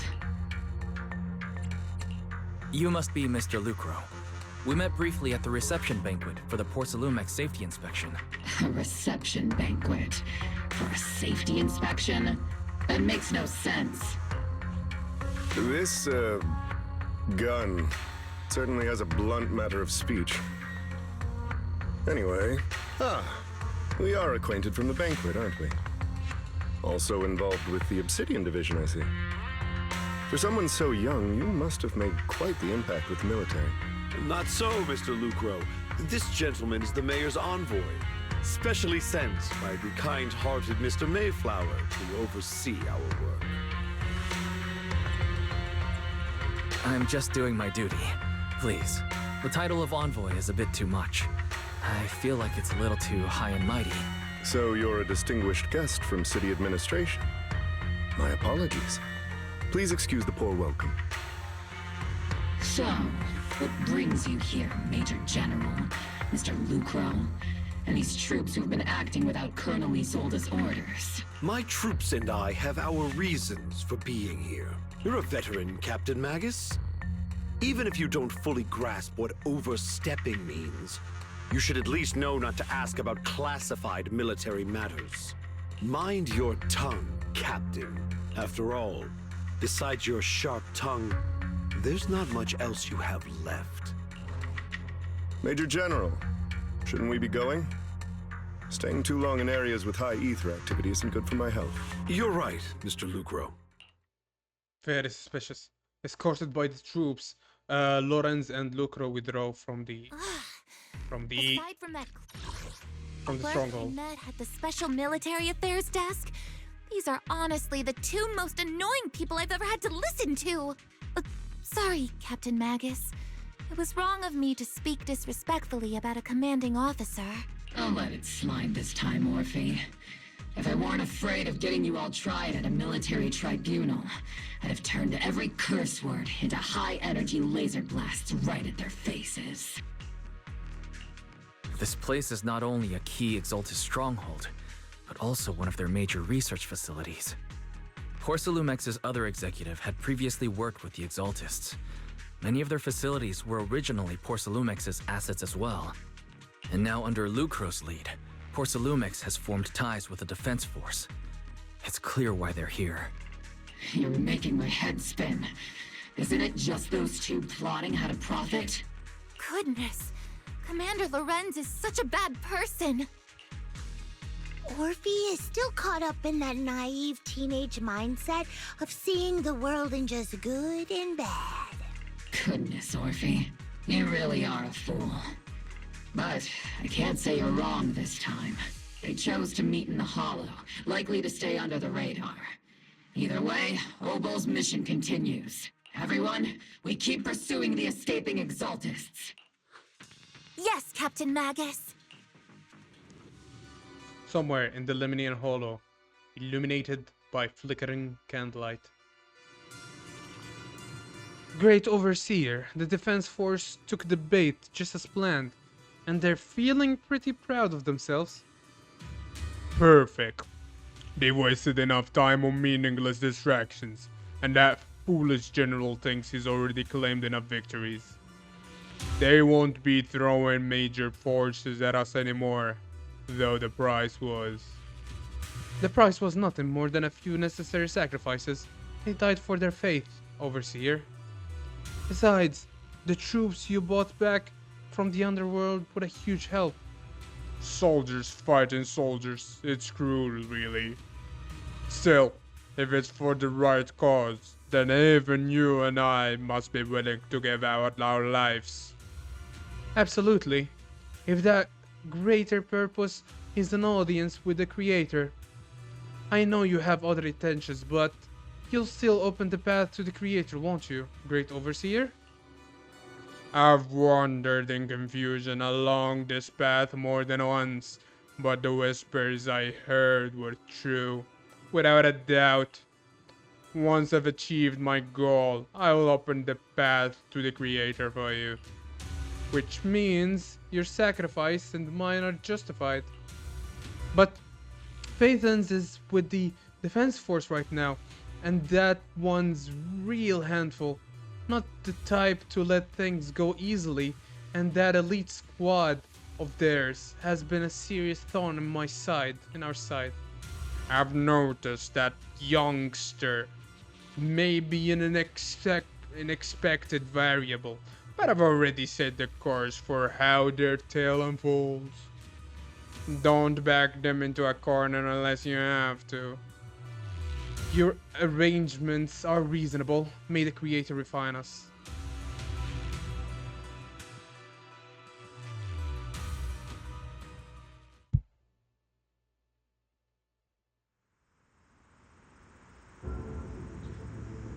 You must be Mr. Lucro. We met briefly at the reception banquet for the Porcelumex safety inspection. A reception banquet? For a safety inspection? That makes no sense. This, gun certainly has a blunt matter of speech. Anyway, we are acquainted from the banquet, aren't we? Also involved with the Obsidian Division, I see. For someone so young, you must have made quite the impact with the military. Not so, Mr. Lucro. This gentleman is the mayor's envoy, specially sent by the kind-hearted Mr. Mayflower to oversee our work. I'm just doing my duty. Please. The title of envoy is a bit too much. I feel like it's a little too high and mighty. So you're a distinguished guest from city administration. My apologies. Please excuse the poor welcome. So, what brings you here, Major General, Mr. Lucro, and these troops who've been acting without Colonel Isolde's orders? My troops and I have our reasons for being here. You're a veteran, Captain Magus. Even if you don't fully grasp what overstepping means, you should at least know not to ask about classified military matters. Mind your tongue, Captain. After all, besides your sharp tongue, there's not much else you have left. Major General, shouldn't we be going? Staying too long in areas with high ether activity isn't good for my health. You're right, Mr. Lucro. Very suspicious. Escorted by the troops, Lorenz and Lucro withdraw from the Aside from that from the clerk stronghold. I met at the Special Military Affairs desk, these are honestly the two most annoying people I've ever had to listen to. Sorry, Captain Magus. It was wrong of me to speak disrespectfully about a commanding officer. I'll let it slide this time, Orphe. If I weren't afraid of getting you all tried at a military tribunal, I'd have turned every curse word into high-energy laser blasts right at their faces. This place is not only a key Exaltus stronghold, but also one of their major research facilities. Porcelumex's other executive had previously worked with the Exaltists. Many of their facilities were originally Porcelumex's assets as well. And now under Lucro's lead, Porcelumex has formed ties with the defense force. It's clear why they're here. You're making my head spin. Isn't it just those two plotting how to profit? Goodness, Commander Lorenz is such a bad person. Orphe is still caught up in that naive teenage mindset of seeing the world in just good and bad. Goodness, Orphe. You really are a fool. But I can't say you're wrong this time. They chose to meet in the Hollow, likely to stay under the radar. Either way, Obol's mission continues. Everyone, we keep pursuing the escaping Exaltists. Yes, Captain Magus. Somewhere in the Lemnian Hollow, illuminated by flickering candlelight. Great Overseer, the Defense Force took the bait just as planned, and they're feeling pretty proud of themselves. Perfect. They wasted enough time on meaningless distractions, and that foolish general thinks he's already claimed enough victories. They won't be throwing major forces at us anymore, though the price was... The price was nothing more than a few necessary sacrifices. They died for their faith, Overseer. Besides, the troops you bought back from the underworld were a huge help. Soldiers fighting soldiers, it's cruel, really. Still, if it's for the right cause, then even you and I must be willing to give out our lives. Absolutely. If that greater purpose is an audience with the Creator. I know you have other intentions, but you'll still open the path to the Creator, won't you, Great Overseer? I've wandered in confusion along this path more than once, but the whispers I heard were true, without a doubt. Once I've achieved my goal, I will open the path to the Creator for you. Which means your sacrifice and mine are justified. But Phaethon's is with the Defense Force right now, and that one's real handful. Not the type to let things go easily, and that elite squad of theirs has been a serious thorn in our side. I've noticed that youngster may be an unexpected variable, but I've already set the course for how their tale unfolds. Don't back them into a corner unless you have to. Your arrangements are reasonable. May the Creator refine us.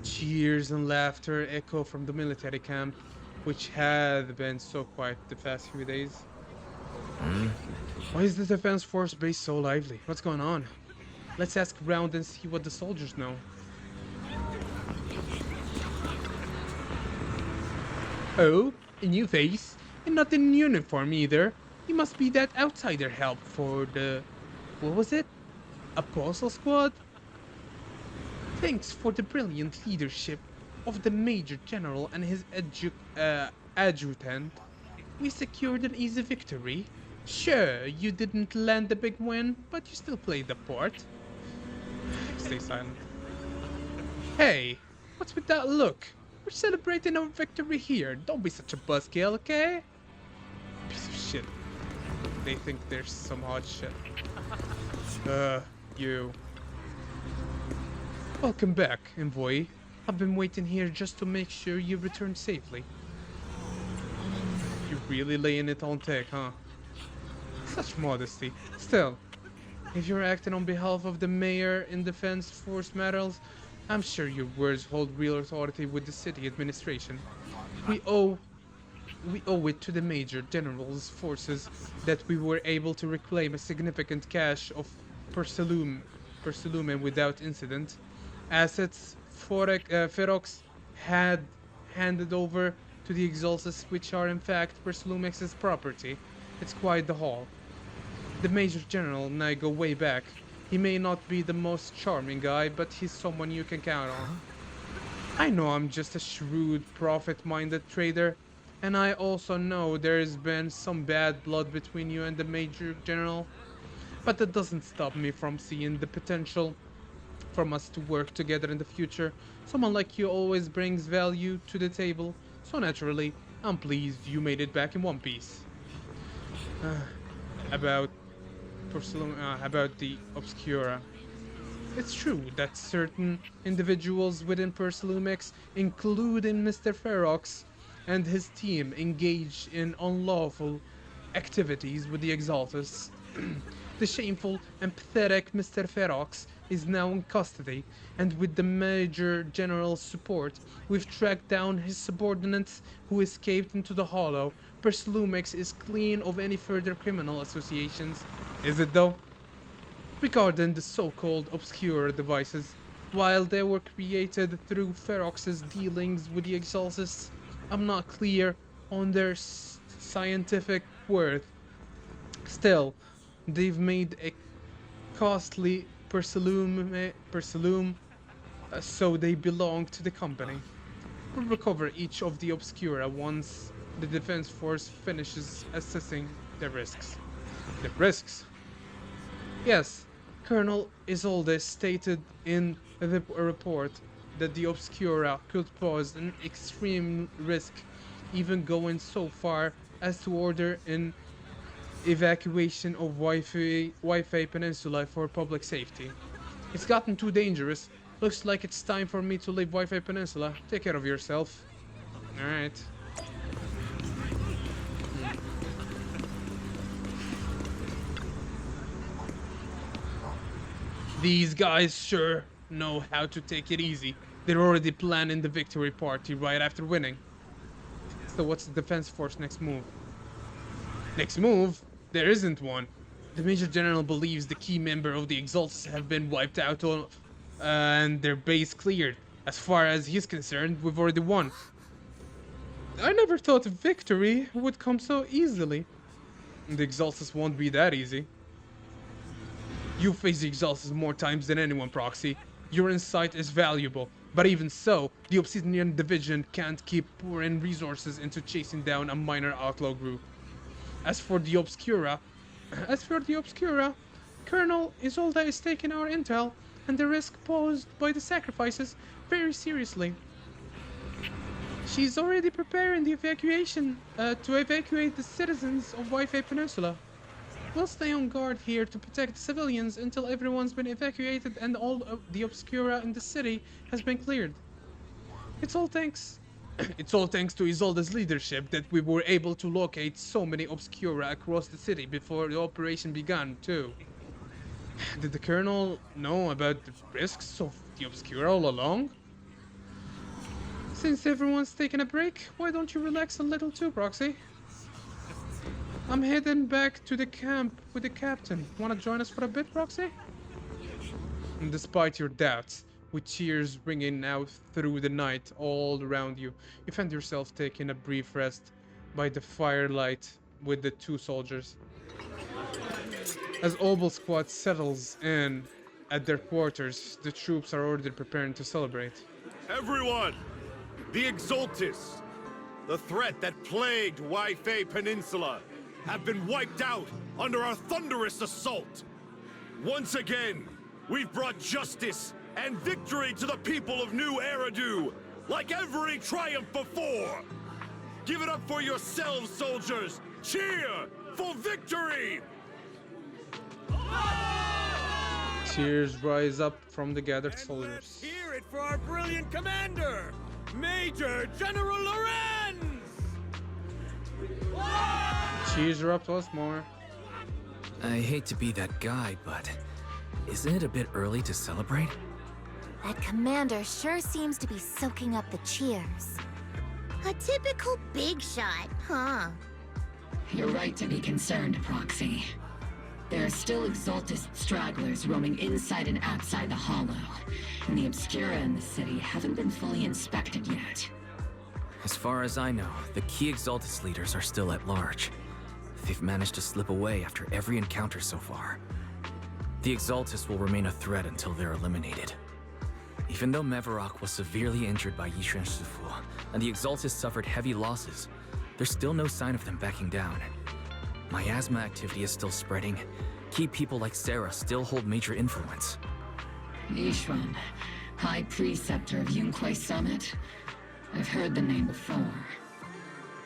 Cheers and laughter echo from the military camp, which had been so quiet the past few days. Why is the Defense Force base so lively? What's going on? Let's ask around and see what the soldiers know. Oh, a new face? And not in uniform either. You must be that outsider help for the... what was it? Apostle Squad? Thanks for the brilliant leadership of the Major General and his adjutant. We secured an easy victory. Sure, you didn't land the big win, but you still played the part. Stay silent. Hey, what's with that look? We're celebrating our victory here. Don't be such a buzzkill, okay? Piece of shit. They think they're some hot shit. You. Welcome back, envoy. I've been waiting here just to make sure you return safely. You're really laying it on thick, huh? Such modesty. Still, if you're acting on behalf of the mayor in Defense Force matters, I'm sure your words hold real authority with the city administration. We owe we owe it to the Major General's forces that we were able to reclaim a significant cache of Persolumen without incident. Assets Ferox had handed over to the Exaltus, which are in fact Persulumex's property. It's quite the haul. The Major General and I go way back. He may not be the most charming guy, but he's someone you can count on. I know I'm just a shrewd, profit-minded trader, and I also know there's been some bad blood between you and the Major General, but that doesn't stop me from seeing the potential from us to work together in the future. Someone like you always brings value to the table, so naturally, I'm pleased you made it back in one piece. About about the Obscura. It's true that certain individuals within Persolumex, including Mr. Ferox and his team, engage in unlawful activities with the Exaltus. The shameful and pathetic Mr. Ferox is now in custody, and with the Major General's support, we've tracked down his subordinates who escaped into the Hollow. Persolumex is clean of any further criminal associations. Is it though? Regarding the so-called obscure devices, while they were created through Ferox's dealings with the Exaltus, I'm not clear on their scientific worth. Still, they've made a costly Persulum, so they belong to the company. We'll recover each of the Obscura once the Defense Force finishes assessing the risks. The risks? Yes, Colonel Isolde stated in the report that the Obscura could pose an extreme risk, even going so far as to order an evacuation of Wi-Fi Peninsula for public safety. It's gotten too dangerous. Looks like it's time for me to leave Wi-Fi Peninsula. Take care of yourself. Alright. These guys sure know how to take it easy. They're already planning the victory party right after winning. So what's the Defense Force next move? Next move? There isn't one. The Major General believes the key member of the Exaltus have been wiped out and their base cleared. As far as he's concerned, we've already won. I never thought victory would come so easily. The Exaltus won't be that easy. You face the Exaltus more times than anyone, Proxy. Your insight is valuable, but even so, the Obsidian Division can't keep pouring resources into chasing down a minor outlaw group. As for the Obscura, Colonel Isolde is taking our intel and the risk posed by the sacrifices very seriously. She's already preparing the evacuation to evacuate the citizens of Wi-Fi Peninsula. We'll stay on guard here to protect the civilians until everyone's been evacuated and all of the Obscura in the city has been cleared. It's all thanks to Isolde's leadership that we were able to locate so many Obscura across the city before the operation began, too. Did the Colonel know about the risks of the Obscura all along? Since everyone's taking a break, why don't you relax a little too, Proxy? I'm heading back to the camp with the captain. Wanna join us for a bit, Proxy? And despite your doubts, with cheers ringing out through the night all around you, you find yourself taking a brief rest by the firelight with the two soldiers. As Obel Squad settles in at their quarters, the troops are ordered preparing to celebrate. Everyone! The Exaltus, the threat that plagued Wi-Fi Peninsula, have been wiped out under our thunderous assault. Once again, we've brought justice and victory to the people of New Eridu, like every triumph before. Give it up for yourselves, soldiers. Cheer for victory! Cheers rise up from the gathered soldiers. Let's hear it for our brilliant commander, Major General Lorenz! Cheers are up once more. I hate to be that guy, but isn't it a bit early to celebrate? That commander sure seems to be soaking up the cheers. A typical big shot, huh? You're right to be concerned, Proxy. There are still Exaltist stragglers roaming inside and outside the Hollow, and the Obscura in the city haven't been fully inspected yet. As far as I know, the key Exaltist leaders are still at large. They've managed to slip away after every encounter so far. The Exaltists will remain a threat until they're eliminated. Even though Mevarok was severely injured by Yishuan Shifu, and the Exaltists suffered heavy losses, there's still no sign of them backing down. Miasma activity is still spreading. Key people like Sarah still hold major influence. Yishuan, High Preceptor of Yunquai Summit? I've heard the name before.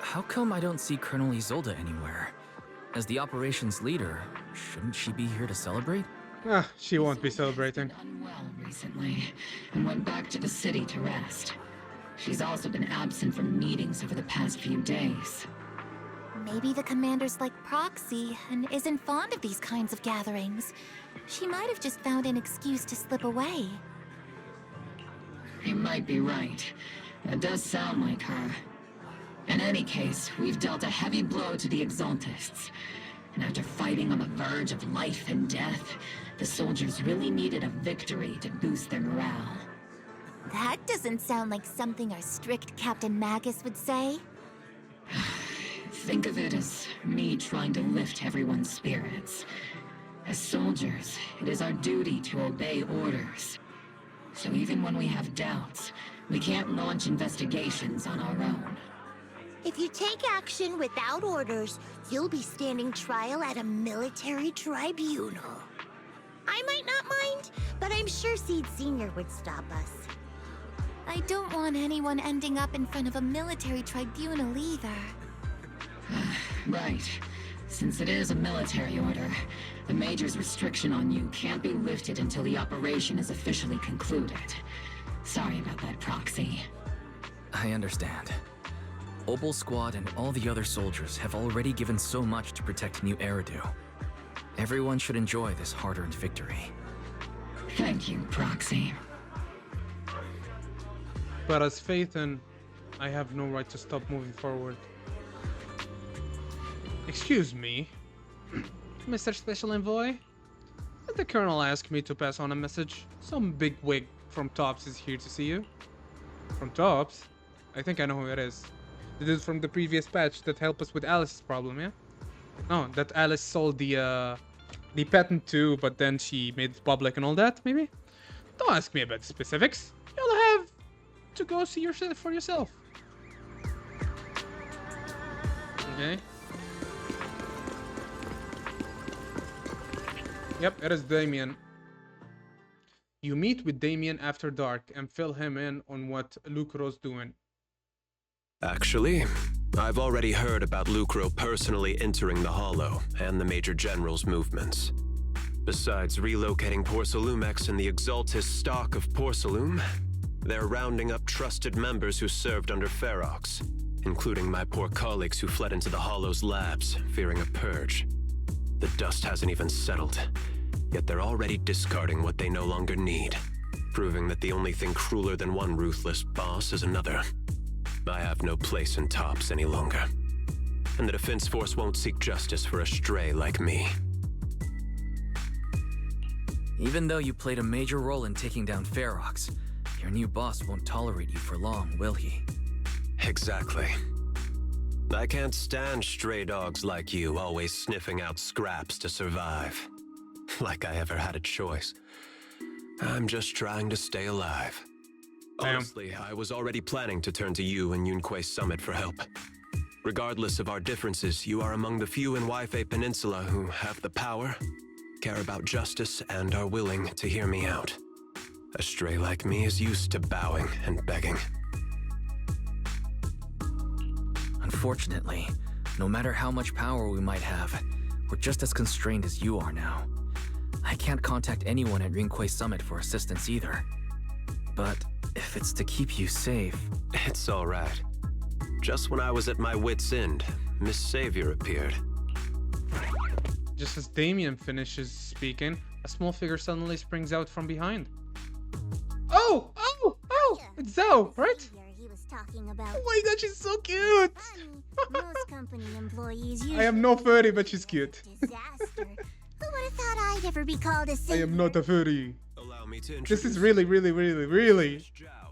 How come I don't see Colonel Isolde anywhere? As the operations leader, shouldn't she be here to celebrate? She won't be celebrating. Unwell recently, and went back to the city to rest. She's also been absent from meetings over the past few days. Maybe the commander's like Proxy and isn't fond of these kinds of gatherings. She might have just found an excuse to slip away. You might be right. That does sound like her. In any case, we've dealt a heavy blow to the Exaltists. And after fighting on the verge of life and death, the soldiers really needed a victory to boost their morale. That doesn't sound like something our strict Captain Magus would say. Think of it as me trying to lift everyone's spirits. As soldiers, it is our duty to obey orders. So even when we have doubts, we can't launch investigations on our own. If you take action without orders, you'll be standing trial at a military tribunal. I might not mind, but I'm sure Seed Sr. would stop us. I don't want anyone ending up in front of a military tribunal either. Right. Since it is a military order, the Major's restriction on you can't be lifted until the operation is officially concluded. Sorry about that, Proxy. I understand. Obel Squad and all the other soldiers have already given so much to protect New Eridu. Everyone should enjoy this hard-earned victory. Thank you, Proxy. But as Phaethon, I have no right to stop moving forward. Excuse me, Mr. Special Envoy? Did the Colonel ask me to pass on a message? Some bigwig from Tops is here to see you. From Tops? I think I know who it is. The dude from the previous patch that helped us with Alice's problem, yeah? No, that Alice sold the patent too, but then she made it public and all that, maybe? Don't ask me about the specifics. You'll have to go see yourself for yourself. Okay. Yep, it is Damien. You meet with Damien after dark and fill him in on what Lucro's doing. Actually, I've already heard about Lucro personally entering the Hollow and the Major General's movements. Besides relocating Porcelumex and the Exaltist stock of Porcelume, they're rounding up trusted members who served under Ferox, including my poor colleagues who fled into the Hollow's labs, fearing a purge. The dust hasn't even settled, yet they're already discarding what they no longer need, proving that the only thing crueler than one ruthless boss is another. I have no place in Tops any longer, and the Defense Force won't seek justice for a stray like me. Even though you played a major role in taking down Ferox, your new boss won't tolerate you for long, will he? Exactly. I can't stand stray dogs like you always sniffing out scraps to survive. Like I ever had a choice. I'm just trying to stay alive. Honestly, I was already planning to turn to you and Yunquai Summit for help. Regardless of our differences, you are among the few in Waifei Peninsula who have the power, care about justice, and are willing to hear me out. A stray like me is used to bowing and begging. Unfortunately, no matter how much power we might have, we're just as constrained as you are now. I can't contact anyone at Yunquai Summit for assistance either. But if it's to keep you safe... It's all right. Just when I was at my wit's end, Miss Savior appeared. Just as Damien finishes speaking, a small figure suddenly springs out from behind. Oh! It's Zhao, right? talking about. Oh my god, she's so cute! Most company employees usually I am no furry, but she's cute. Disaster. Who would have thought I'd ever be called a I savior? am not a furry. Allow me to This is really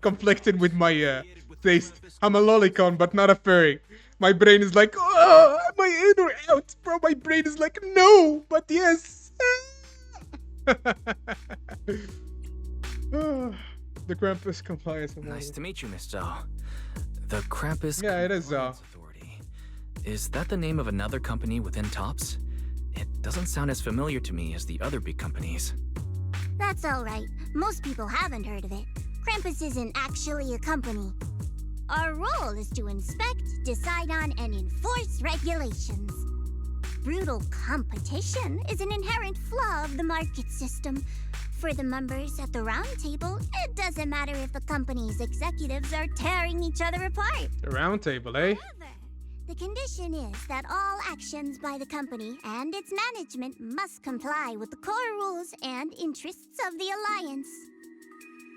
conflicted with my taste. I'm a lolicon, but not a furry. My brain is like, oh, am I in or out? Bro, my brain is like, no, but yes. The Krampus compliance. Nice to meet you, Miss Zhao. The Krampus Yeah, it is Zhao. Authority. Is that the name of another company within TOPS? It doesn't sound as familiar to me as the other big companies. That's alright. Most people haven't heard of it. Krampus isn't actually a company. Our role is to inspect, decide on, and enforce regulations. Brutal competition is an inherent flaw of the market system. For the members at the round table, it doesn't matter if the company's executives are tearing each other apart. The round table, eh? The condition is that all actions by the company and its management must comply with the core rules and interests of the Alliance.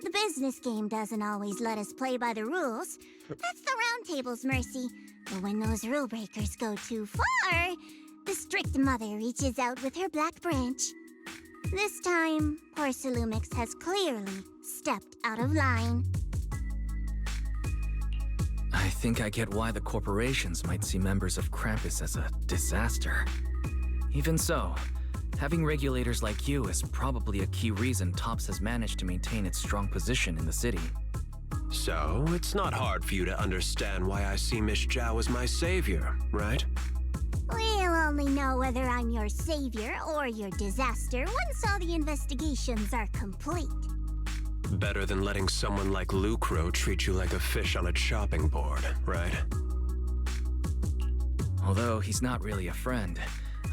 The business game doesn't always let us play by the rules. That's the round table's mercy. But when those rule breakers go too far, the strict mother reaches out with her black branch. This time, poor Salumix has clearly stepped out of line. I think I get why the corporations might see members of Krampus as a disaster. Even so, having regulators like you is probably a key reason TOPS has managed to maintain its strong position in the city. So, it's not hard for you to understand why I see Miss Zhao as my savior, right? We'll only know whether I'm your savior or your disaster once all the investigations are complete. Better than letting someone like Lucro treat you like a fish on a chopping board, right? Although he's not really a friend,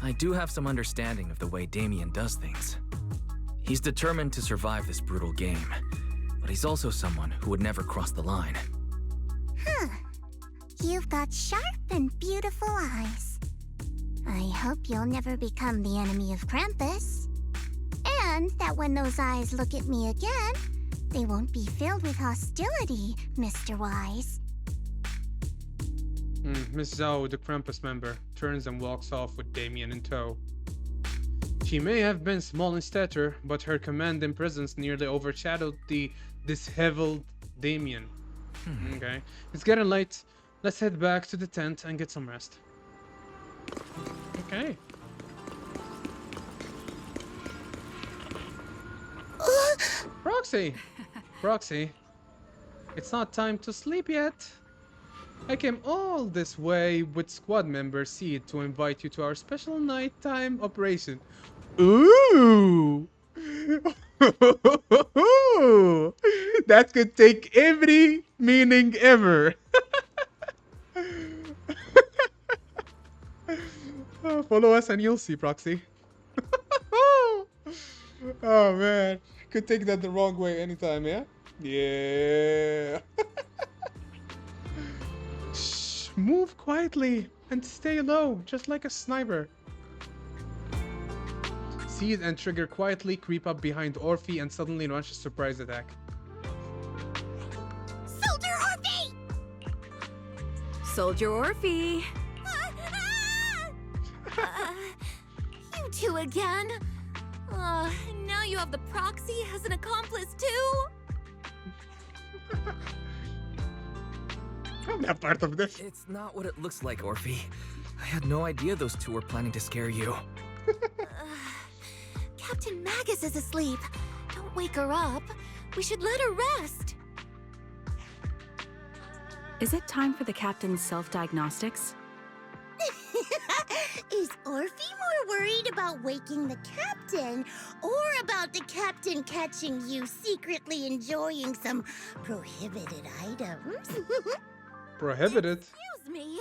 I do have some understanding of the way Damien does things. He's determined to survive this brutal game, but he's also someone who would never cross the line. Huh. You've got sharp and beautiful eyes. I hope you'll never become the enemy of Krampus. And that when those eyes look at me again, they won't be filled with hostility, Mr. Wise. Miss Zhao, the Krampus member, turns and walks off with Damien in tow. She may have been small in stature, but her command and presence nearly overshadowed the disheveled Damien. Okay, it's getting late. Let's head back to the tent and get some rest. Okay. Proxy, it's not time to sleep yet. I came all this way with squad member Seed to invite you to our special nighttime operation. Ooh! That could take every meaning ever. Follow us and you'll see, Proxy. Oh man, could take that the wrong way anytime, yeah? Yeah. Shh, move quietly and stay low, just like a sniper. Seed and Trigger quietly creep up behind Orphe and suddenly launch a surprise attack. Soldier Orphe! Soldier Orphe! You two again? Now you have the proxy as an accomplice too? I'm not part of this. It's not what it looks like, Orphe. I had no idea those two were planning to scare you. Captain Magus is asleep. Don't wake her up. We should let her rest. Is it time for the captain's self-diagnostics? Is Orphe more worried about waking the captain or about the captain catching you secretly enjoying some prohibited items? Prohibited? Excuse me.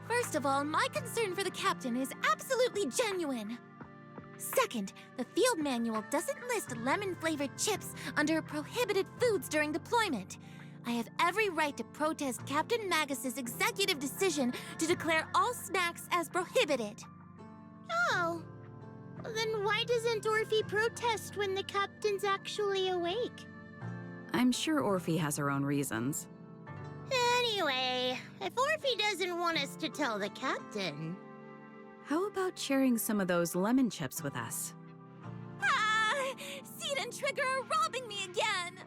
First of all, my concern for the captain is absolutely genuine. Second, the field manual doesn't list lemon-flavored chips under prohibited foods during deployment. I have every right to protest Captain Magus's executive decision to declare all snacks as prohibited. Oh. Then why doesn't Orphe protest when the captain's actually awake? I'm sure Orphe has her own reasons. Any If Orphe doesn't want us to tell the captain... How about sharing some of those lemon chips with us? Ah! Seed and Trigger are robbing me again!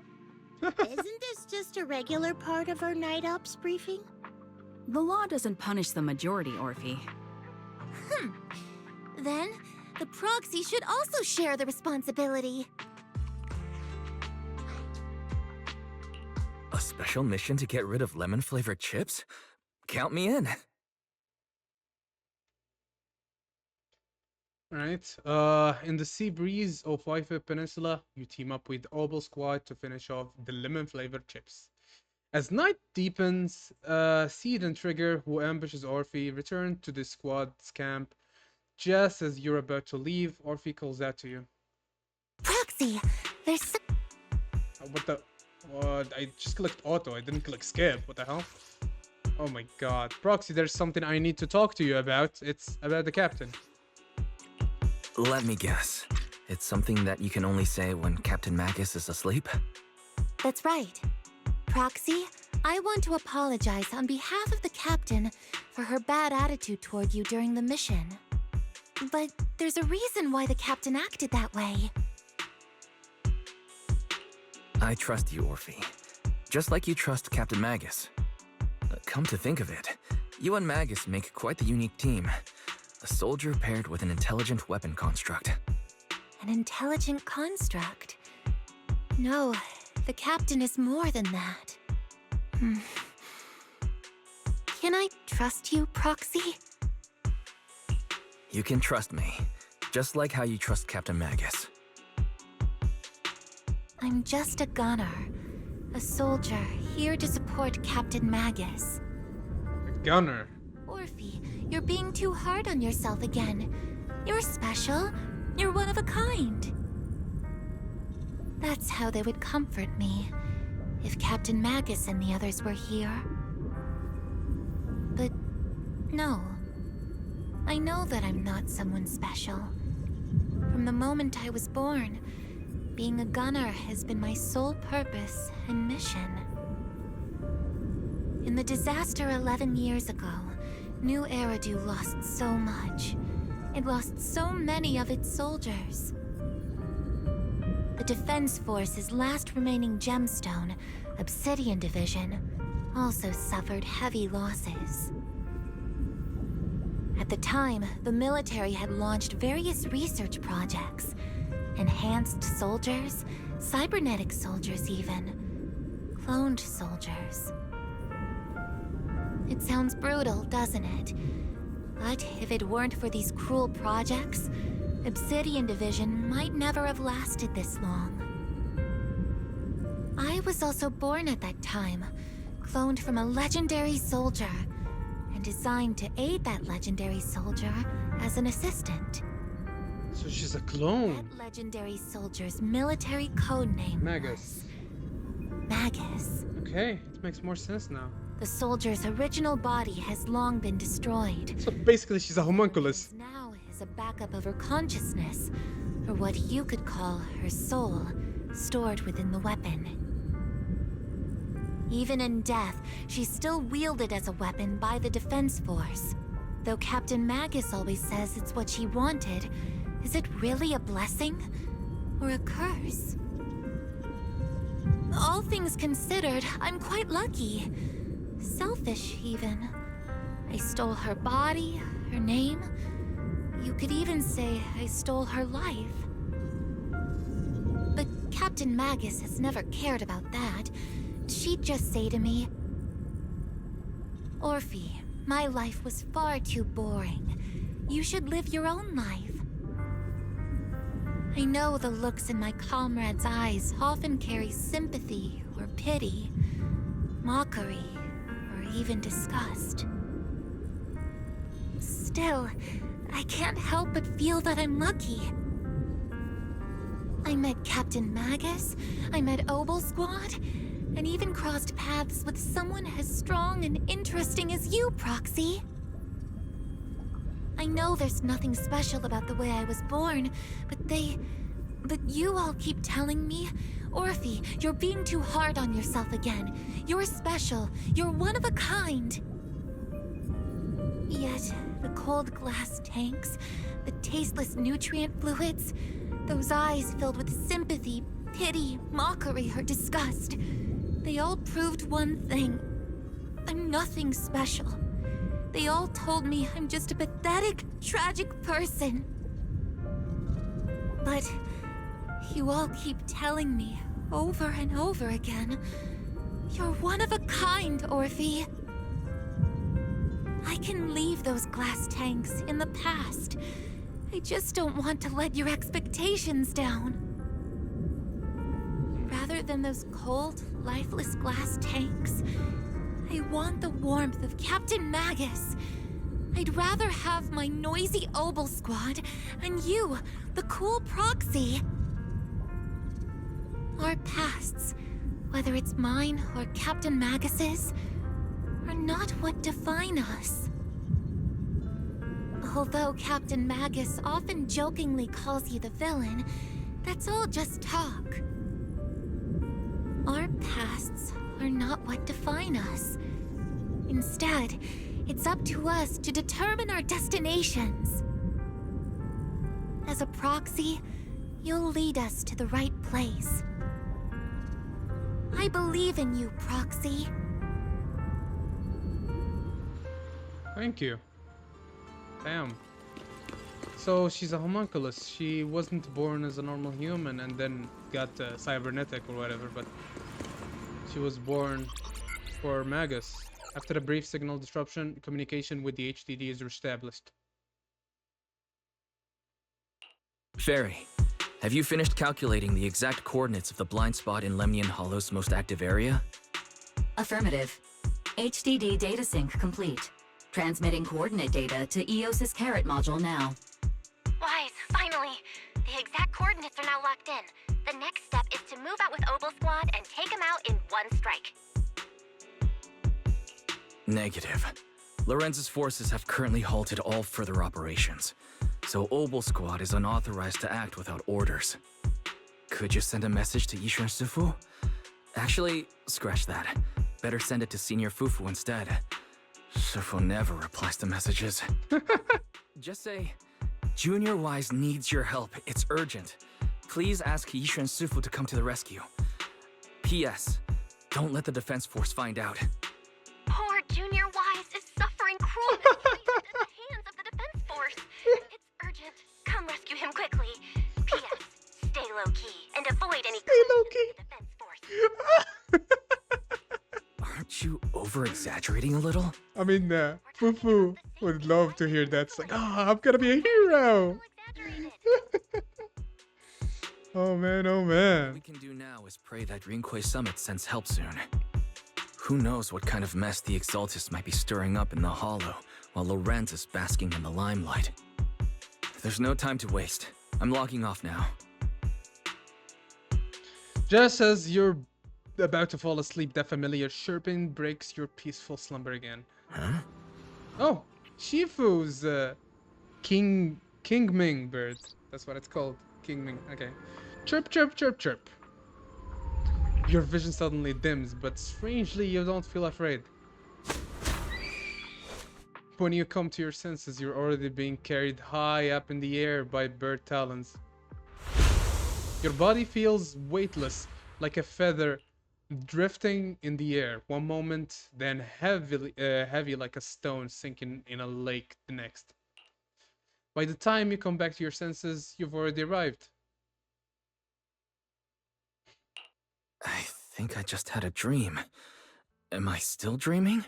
Isn't this just a regular part of our night ops briefing? The law doesn't punish the majority, Orphe. Then, the proxy should also share the responsibility. A special mission to get rid of lemon-flavored chips? Count me in. Alright, in the Sea Breeze of Waifu Peninsula, you team up with Obel Squad to finish off the lemon-flavored chips. As night deepens, Seed and Trigger, who ambushes Orphe, return to the squad's camp. Just as you're about to leave, Orphe calls out to you. Proxy, there's What the? What? I just clicked auto, I didn't click skip. What the hell? Oh my god. Proxy, there's something I need to talk to you about. It's about the captain. Let me guess. It's something that you can only say when Captain Magus is asleep? That's right. Proxy, I want to apologize on behalf of the captain for her bad attitude toward you during the mission. But there's a reason why the captain acted that way. I trust you, Orphe. Just like you trust Captain Magus. Come to think of it, you and Magus make quite the unique team. A soldier paired with an intelligent weapon construct. An intelligent construct? No, the captain is more than that. Can I trust you, Proxy? You can trust me, just like how you trust Captain Magus. I'm just a gunner. A soldier, here to support Captain Magus. A gunner? Orphe, you're being too hard on yourself again. You're special. You're one of a kind. That's how they would comfort me, if Captain Magus and the others were here. But no. I know that I'm not someone special. From the moment I was born, being a gunner has been my sole purpose and mission. In the disaster 11 years ago, New Eridu lost so much. It lost so many of its soldiers. The Defense Force's last remaining gemstone, Obsidian Division, also suffered heavy losses. At the time, the military had launched various research projects. Enhanced soldiers, cybernetic soldiers even, cloned soldiers. It sounds brutal, doesn't it? But if it weren't for these cruel projects, Obsidian Division might never have lasted this long. I was also born at that time, cloned from a legendary soldier, and designed to aid that legendary soldier as an assistant. So she's a clone. That legendary soldier's military codename Magus. Magus. Okay, it makes more sense now. The soldier's original body has long been destroyed. So basically she's a homunculus. Now is a backup of her consciousness, or what you could call her soul, stored within the weapon. Even in death, she's still wielded as a weapon by the Defense Force. Though Captain Magus always says it's what she wanted, is it really a blessing? Or a curse? All things considered, I'm quite lucky. Selfish, even. I stole her body, her name. You could even say I stole her life. But Captain Magus has never cared about that. She'd just say to me, Orphe, my life was far too boring. You should live your own life. I know the looks in my comrades' eyes often carry sympathy or pity, mockery, or even disgust. Still, I can't help but feel that I'm lucky. I met Captain Magus, I met Obel Squad, and even crossed paths with someone as strong and interesting as you, Proxy. I know there's nothing special about the way I was born, but you all keep telling me, Orphe, you're being too hard on yourself again. You're special. You're one of a kind. Yet, the cold glass tanks, the tasteless nutrient fluids, those eyes filled with sympathy, pity, mockery, or disgust, they all proved one thing. I'm nothing special. They all told me I'm just a pathetic, tragic person. But you all keep telling me over and over again, you're one of a kind, Orphe. I can leave those glass tanks in the past. I just don't want to let your expectations down. Rather than those cold, lifeless glass tanks, I want the warmth of Captain Magus. I'd rather have my noisy Obel squad and you, the cool proxy. Our pasts, whether it's mine or Captain Magus's, are not what define us. Although Captain Magus often jokingly calls you the villain, that's all just talk. Our pasts are not what define us. Instead, it's up to us to determine our destinations. As a proxy, you'll lead us to the right place. I believe in you, Proxy. Thank you. Damn. So she's a homunculus. She wasn't born as a normal human and then got cybernetic or whatever, but she was born for Magus. After a brief signal disruption, communication with the HDD is reestablished. Fairy, have you finished calculating the exact coordinates of the blind spot in Lemnian Hollow's most active area? Affirmative. HDD data sync complete. Transmitting coordinate data to EOS's Carrot module now. Wise, finally! The exact coordinates are now locked in. The next step is to move out with Obel Squad and take them out in one strike. Negative. Lorenz's forces have currently halted all further operations, so Obel Squad is unauthorized to act without orders. Could you send a message to Yishuan Sufu? Actually, scratch that. Better send it to Senior Fufu instead. Sufu never replies to messages. Just say, Junior Wise needs your help. It's urgent. Please ask Yishuan Sufu to come to the rescue. P.S. Don't let the defense force find out. Poor Junior Wise is suffering cruel mistreatment at the hands of the defense force. It's urgent. Come rescue him quickly. P.S. Stay low-key and avoid any collisions with the defense force. Aren't you over-exaggerating a little? I mean, Fufu would love to hear that. It's like, oh, I'm gonna be a hero! Oh man, oh man. What we can do now is pray that Rinquay Summit sends help soon. Who knows what kind of mess the Exaltists might be stirring up in the Hollow, while Lorenz is basking in the limelight. There's no time to waste. I'm logging off now. Just as you're about to fall asleep, that familiar chirping breaks your peaceful slumber again. Huh? Oh, Shifu's King Ming bird. That's what it's called. King Ming. Okay. Chirp, chirp, chirp, chirp. Your vision suddenly dims, but strangely you don't feel afraid. When you come to your senses, you're already being carried high up in the air by bird talons. Your body feels weightless, like a feather drifting in the air one moment, then heavy like a stone sinking in a lake the next. By the time you come back to your senses, you've already arrived. I think I just had a dream. Am I still dreaming?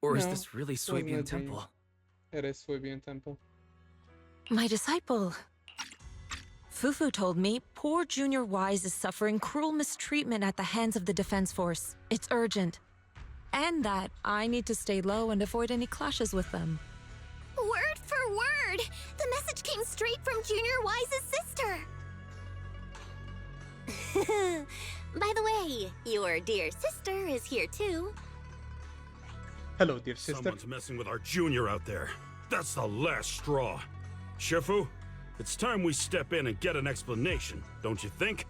Or is No, this really it wasn't a Suebian dream. Temple? It is Suebian Temple. My disciple. Fufu told me poor Junior Wise is suffering cruel mistreatment at the hands of the defense force. It's urgent. And that I need to stay low and avoid any clashes with them. Word for word! The message came straight from Junior Wise's sister! By the way, your dear sister is here too. Hello, dear sister. Someone's messing with our junior out there. That's the last straw. Shifu, it's time we step in and get an explanation, don't you think?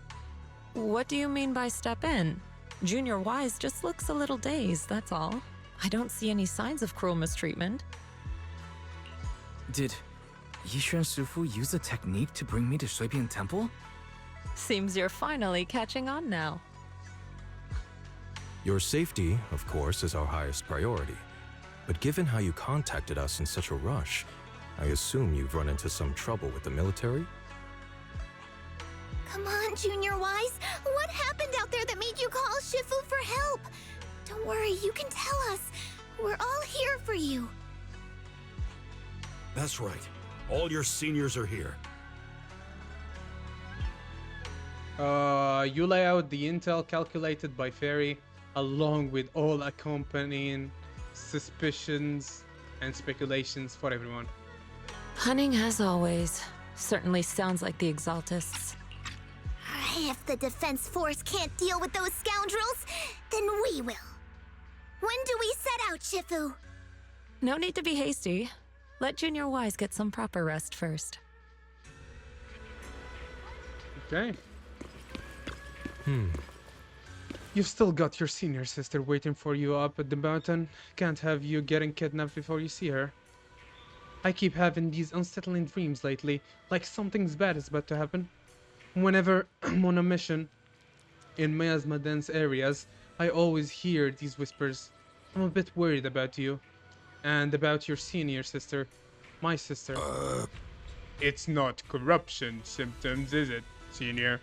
What do you mean by step in? Junior Wise just looks a little dazed, that's all. I don't see any signs of cruel mistreatment. Did Yishuan Sufu use a technique to bring me to Shuibian Temple? Seems you're finally catching on now. Your safety, of course, is our highest priority. But given how you contacted us in such a rush, I assume you've run into some trouble with the military? Come on, Junior Wise. What happened out there that made you call Shifu for help? Don't worry, you can tell us. We're all here for you. That's right. All your seniors are here. You lay out the intel calculated by Fairy, along with all accompanying suspicions and speculations for everyone. Hunting as always. Certainly sounds like the Exaltists. If the Defense Force can't deal with those scoundrels, then we will. When do we set out, Shifu? No need to be hasty. Let Junior Wise get some proper rest first. Okay. You've still got your senior sister waiting for you up at the mountain. Can't have you getting kidnapped before you see her. I keep having these unsettling dreams lately, like something's bad is about to happen. Whenever I'm on a mission in miasma-dense areas, I always hear these whispers. I'm a bit worried about you. And about your senior sister. My sister. It's not corruption symptoms, is it, senior?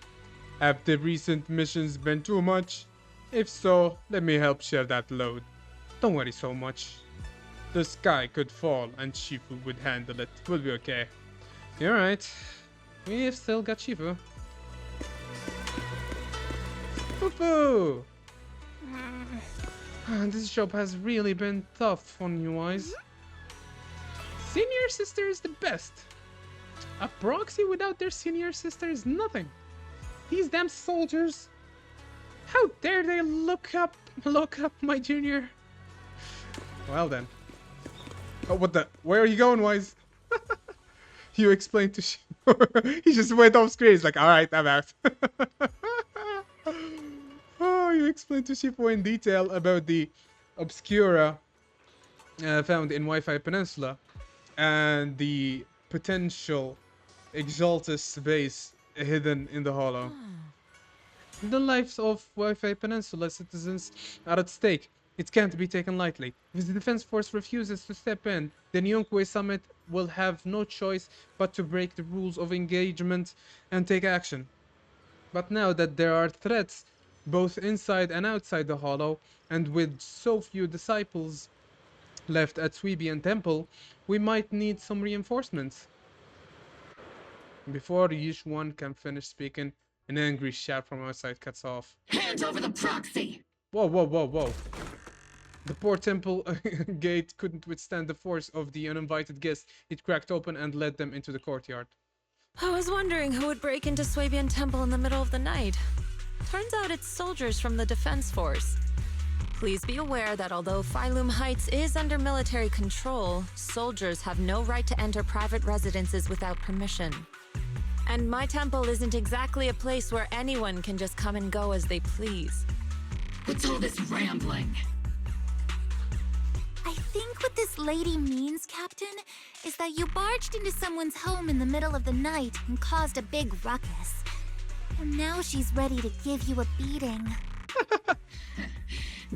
Have the recent missions been too much? If so, let me help share that load. Don't worry so much. The sky could fall and Shifu would handle it. We'll be okay. You're right. We've still got Shifu. Fufu! This job has really been tough on you, Wise. Senior sister is the best. A proxy without their senior sister is nothing. These damn soldiers. How dare they look up my junior? Well then. Oh, what the? Where are you going, Wise? You explained to He just went off screen. He's like, alright, I'm out. Oh, you explained to Shifu in detail about the Obscura found in Wi-Fi Peninsula and the potential Exaltus base hidden in the Hollow. The lives of Wi-Fi Peninsula citizens are at stake. It can't be taken lightly. If the Defense Force refuses to step in, then Yonkwe Summit will have no choice but to break the rules of engagement and take action. But now that there are threats both inside and outside the Hollow, and with so few disciples left at Shuibian Temple, we might need some reinforcements. Before Yishuan can finish speaking, an angry shout from outside cuts off. Hand over the proxy! Whoa, whoa, whoa, whoa. The poor temple gate couldn't withstand the force of the uninvited guests. It cracked open and led them into the courtyard. I was wondering who would break into Swabian Temple in the middle of the night. Turns out it's soldiers from the Defense Force. Please be aware that although Phylum Heights is under military control, soldiers have no right to enter private residences without permission. And my temple isn't exactly a place where anyone can just come and go as they please. What's all this rambling? I think what this lady means, Captain, is that you barged into someone's home in the middle of the night and caused a big ruckus. And now she's ready to give you a beating.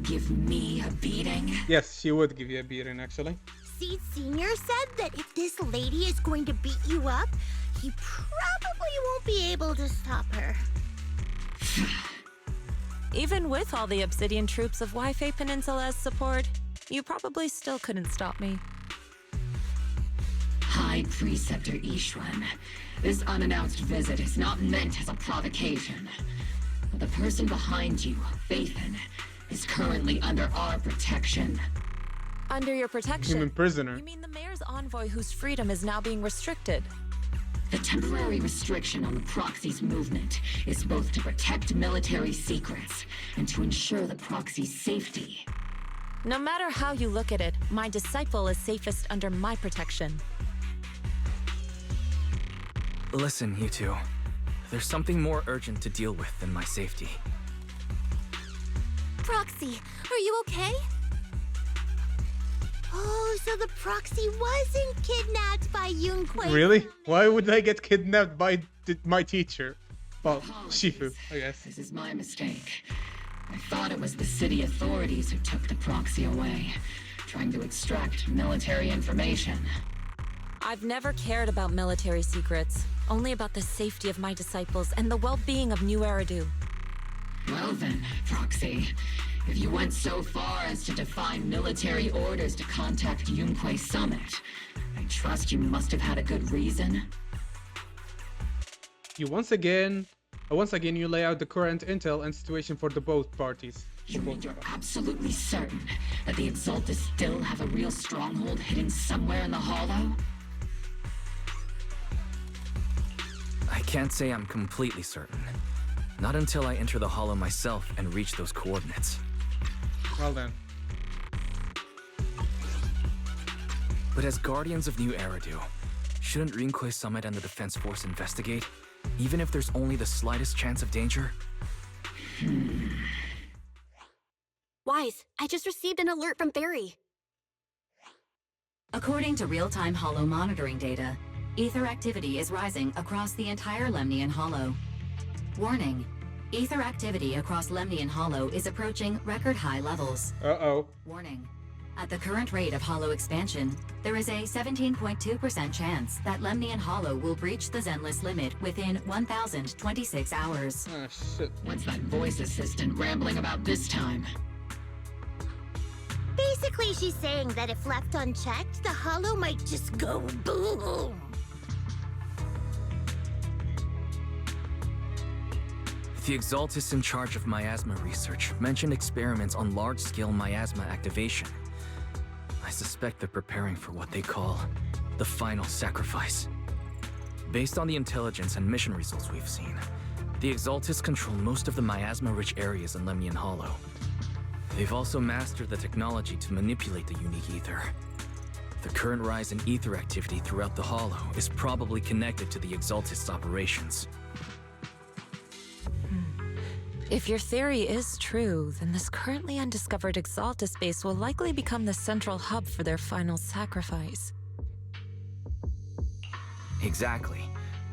Give me a beating? Yes, she would give you a beating, actually. Seed Senior said that if this lady is going to beat you up, he probably won't be able to stop her. Even with all the Obsidian troops of Wi-Fi Peninsula as support, you probably still couldn't stop me. High Preceptor Yishuan, this unannounced visit is not meant as a provocation. The person behind you, Phaethon, is currently under our protection. Under your protection? Human prisoner. You mean the mayor's envoy whose freedom is now being restricted? The temporary restriction on the proxy's movement is both to protect military secrets and to ensure the proxy's safety. No matter how you look at it, my disciple is safest under my protection. Listen, you two. There's something more urgent to deal with than my safety. Proxy, are you okay? Oh, so the proxy wasn't kidnapped by Yunquei. Really? Why would I get kidnapped by my teacher? Well, Shifu, I guess. This is my mistake. I thought it was the city authorities who took the proxy away, trying to extract military information. I've never cared about military secrets, only about the safety of my disciples and the well-being of New Eridu. Well then, Proxy, if you went so far as to defy military orders to contact Yunquei Summit, I trust you must have had a good reason. Once again, you lay out the current intel and situation for the both parties. You mean you're absolutely certain that the Exaltists still have a real stronghold hidden somewhere in the Hollow? I can't say I'm completely certain. Not until I enter the Hollow myself and reach those coordinates. Well then. But as Guardians of New Eridu, shouldn't Rinquei Summit and the Defense Force investigate? Even if there's only the slightest chance of danger? Wise, I just received an alert from Barry. According to real-time Hollow monitoring data, ether activity is rising across the entire Lemnian Hollow. Warning, ether activity across Lemnian Hollow is approaching record-high levels. Uh-oh. Warning, at the current rate of Hollow expansion, there is a 17.2% chance that Lemnian Hollow will breach the Zenless limit within 1,026 hours. Oh, shit. What's that voice assistant rambling about this time? Basically, she's saying that if left unchecked, the Hollow might just go boom. The Exaltists in charge of miasma research mentioned experiments on large-scale miasma activation. I suspect they're preparing for what they call the final sacrifice. Based on the intelligence and mission results we've seen, the Exaltists control most of the miasma-rich areas in Lemnian Hollow. They've also mastered the technology to manipulate the unique ether. The current rise in ether activity throughout the Hollow is probably connected to the Exaltists' operations. If your theory is true, then this currently undiscovered Exaltus base will likely become the central hub for their final sacrifice. Exactly.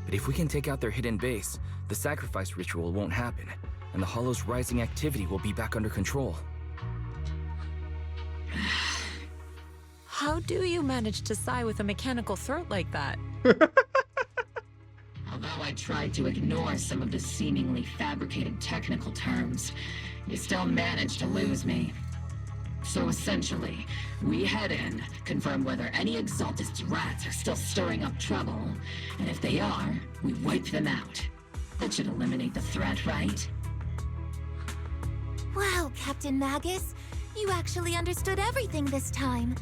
But if we can take out their hidden base, the sacrifice ritual won't happen, and the Hollow's rising activity will be back under control. How do you manage to sigh with a mechanical throat like that? Although I tried to ignore some of the seemingly fabricated technical terms, you still managed to lose me. So essentially, we head in, confirm whether any Exaltist rats are still stirring up trouble, and if they are, we wipe them out. That should eliminate the threat, right? Wow, Captain Magus, you actually understood everything this time.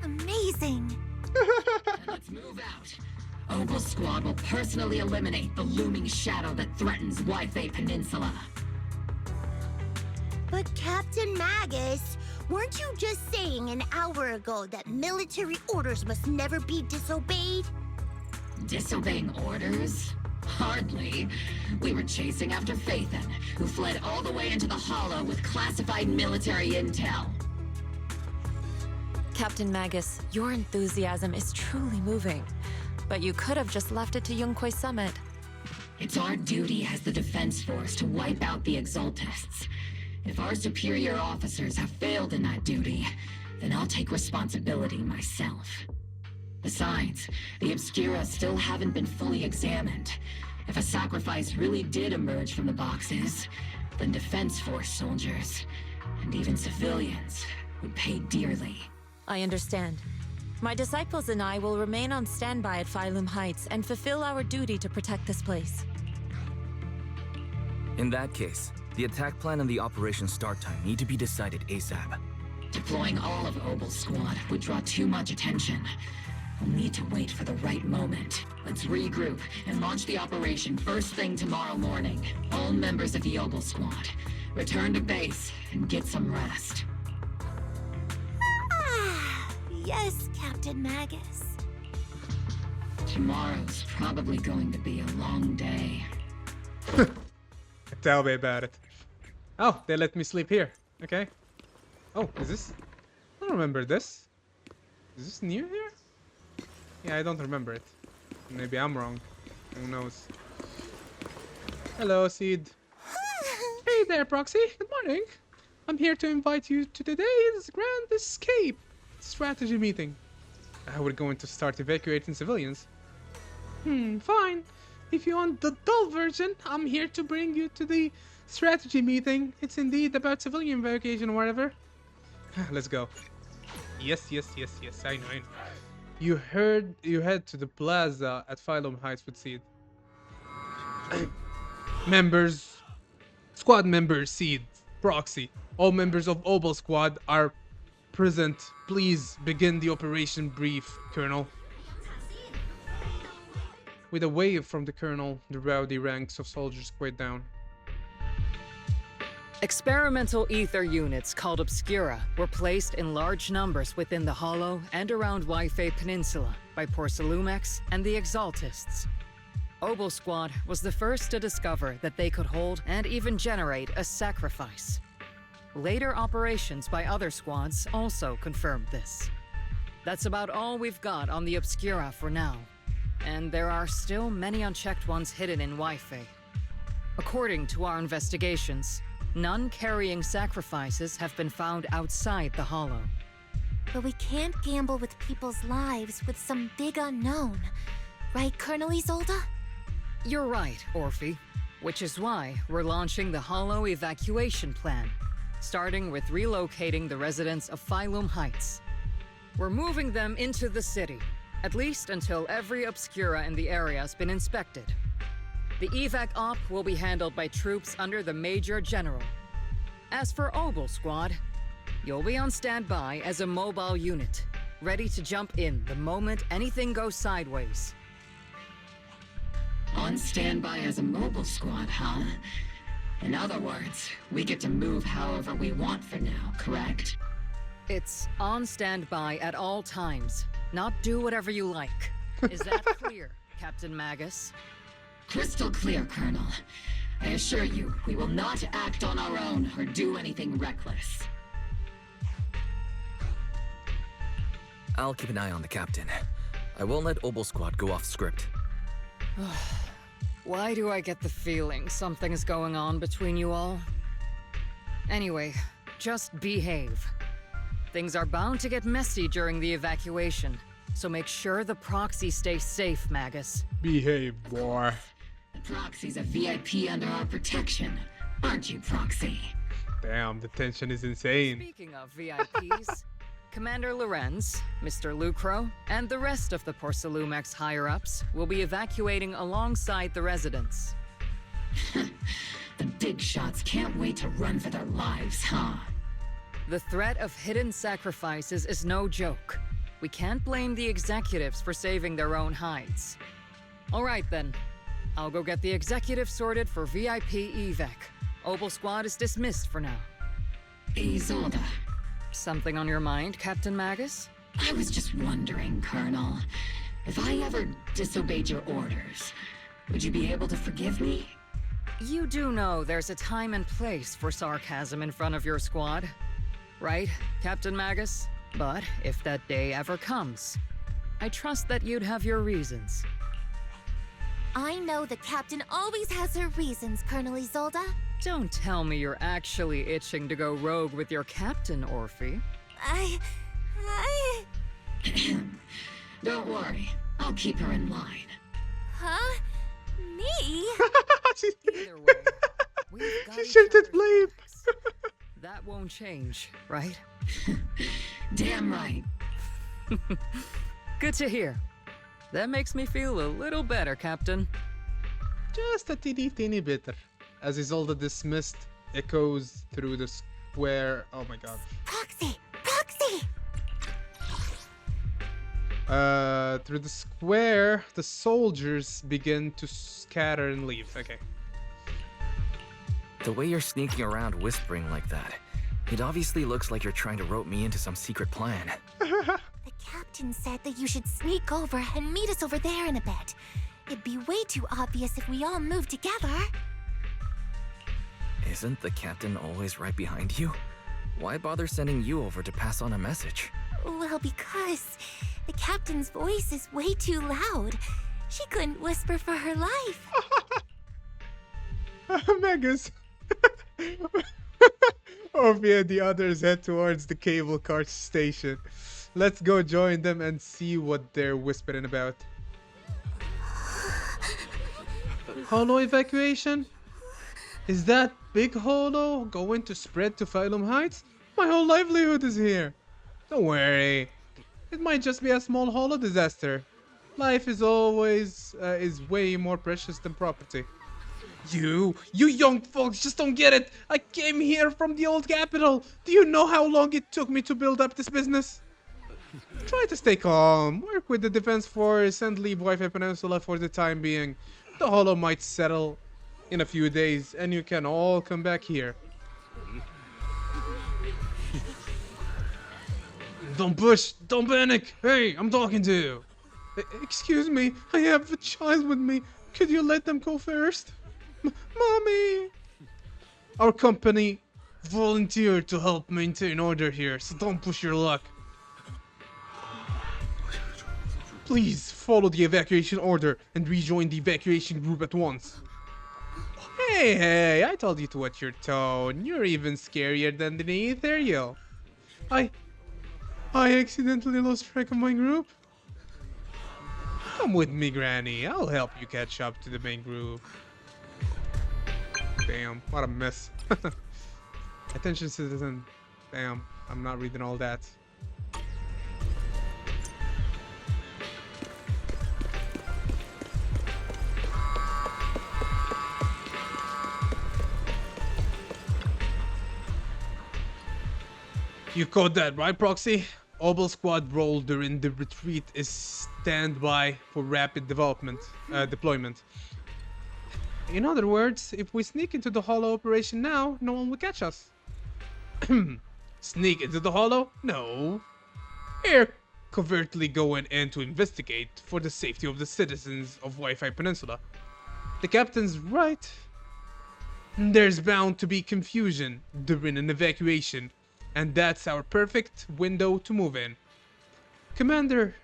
Amazing. Let's move out. Ogle Squad will personally eliminate the looming shadow that threatens Wi-Fi Peninsula. But Captain Magus, weren't you just saying an hour ago that military orders must never be disobeyed? Disobeying orders? Hardly. We were chasing after Phaethon, who fled all the way into the Hollow with classified military intel. Captain Magus, your enthusiasm is truly moving. But you could have just left it to Yunquei Summit. It's our duty as the Defense Force to wipe out the Exaltists. If our superior officers have failed in that duty, then I'll take responsibility myself. Besides, the Obscura still haven't been fully examined. If a sacrifice really did emerge from the boxes, then Defense Force soldiers, and even civilians, would pay dearly. I understand. My disciples and I will remain on standby at Phylum Heights and fulfill our duty to protect this place. In that case, the attack plan and the operation start time need to be decided ASAP. Deploying all of Obel's squad would draw too much attention. We'll need to wait for the right moment. Let's regroup and launch the operation first thing tomorrow morning. All members of the Obel squad, return to base and get some rest. Yes, Captain Magus. Tomorrow's probably going to be a long day. Tell me about it. Oh, they let me sleep here. Okay. Oh, is this? I don't remember this. Is this new here? Yeah, I don't remember it. Maybe I'm wrong. Who knows? Hello, Seed. Hey there, Proxy. Good morning. I'm here to invite you to today's Grand Escape strategy meeting. We're going to start evacuating civilians. Fine. If you want the dull version, I'm here to bring you to the strategy meeting. It's indeed about civilian evacuation or whatever. Let's go. Yes. I know. You head to the plaza at Phylum Heights with Seed. Squad members, Seed, Proxy. All members of Obel Squad are present. Please begin the operation brief, Colonel. With a wave from the Colonel, the rowdy ranks of soldiers quiet down. Experimental ether units called Obscura were placed in large numbers within the Hollow and around Waifei Peninsula by Porcelumex and the Exaltists. Obel Squad was the first to discover that they could hold and even generate a sacrifice. Later operations by other squads also confirmed this. That's about all we've got on the Obscura for now, and there are still many unchecked ones hidden in Waifei. According to our investigations, none carrying sacrifices have been found outside the Hollow. But we can't gamble with people's lives with some big unknown. Right, Colonel Isolde? You're right, Orphe. Which is why we're launching the Hollow evacuation plan, starting with relocating the residents of Phylum Heights. We're moving them into the city, at least until every Obscura in the area has been inspected. The evac op will be handled by troops under the Major General. As for Obel Squad, you'll be on standby as a mobile unit, ready to jump in the moment anything goes sideways. On standby as a mobile squad, huh? In other words, we get to move however we want for now, correct? It's on standby at all times, not do whatever you like. Is that clear, Captain Magus? Crystal clear, Colonel. I assure you, we will not act on our own or do anything reckless. I'll keep an eye on the captain. I won't let Obel Squad go off script. Why do I get the feeling something's going on between you all? Anyway, just behave. Things are bound to get messy during the evacuation, so make sure the proxy stays safe, Magus. Behave, boy. The proxy's a VIP under our protection, aren't you, Proxy? Damn, the tension is insane. Speaking of VIPs, Commander Lorenz, Mr. Lucro, and the rest of the Porcelumex higher-ups will be evacuating alongside the residents. The big shots can't wait to run for their lives, huh? The threat of hidden sacrifices is no joke. We can't blame the executives for saving their own hides. All right then. I'll go get the executive sorted for VIP evac. Obel Squad is dismissed for now. Isolde. Something on your mind, Captain Magus? I was just wondering, Colonel. If I ever disobeyed your orders, would you be able to forgive me? You do know there's a time and place for sarcasm in front of your squad, right, Captain Magus? But if that day ever comes, I trust that you'd have your reasons. I know the captain always has her reasons, Colonel Isolde. Don't tell me you're actually itching to go rogue with your captain, Orphe. Don't worry, I'll keep her in line. Huh? Me? Either way, we've got She shifted blame. That won't change, right? Damn right. Good to hear. That makes me feel a little better, Captain. Just a teeny bitter. As Isolde dismissed, echoes through the square. Oh my god. Proxy! Proxy! Through the square, the soldiers begin to scatter and leave. Okay. The way you're sneaking around whispering like that, it obviously looks like you're trying to rope me into some secret plan. The captain said that you should sneak over and meet us over there in a bit. It'd be way too obvious if we all moved together. Isn't the captain always right behind you? Why bother sending you over to pass on a message? Well, because the captain's voice is way too loud. She couldn't whisper for her life. Megas. Orphe and the others head towards the cable car station. Let's go join them and see what they're whispering about. Holo evacuation? Is that big holo going to spread to Phylum Heights? My whole livelihood is here. Don't worry. It might just be a small holo disaster. Life is always is way more precious than property. You young folks just don't get it. I came here from the old capital. Do you know how long it took me to build up this business? Try to stay calm, work with the defense force, and leave Wi-Fi Peninsula for the time being. The holo might settle in a few days, and you can all come back here. Don't push, don't panic. Hey, I'm talking to you. Excuse me, I have a child with me. Could you let them go first? Mommy! Our company volunteered to help maintain order here, so don't push your luck. Please follow the evacuation order and rejoin the evacuation group at once. Hey, I told you to watch your tone. You're even scarier than the ethereal. I accidentally lost track of my group. Come with me, Granny. I'll help you catch up to the main group. Damn, what a mess. Attention, citizen. Damn, I'm not reading all that. You caught that, right, Proxy? Obel Squad role during the retreat is standby for rapid deployment. In other words, if we sneak into the holo operation now, no one will catch us. Sneak into the holo? No. We're covertly going in to investigate for the safety of the citizens of Wi-Fi Peninsula. The captain's right. There's bound to be confusion during an evacuation, and that's our perfect window to move in. Commander,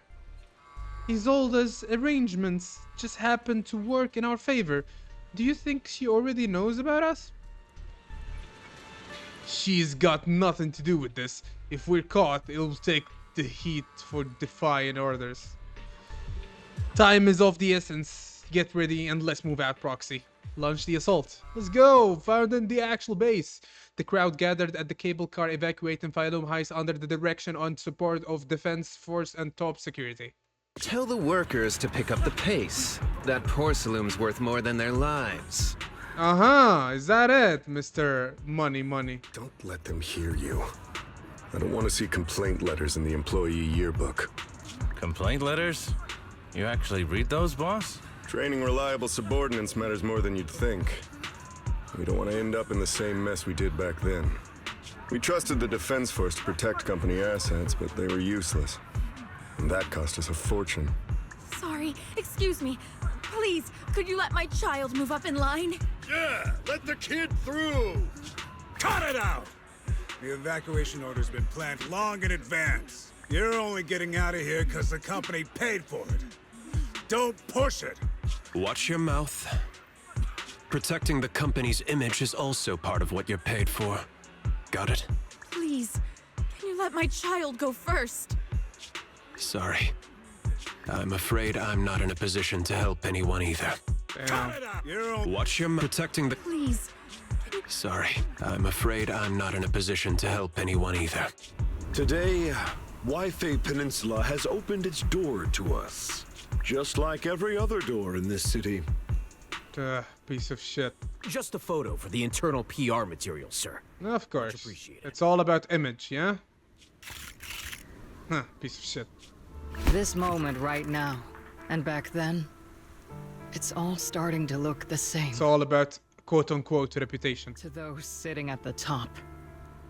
Isolde's arrangements just happen to work in our favor. Do you think she already knows about us? She's got nothing to do with this. If we're caught, it'll take the heat for defying orders. Time is of the essence. Get ready and let's move out, Proxy. Launch the assault. Let's go! Found in the actual base. The crowd gathered at the cable car evacuating Phylum Heights under the direction and support of Defense Force and top security. Tell the workers to pick up the pace. That porcelain's worth more than their lives. Is that it, Mr. Money? Don't let them hear you. I don't want to see complaint letters in the employee yearbook. Complaint letters? You actually read those, boss? Training reliable subordinates matters more than you'd think. We don't want to end up in the same mess we did back then. We trusted the Defense Force to protect company assets, but they were useless. And that cost us a fortune. Sorry, excuse me. Please, could you let my child move up in line? Yeah, let the kid through! Cut it out! The evacuation order's been planned long in advance. You're only getting out of here because the company paid for it. Don't push it! Watch your mouth. Protecting the company's image is also part of what you're paid for. Got it? Please, can you let my child go first? Sorry. I'm afraid I'm not in a position to help anyone either. Watch your protecting the... Please. Sorry. I'm afraid I'm not in a position to help anyone either. Today, Wi-Fi Peninsula has opened its door to us. Just like every other door in this city. Piece of shit. Just a photo for the internal PR material, sir. Of course. It's all about image, yeah? Piece of shit. This moment right now, and back then, it's all starting to look the same. It's all about quote-unquote reputation. To those sitting at the top,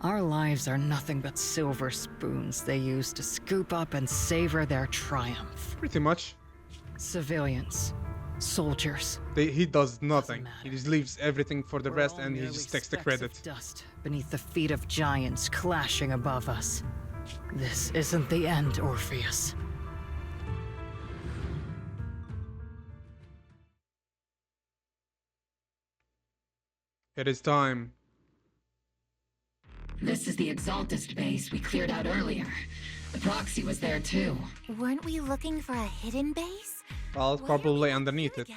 our lives are nothing but silver spoons they use to scoop up and savor their triumph. Pretty much. Civilians, soldiers. He does nothing. He just leaves everything for the rest and he just takes the credit. Dust beneath the feet of giants clashing above us. This isn't the end, Orpheus. It is time. This is the Exaltist base we cleared out earlier. The proxy was there too. Weren't we looking for a hidden base? Well, it's probably underneath it.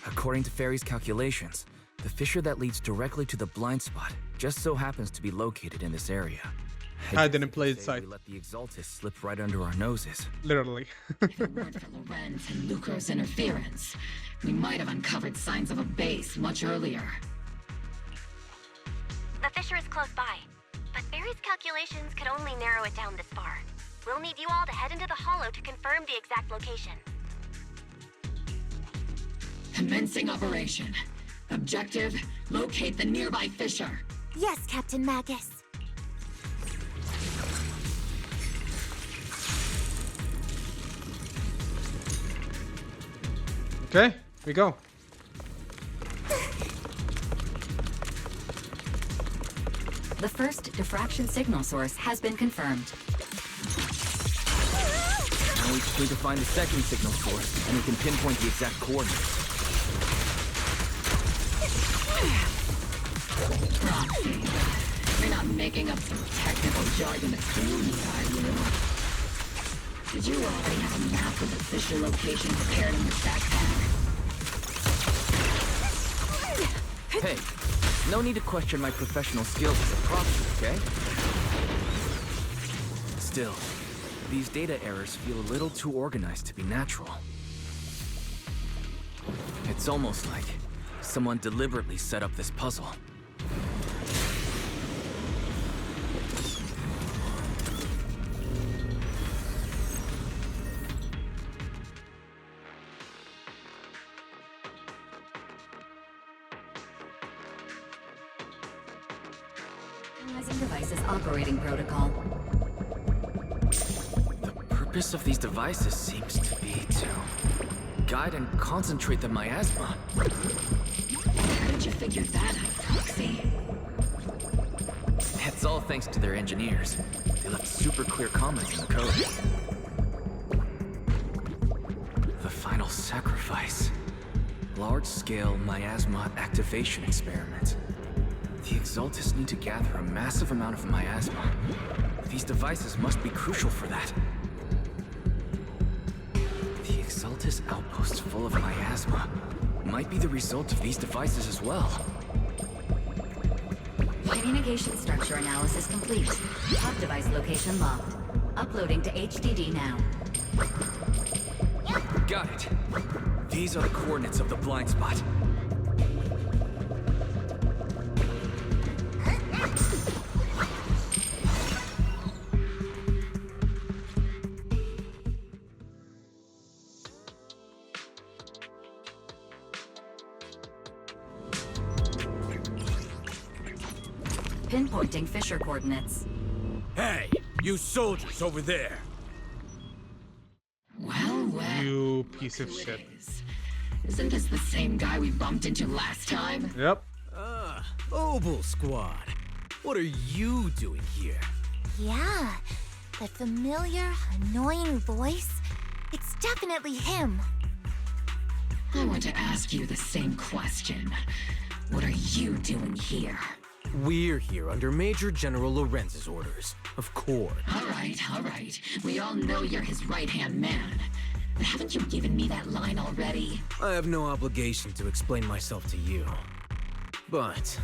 According to Fairy's calculations, the fissure that leads directly to the blind spot just so happens to be located in this area. I didn't play it sight. We let the Exaltist slip right under our noses. Literally. If it weren't for Lorenz and Lucro's interference, we might have uncovered signs of a base much earlier. The fissure is close by, but Barry's calculations could only narrow it down this far. We'll need you all to head into the hollow to confirm the exact location. Commencing operation. Objective, locate the nearby fissure. Yes, Captain Magus. Okay, here we go. The first diffraction signal source has been confirmed. Now we just need to find the second signal source, and we can pinpoint the exact coordinates. Proxy. You're not making up some technical jargon to fool me, are you? Did you already have a map of the fissure location prepared in your backpack? Hey, no need to question my professional skills as a proxy, okay? Still, these data errors feel a little too organized to be natural. It's almost like someone deliberately set up this puzzle. Analyzing devices operating protocol. The purpose of these devices seems to be to guide and concentrate the miasma. How did you figure that out, Proxy? It's all thanks to their engineers. They left super clear comments in the code. The final sacrifice. Large-scale miasma activation experiment. The Exaltists need to gather a massive amount of miasma. These devices must be crucial for that. The Exaltist outpost full of miasma might be the result of these devices as well. Communication structure analysis complete. Top device location locked. Uploading to HDD now. Got it. These are the coordinates of the blind spot. Pinpointing fissure coordinates. Hey, you soldiers over there! Well, You piece of shit. isn't this the same guy we bumped into last time? Yep. Mobile Squad. What are you doing here? Yeah, that familiar, annoying voice. It's definitely him. I want to ask you the same question. What are you doing here? We're here under Major General Lorenz's orders, of course. All right. We all know you're his right-hand man. But haven't you given me that line already? I have no obligation to explain myself to you. But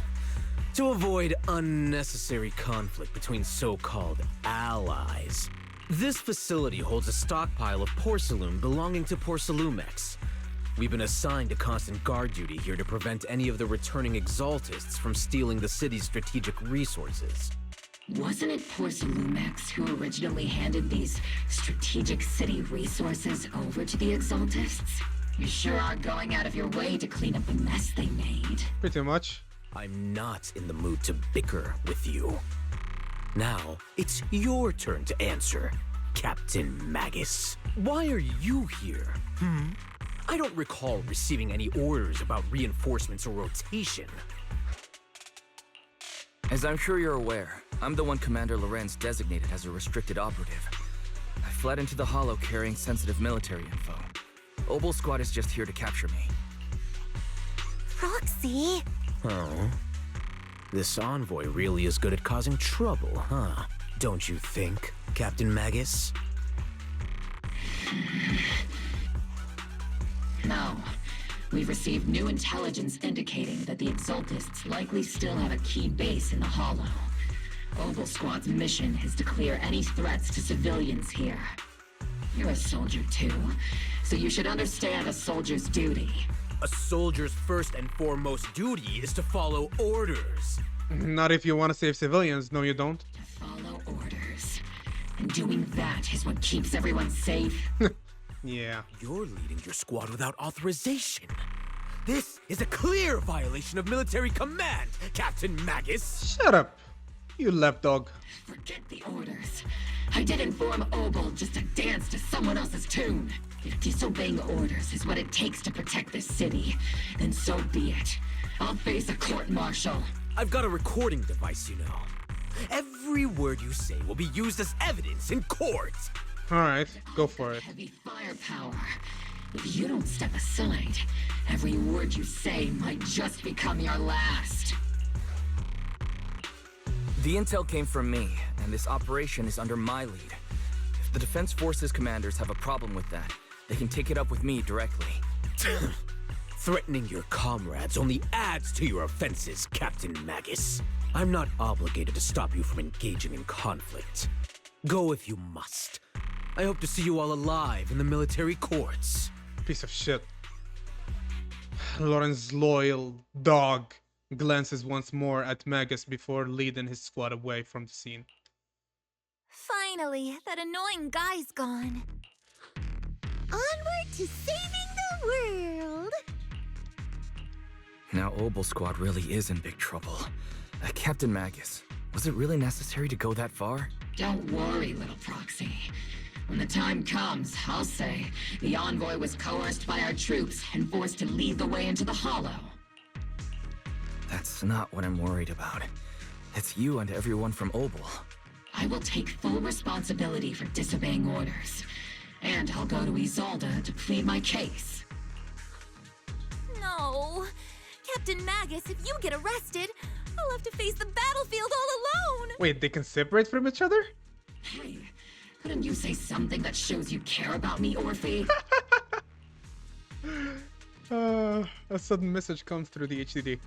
to avoid unnecessary conflict between so-called allies, this facility holds a stockpile of porcelain belonging to Porcelumex. We've been assigned to constant guard duty here to prevent any of the returning Exaltists from stealing the city's strategic resources. Wasn't it Porcelumex who originally handed these strategic city resources over to the Exaltists? You sure are going out of your way to clean up the mess they made. Pretty much. I'm not in the mood to bicker with you. Now, it's your turn to answer, Captain Magus. Why are you here? I don't recall receiving any orders about reinforcements or rotation. As I'm sure you're aware, I'm the one Commander Lorenz designated as a restricted operative. I fled into the Hollow carrying sensitive military info. Obel Squad is just here to capture me. Proxy? Oh. This envoy really is good at causing trouble, huh? Don't you think, Captain Magus? No. We've received new intelligence indicating that the Exaltists likely still have a key base in the Hollow. Obel Squad's mission is to clear any threats to civilians here. You're a soldier too, so you should understand a soldier's duty. A soldier's first and foremost duty is to follow orders. Not if you want to save civilians, no you don't. Follow orders. And doing that is what keeps everyone safe. Yeah. You're leading your squad without authorization. This is a clear violation of military command, Captain Magus. Shut up, you lapdog. Forget the orders. I did inform Obel just to dance to someone else's tune. If disobeying orders is what it takes to protect this city, then so be it. I'll face a court-martial. I've got a recording device, you know. Every word you say will be used as evidence in court. Alright, go for it. Heavy firepower. If you don't step aside, every word you say might just become your last. The intel came from me, and this operation is under my lead. If the Defense Forces commanders have a problem with that, they can take it up with me directly. Threatening your comrades only adds to your offenses, Captain Magus. I'm not obligated to stop you from engaging in conflict. Go if you must. I hope to see you all alive in the military courts. Piece of shit. Lorenz's loyal dog glances once more at Magus before leading his squad away from the scene. Finally, that annoying guy's gone. Onward to saving the world! Now Obel Squad really is in big trouble. Captain Magus, was it really necessary to go that far? Don't worry, little proxy. When the time comes, I'll say the envoy was coerced by our troops and forced to lead the way into the Hollow. That's not what I'm worried about. It's you and everyone from Obel. I will take full responsibility for disobeying orders. And I'll go to Isolde to plead my case. No. Captain Magus, if you get arrested, I'll have to face the battlefield all alone. Wait, they can separate from each other? Hey, couldn't you say something that shows you care about me, Orphe? A sudden message comes through the HDD.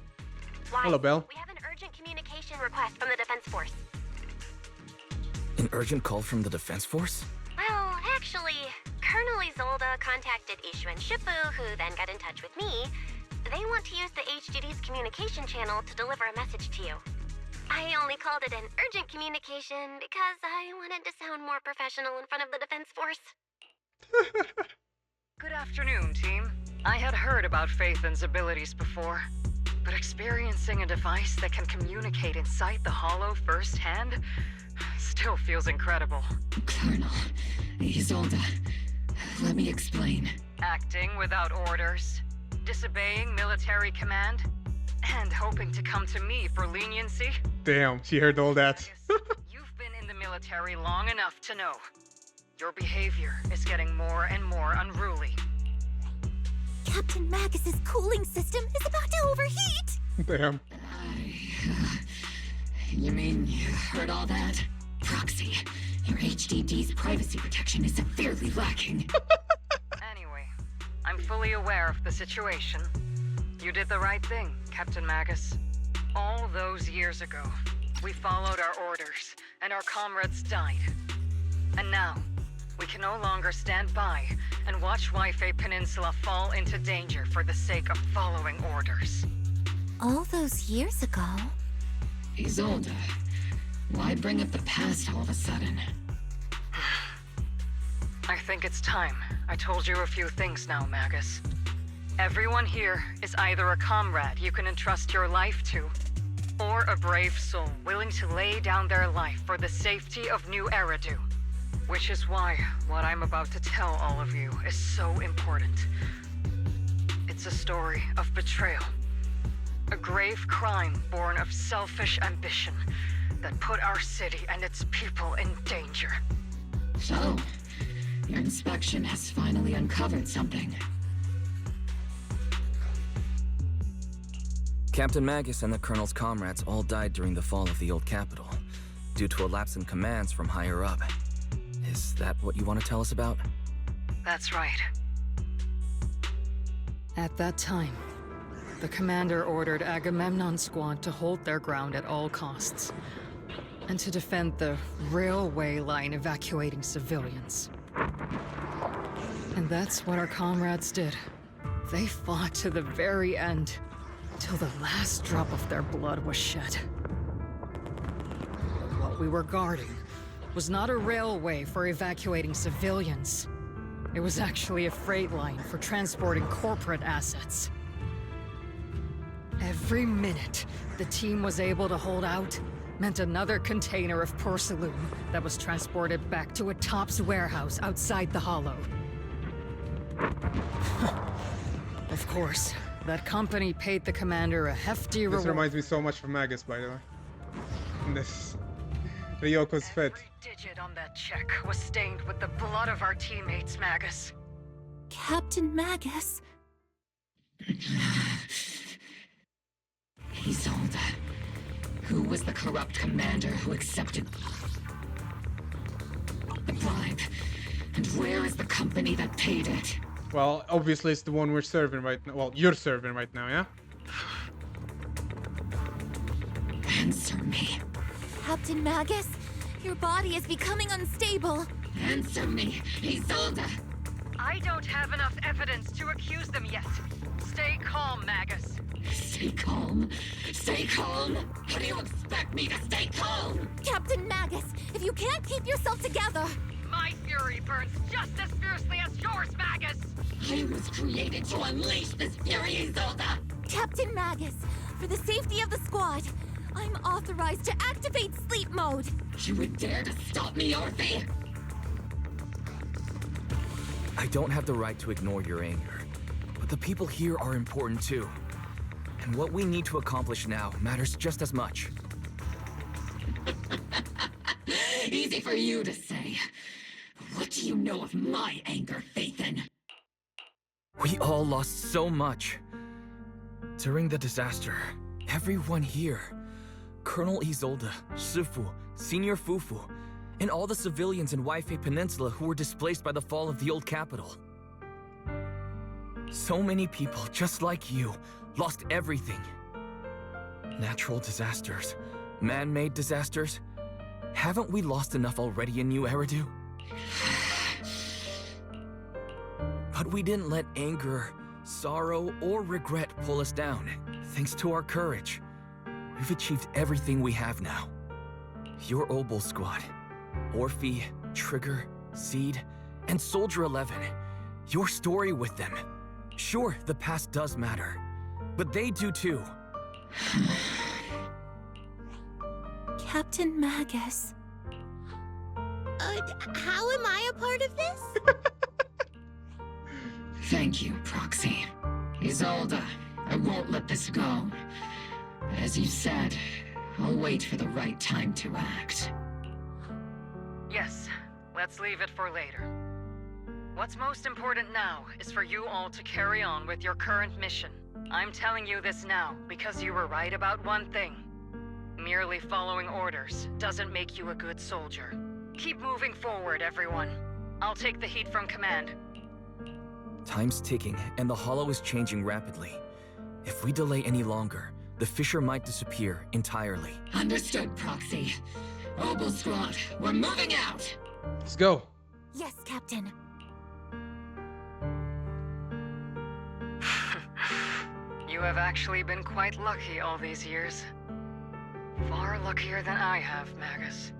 Why? Hello, Belle. We have an urgent communication request from the Defense Force. An urgent call from the Defense Force? Well, actually, Colonel Isolde contacted Ishu and Shippu, who then got in touch with me. They want to use the HDD's communication channel to deliver a message to you. I only called it an urgent communication because I wanted to sound more professional in front of the Defense Force. Good afternoon, team. I had heard about Phaethon's abilities before, but experiencing a device that can communicate inside the Hollow firsthand still feels incredible. Colonel, Isolde, let me explain. Acting without orders, disobeying military command, and hoping to come to me for leniency? Damn, she heard all that. You've been in the military long enough to know. Your behavior is getting more and more unruly. Captain Magus's cooling system is about to overheat! Damn. You mean you heard all that? Proxy, your HDD's privacy protection is severely lacking. Anyway, I'm fully aware of the situation. You did the right thing, Captain Magus. All those years ago, we followed our orders, and our comrades died. And now, we can no longer stand by and watch Waifei Peninsula fall into danger for the sake of following orders. All those years ago? Isolde, why bring up the past all of a sudden? I think it's time I told you a few things now, Magus. Everyone here is either a comrade you can entrust your life to, or a brave soul willing to lay down their life for the safety of New Eridu. Which is why what I'm about to tell all of you is so important. It's a story of betrayal. A grave crime born of selfish ambition, that put our city and its people in danger. So, your inspection has finally uncovered something. Captain Magus and the Colonel's comrades all died during the fall of the old capital, due to a lapse in commands from higher up. Is that what you want to tell us about? That's right. At that time, the commander ordered Agamemnon's squad to hold their ground at all costs, and to defend the railway line evacuating civilians. And that's what our comrades did. They fought to the very end, till the last drop of their blood was shed. But what we were guarding was not a railway for evacuating civilians. It was actually a freight line for transporting corporate assets. Every minute the team was able to hold out meant another container of porcelain that was transported back to a Topps warehouse outside the Hollow. Of course, that company paid the commander a hefty reward. This reminds me so much of Magus, by the way. In this Ryoko's fit. Every digit on that check was stained with the blood of our teammates, Magus. Captain Magus? Isolde. Who was the corrupt commander who accepted the bribe? And where is the company that paid it? Well, obviously it's the one we're serving right now. Well, you're serving right now, yeah? Answer me. Captain Magus, your body is becoming unstable. Answer me, Isolde. I don't have enough evidence to accuse them yet. Stay calm, Magus. Stay calm? Stay calm? How do you expect me to stay calm? Captain Magus, if you can't keep yourself together... My fury burns just as fiercely as yours, Magus! I was created to unleash this fury, Isolde! Captain Magus, for the safety of the squad, I'm authorized to activate sleep mode. You would dare to stop me, Orphe? I don't have the right to ignore your anger, but the people here are important too. And what we need to accomplish now matters just as much. Easy for you to say. What do you know of my anger, Phaethon? We all lost so much. During the disaster, everyone here, Colonel Isolde, Shifu, Senior Fufu, and all the civilians in Waifei Peninsula who were displaced by the fall of the old capital. So many people, just like you, lost everything. Natural disasters, man-made disasters. Haven't we lost enough already in New Eridu? But we didn't let anger, sorrow, or regret pull us down. Thanks to our courage, we've achieved everything we have now. Your Obol squad, Orphe, Trigger, Seed, and Soldier 11. Your story with them. Sure, the past does matter, but they do too. Captain Magus. How am I a part of this? Thank you, Proxy. Isolde, I won't let this go. But as you said, I'll wait for the right time to act. Yes, let's leave it for later. What's most important now is for you all to carry on with your current mission. I'm telling you this now because you were right about one thing. Merely following orders doesn't make you a good soldier. Keep moving forward, everyone. I'll take the heat from command. Time's ticking, and the Hollow is changing rapidly. If we delay any longer, the Fisher might disappear entirely. Understood, Proxy. Obol Squad, we're moving out! Let's go. Yes, Captain. You have actually been quite lucky all these years. Far luckier than I have, Magus.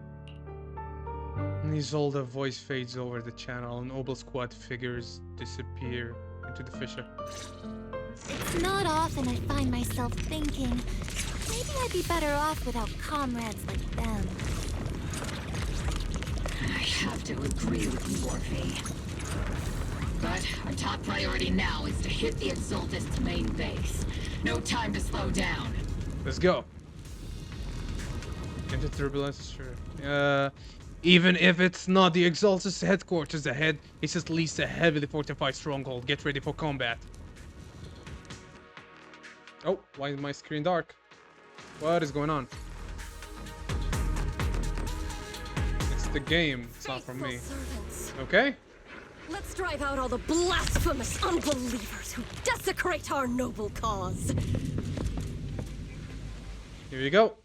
Isolde's voice fades over the channel and Obol Squad figures disappear into the fissure. It's not often I find myself thinking, maybe I'd be better off without comrades like them. I have to agree with you, Orphe. But our top priority now is to hit the Exaltist's main base. No time to slow down. Let's go. Into turbulence, sure. Even if it's not the Exaltus headquarters ahead, it's at least a heavily fortified stronghold. Get ready for combat. Oh, why is my screen dark? What is going on? It's the game. It's not from me. Okay. Let's drive out all the blasphemous unbelievers who desecrate our noble cause. Here you go.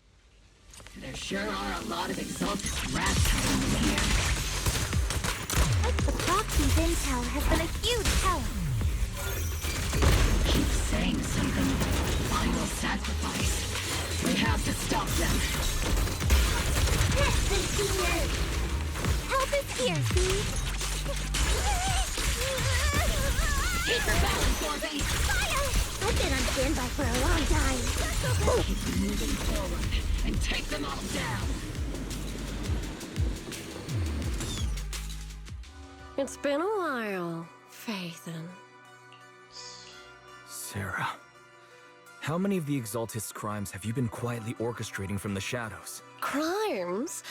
There sure are a lot of Exaltus rats around here. The Proxy's intel has been a huge help. Keep saying something. Final sacrifice. We have to stop them. Yes, Senior! Help is here, see? Keep your balance, Orby! Fire! I've been on standby for a long time. Keep moving forward and take them all down. It's been a while, Phaethon. Sarah, how many of the Exaltist's crimes have you been quietly orchestrating from the shadows? Crimes?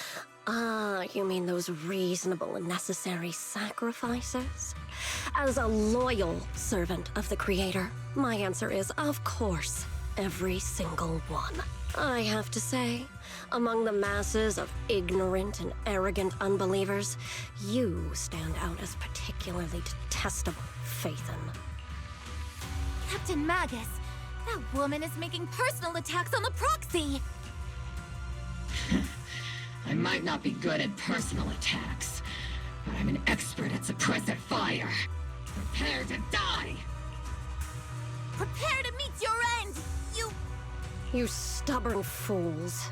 Ah, you mean those reasonable and necessary sacrifices? As a loyal servant of the Creator, my answer is, of course, every single one. I have to say, among the masses of ignorant and arrogant unbelievers, you stand out as particularly detestable, Phaethon. Captain Magus, that woman is making personal attacks on the Proxy! I might not be good at personal attacks, but I'm an expert at suppressive fire. Prepare to die! Prepare to meet your end, you... You stubborn fools.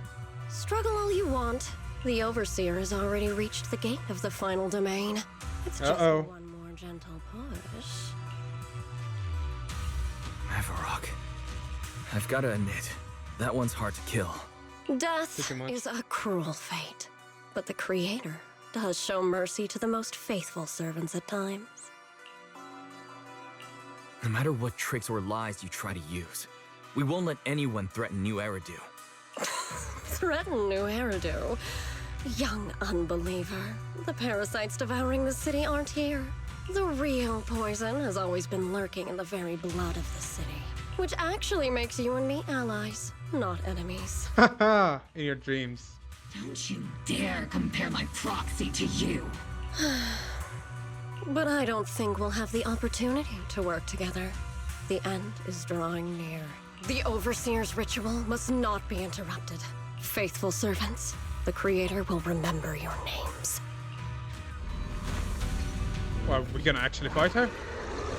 Struggle all you want. The Overseer has already reached the gate of the final domain. It's just one more gentle push. Mavarok, I've gotta admit, that one's hard to kill. Death is a cruel fate, but the Creator does show mercy to the most faithful servants at times. No matter what tricks or lies you try to use, we won't let anyone threaten New Eridu. Threaten New Eridu? Young unbeliever. The parasites devouring the city aren't here. The real poison has always been lurking in the very blood of the city, which actually makes you and me allies, not enemies. Haha, in your dreams. Don't you dare compare my proxy to you. But I don't think we'll have the opportunity to work together. The end is drawing near. The Overseer's ritual must not be interrupted. Faithful servants, the Creator will remember your names. Well, are we gonna actually fight her?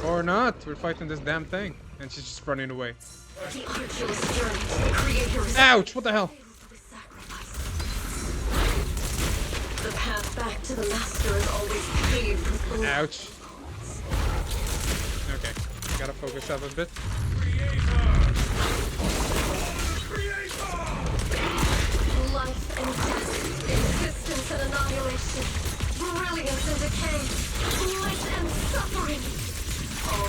Or not? We're fighting this damn thing. And she's just running away. Ouch! What the hell? The path back to the Master is always paved with blood. Ouch. Okay, gotta focus up a bit. Life and death, existence and annihilation, brilliance and decay, light and suffering. All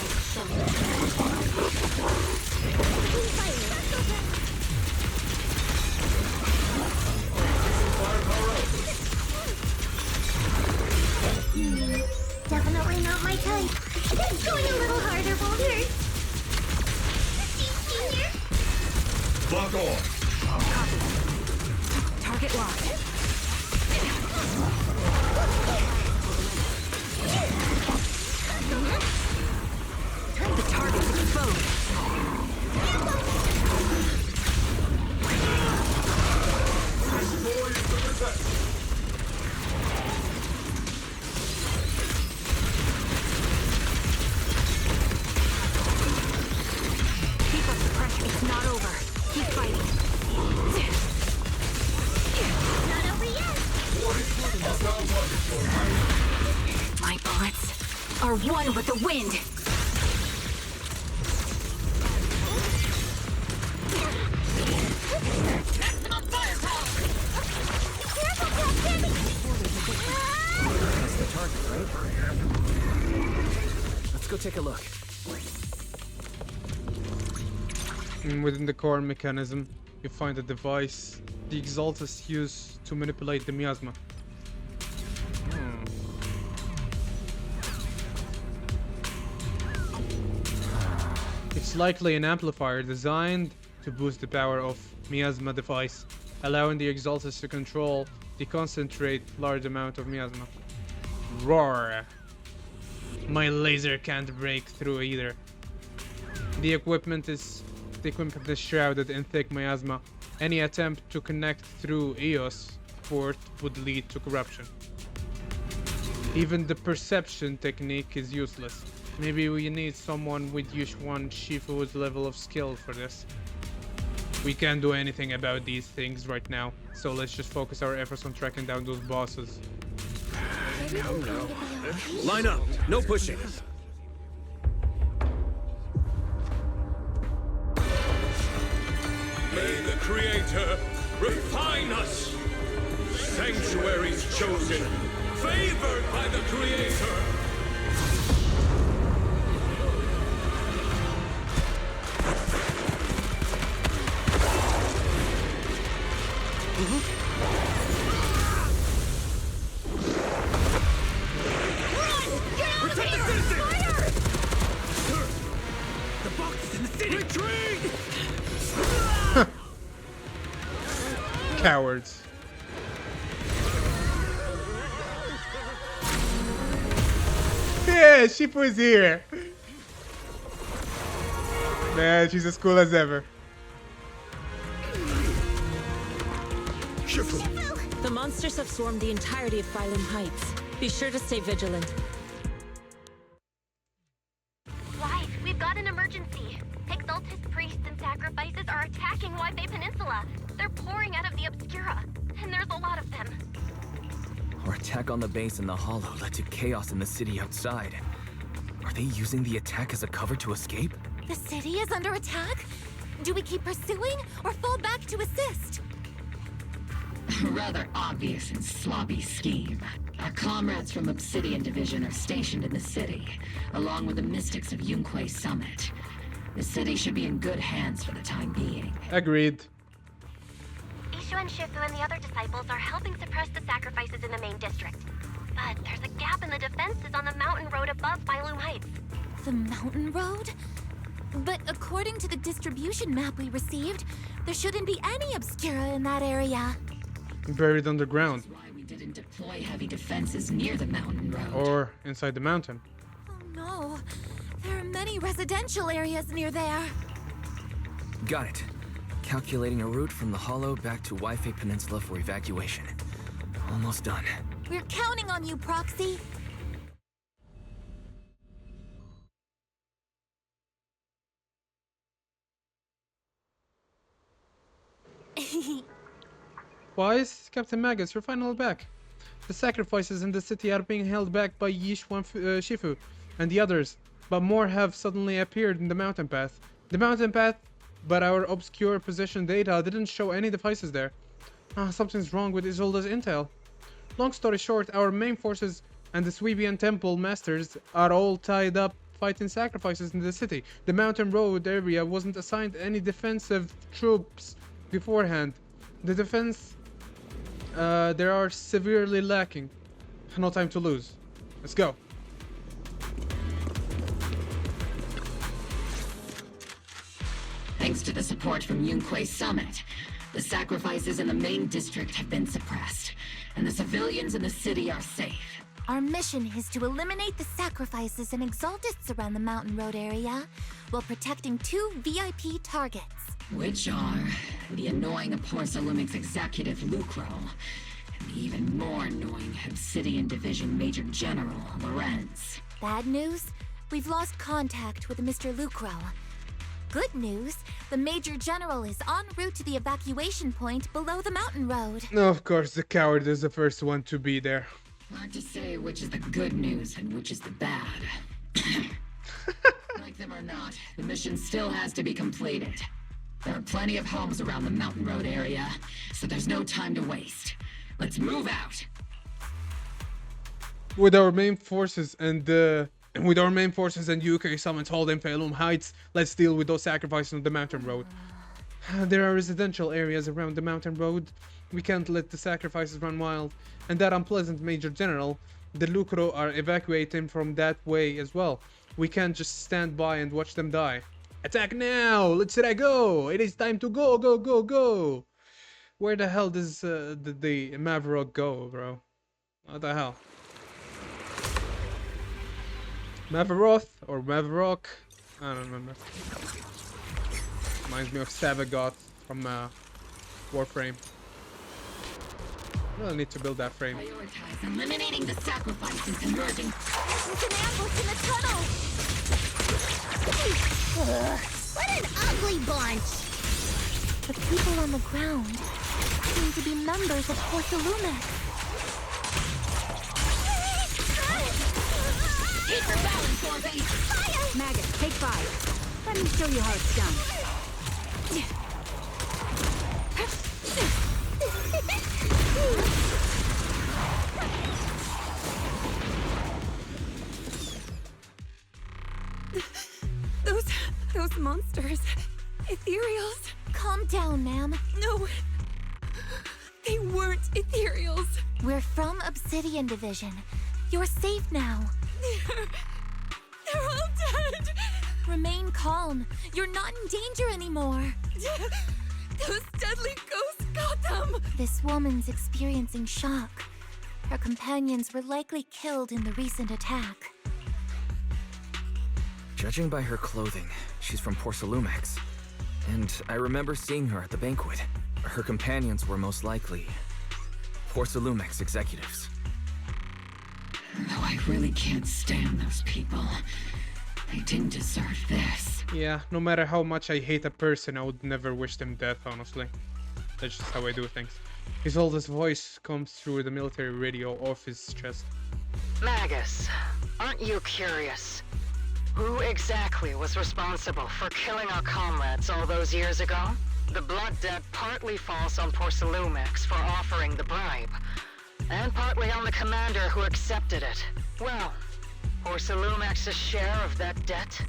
Definitely not my type. It's going a little harder, Boulder. Senior? Lock off. Target locked. The target is exposed. Keep up the pressure. It's not over. Keep fighting. Not over yet. My bullets are one with the wind. Maximum firepower! Careful, Captain! That's the target, right? Let's go take a look. Within the core mechanism, You find the device the Exaltists use to manipulate the miasma. It's likely an amplifier designed to boost the power of miasma device, allowing the Exaltists to control the concentrate large amount of miasma. Roar! My laser can't break through either. The equipment is shrouded in thick miasma. Any attempt to connect through EOS port would lead to corruption. Even the perception technique is useless. Maybe we need someone with Yushwan Shifu's level of skill for this. We can't do anything about these things right now, so let's just focus our efforts on tracking down those bosses. No. Line up. No pushing. May the Creator refine us! Sanctuaries chosen, favored by the Creator! Cowards. Yeah, Shifu is here. Man, she's as cool as ever. The monsters have swarmed the entirety of Phylum Heights. Be sure to stay vigilant. Live, we've got an emergency. Exaltist priests and sacrifices are attacking Waipei Peninsula. They're pouring out of the Obscura, and there's a lot of them. Our attack on the base in the Hollow led to chaos in the city outside. Are they using the attack as a cover to escape? The city is under attack? Do we keep pursuing or fall back to assist? Rather obvious and sloppy scheme. Our comrades from Obsidian Division are stationed in the city, along with the mystics of Yunquay Summit. The city should be in good hands for the time being. Agreed. Ishu and Shifu and the other disciples are helping suppress the sacrifices in the main district. But there's a gap in the defenses on the mountain road above Phylum Heights. The mountain road? But according to the distribution map we received, there shouldn't be any Obscura in that area. Buried underground. That's why we didn't deploy heavy defenses near the mountain road. Or inside the mountain. Oh no. There are many residential areas near there. Got it. Calculating a route from the Hollow back to Waipei Peninsula for evacuation. Almost done. We're counting on you, Proxy. Wise, Captain Magus, you're finally back. The sacrifices in the city are being held back by Yishwan Shifu and the others, but more have suddenly appeared in the mountain path. But our obscure position data didn't show any devices there. Something's wrong with Isolda's intel. Long story short, our main forces and the Sweebian Temple Masters are all tied up fighting sacrifices in the city. The mountain road area wasn't assigned any defensive troops beforehand. The defense there are severely lacking. No time to lose. Let's go. Thanks to the support from Yunquay Summit, the sacrifices in the main district have been suppressed, and the civilians in the city are safe. Our mission is to eliminate the sacrifices and exaltists around the mountain road area while protecting 2 VIP targets. Which are the annoying Aporsalumix executive Lucro, and the even more annoying Obsidian Division Major General Lorenz. Bad news? We've lost contact with Mr. Lucro. Good news, the Major General is en route to the evacuation point below the mountain road. No, of course, the coward is the first one to be there. Hard to say which is the good news and which is the bad. Like them or not, the mission still has to be completed. There are plenty of homes around the mountain road area, so there's no time to waste. Let's move out. With our main forces and UK Summons holding Phylum Heights, let's deal with those sacrifices on the mountain road. There are residential areas around the mountain road. We can't let the sacrifices run wild. And that unpleasant Major General, the Lucro, are evacuating from that way as well. We can't just stand by and watch them die. Attack now! Let's go! It is time to go, go, go, go! Where the hell does the Maverick go, bro? What the hell? Mavaroth or Maverick? I don't remember. Reminds me of Savagoth from Warframe. I really need to build that frame. Prioritize eliminating the sacrifices and merging. There's an ambush in the tunnel! What an ugly bunch! The people on the ground seem to be members of Porsalumex. Keep your balance, Orby! Fire! Maggot, take 5. Let me show you how it's done. Those monsters. Ethereals. Calm down, ma'am. No. They weren't ethereals. We're from Obsidian Division. You're safe now. They're all dead. Remain calm. You're not in danger anymore. Those deadly ghosts got them. This woman's experiencing shock. Her companions were likely killed in the recent attack. Judging by her clothing, she's from Porsalumex. And I remember seeing her at the banquet. Her companions were most likely Porsalumex executives. Though I really can't stand those people. They didn't deserve this. Yeah, no matter how much I hate a person, I would never wish them death, honestly. That's just how I do things. His oldest voice comes through the military radio off his chest. Magus, aren't you curious? Who exactly was responsible for killing our comrades all those years ago? The blood debt partly falls on Porsalumex for offering the bribe, and partly on the commander who accepted it. Well, Porsalumex's share of that debt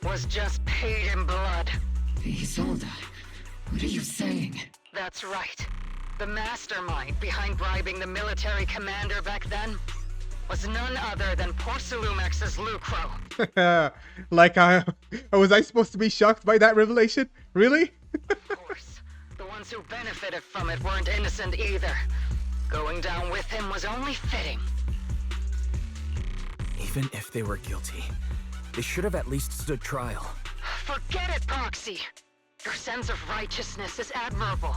was just paid in blood. Isolde, what are you saying? That's right. The mastermind behind bribing the military commander back then was none other than Porsalumex's Lucro. Like was I supposed to be shocked by that revelation? Really? Of course. The ones who benefited from it weren't innocent either. Going down with him was only fitting. Even if they were guilty, they should have at least stood trial. Forget it, Proxy. Your sense of righteousness is admirable.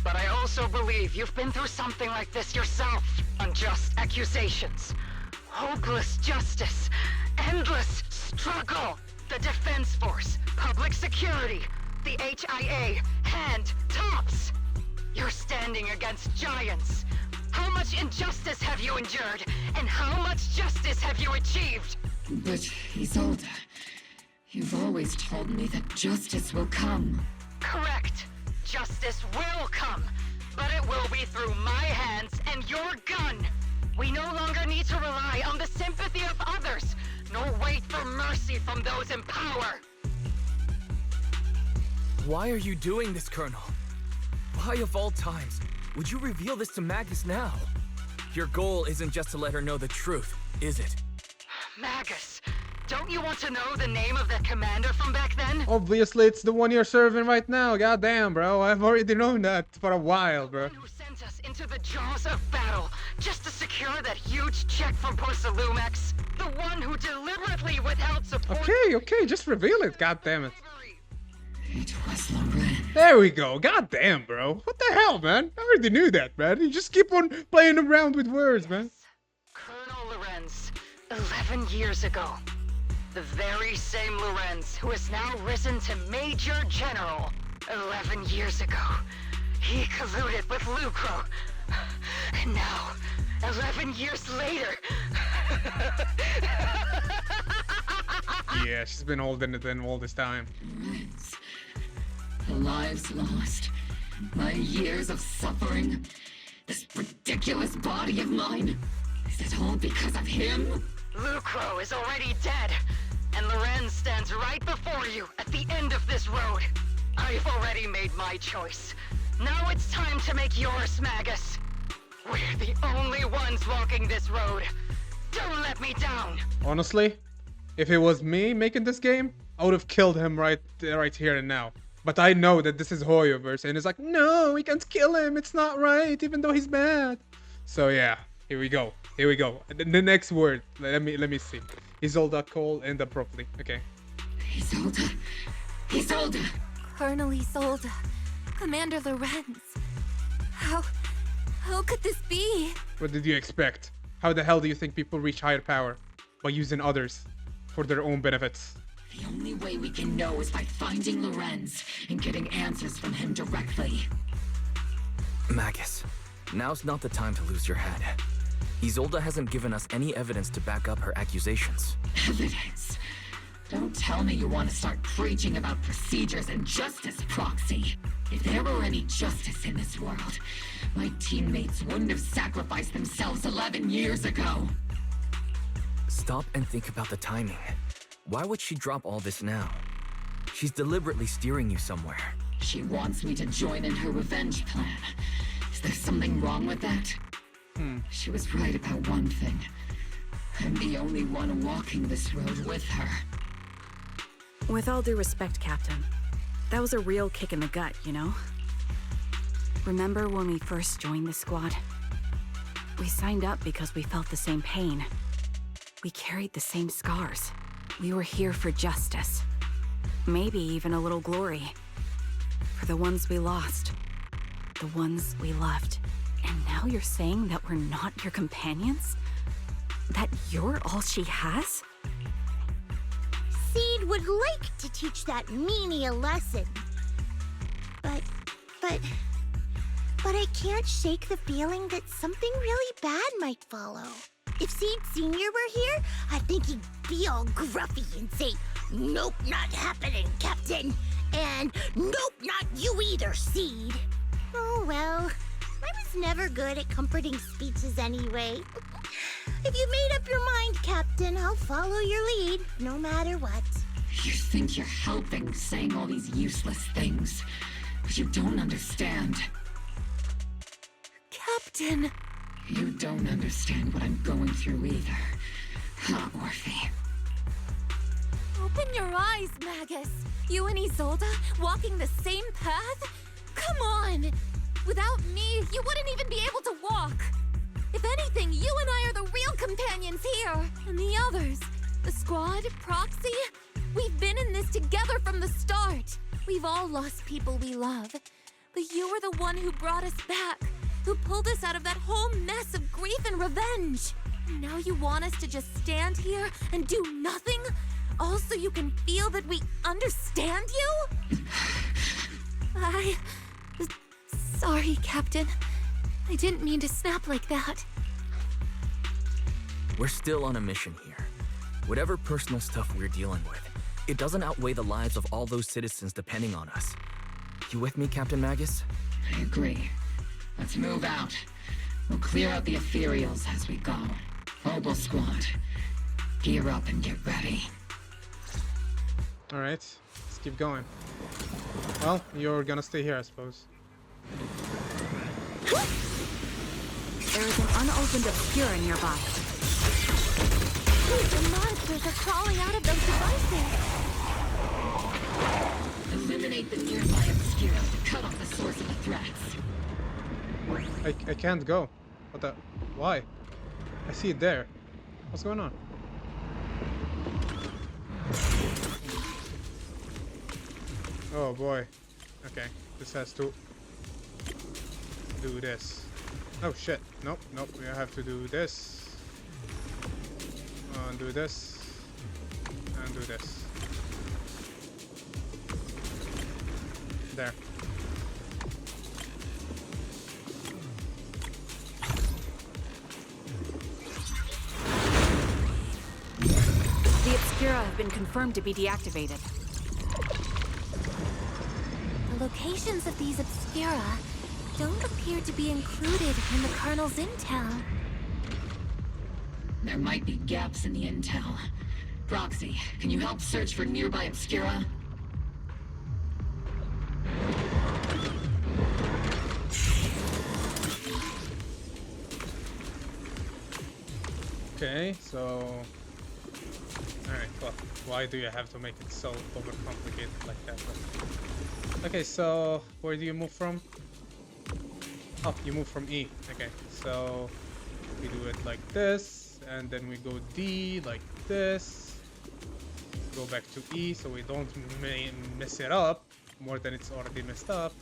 But I also believe you've been through something like this yourself. Unjust accusations, hopeless justice, endless struggle. The Defense Force, public security, the HIA, and TOPS. You're standing against giants. How much injustice have you endured? And how much justice have you achieved? But, Isolde, you've always told me that justice will come. Correct. Justice will come, but it will be through my hands and your gun. We no longer need to rely on the sympathy of others, nor wait for mercy from those in power. Why are you doing this, Colonel? Why of all times would you reveal this to Magus now? Your goal isn't just to let her know the truth, is it? Magus, don't you want to know the name of that commander from back then? Obviously, it's the one you're serving right now. Goddamn, bro. I've already known that for a while, bro. Who sent us into the jaws of battle just to secure that huge check from Porsalumex? The one who deliberately withheld support. Okay, just reveal it. God damn it. It was Loren. There we go. God damn, bro. What the hell, man? I already knew that, man. You just keep on playing around with words, man. Colonel Lorenz, 11 years ago. The very same Lorenz who has now risen to Major General. 11 years ago, he colluded with Lucro. And now, 11 years later... Yeah, she's been holding it in all this time. Lorenz. The lives lost. My years of suffering. This ridiculous body of mine. Is it all because of him? Lucro is already dead, and Lorenz stands right before you at the end of this road. I I've already made my choice. Now it's time to make yours, Magus. We're the only ones walking this road. Don't let me down. Honestly, if it was me making this game, I would have killed him right here and now. But I know that this is Hoyoverse, and it's like, no, we can't kill him. It's not right, even though he's bad. So yeah, here we go. Here we go. The next word. Let me see. Isolde, Cole, end up properly. Okay. Isolde. Isolde. Colonel Isolde. Commander Lorenz. How could this be? What did you expect? How the hell do you think people reach higher power? By using others for their own benefits. The only way we can know is by finding Lorenz and getting answers from him directly. Magus, now's not the time to lose your head. Isolde hasn't given us any evidence to back up her accusations. Evidence? Don't tell me you want to start preaching about procedures and justice, Proxy. If there were any justice in this world, my teammates wouldn't have sacrificed themselves 11 years ago. Stop and think about the timing. Why would she drop all this now? She's deliberately steering you somewhere. She wants me to join in her revenge plan. Is there something wrong with that? She was right about one thing. I'm the only one walking this road with her. With all due respect, Captain, that was a real kick in the gut, you know? Remember when we first joined the squad? We signed up because we felt the same pain. We carried the same scars. We were here for justice. Maybe even a little glory. For the ones we lost. The ones we loved. And now you're saying that we're not your companions? That you're all she has? Seed would like to teach that meanie a lesson. But I can't shake the feeling that something really bad might follow. If Seed Sr. were here, I think he'd be all gruffy and say, "Nope, not happening, Captain." And "Nope, not you either, Seed." Oh well, I was never good at comforting speeches anyway. If you made up your mind, Captain, I'll follow your lead, no matter what. You think you're helping saying all these useless things, but you don't understand. Captain! You don't understand what I'm going through either, huh, Orphe? Open your eyes, Magus. You and Isolde walking the same path? Come on! Without me, you wouldn't even be able to walk. If anything, you and I are the real companions here. And the others, the squad, Proxy, we've been in this together from the start. We've all lost people we love. But you were the one who brought us back, who pulled us out of that whole mess of grief and revenge. And now you want us to just stand here and do nothing? All so you can feel that we understand you? Sorry, Captain. I didn't mean to snap like that. We're still on a mission here. Whatever personal stuff we're dealing with, it doesn't outweigh the lives of all those citizens depending on us. You with me, Captain Magus? I agree. Let's move out. We'll clear out the ethereals as we go. Mobile squad, gear up and get ready. Alright, let's keep going. Well, you're gonna stay here, I suppose. There is an unopened obscura nearby. The monsters are crawling out of those devices. Eliminate the nearby obscura to cut off the source of the threats. I can't go. What the? Why? I see it there. What's going on? Oh boy. Okay, this has to do this. Oh shit. Nope, nope. We have to do this. And do this. And do this. There. The obscura have been confirmed to be deactivated. The locations of these obscura don't appear to be included in the Colonel's intel. There might be gaps in the intel. Proxy, can you help search for nearby obscura? Okay, so... Alright, well, why do you have to make it so overcomplicated like that? Okay, so where do you move from? Oh, you move from E. Okay, so we do it like this, and then we go D like this. Go back to E so we don't mess it up more than it's already messed up.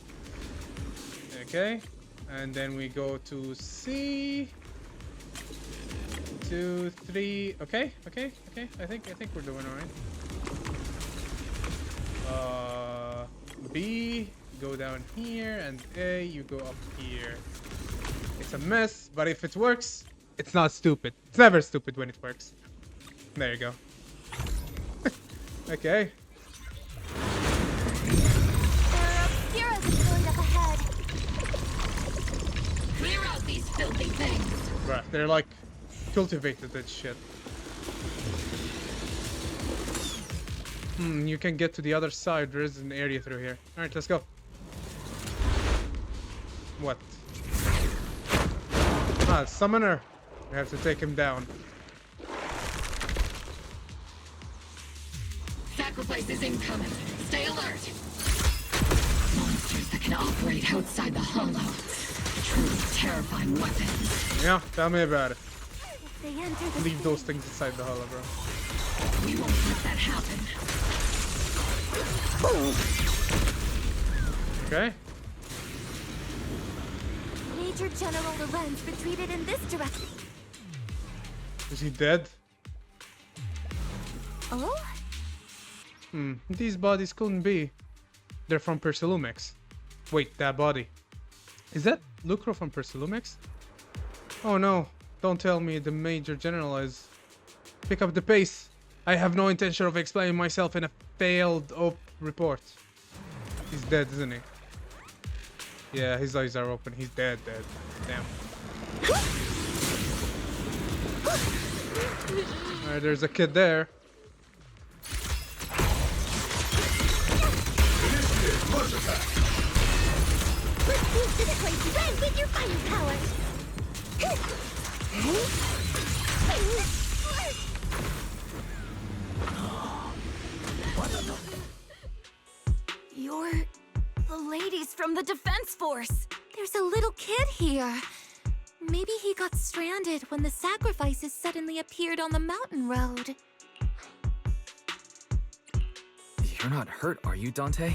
Okay, and then we go to C. 2, 3. Okay. I think we're doing alright. B, go down here, and A, you go up here. It's a mess, but if it works, it's not stupid. It's never stupid when it works. There you go. Okay. There are deployed up ahead. Clear out these filthy things. Bruh, they're like cultivated and shit. You can get to the other side. There is an area through here. Alright, let's go. What? Ah, summoner. We have to take him down. Sacrifice is incoming. Stay alert. Monsters that can operate outside the hollow. Truly terrifying weapons. Yeah, tell me about it. They enter the Leave those things inside the hollow, bro. We won't let that happen. Okay. Major General Lorenz retreated in this direction. Is he dead? Oh? These bodies couldn't be. They're from Persilumex. Wait, that body. Is that Lucro from Persilumex? Oh no, don't tell me the Major General is... Pick up the pace. I have no intention of explaining myself in a failed report. He's dead, isn't he? Yeah, his eyes are open. He's dead. Damn. Alright, there's a kid there. Let's move to the place right with your fighting powers. You're the ladies from the Defense Force. There's a little kid here. Maybe he got stranded when the sacrifices suddenly appeared on the mountain road. You're not hurt, are you, Dante?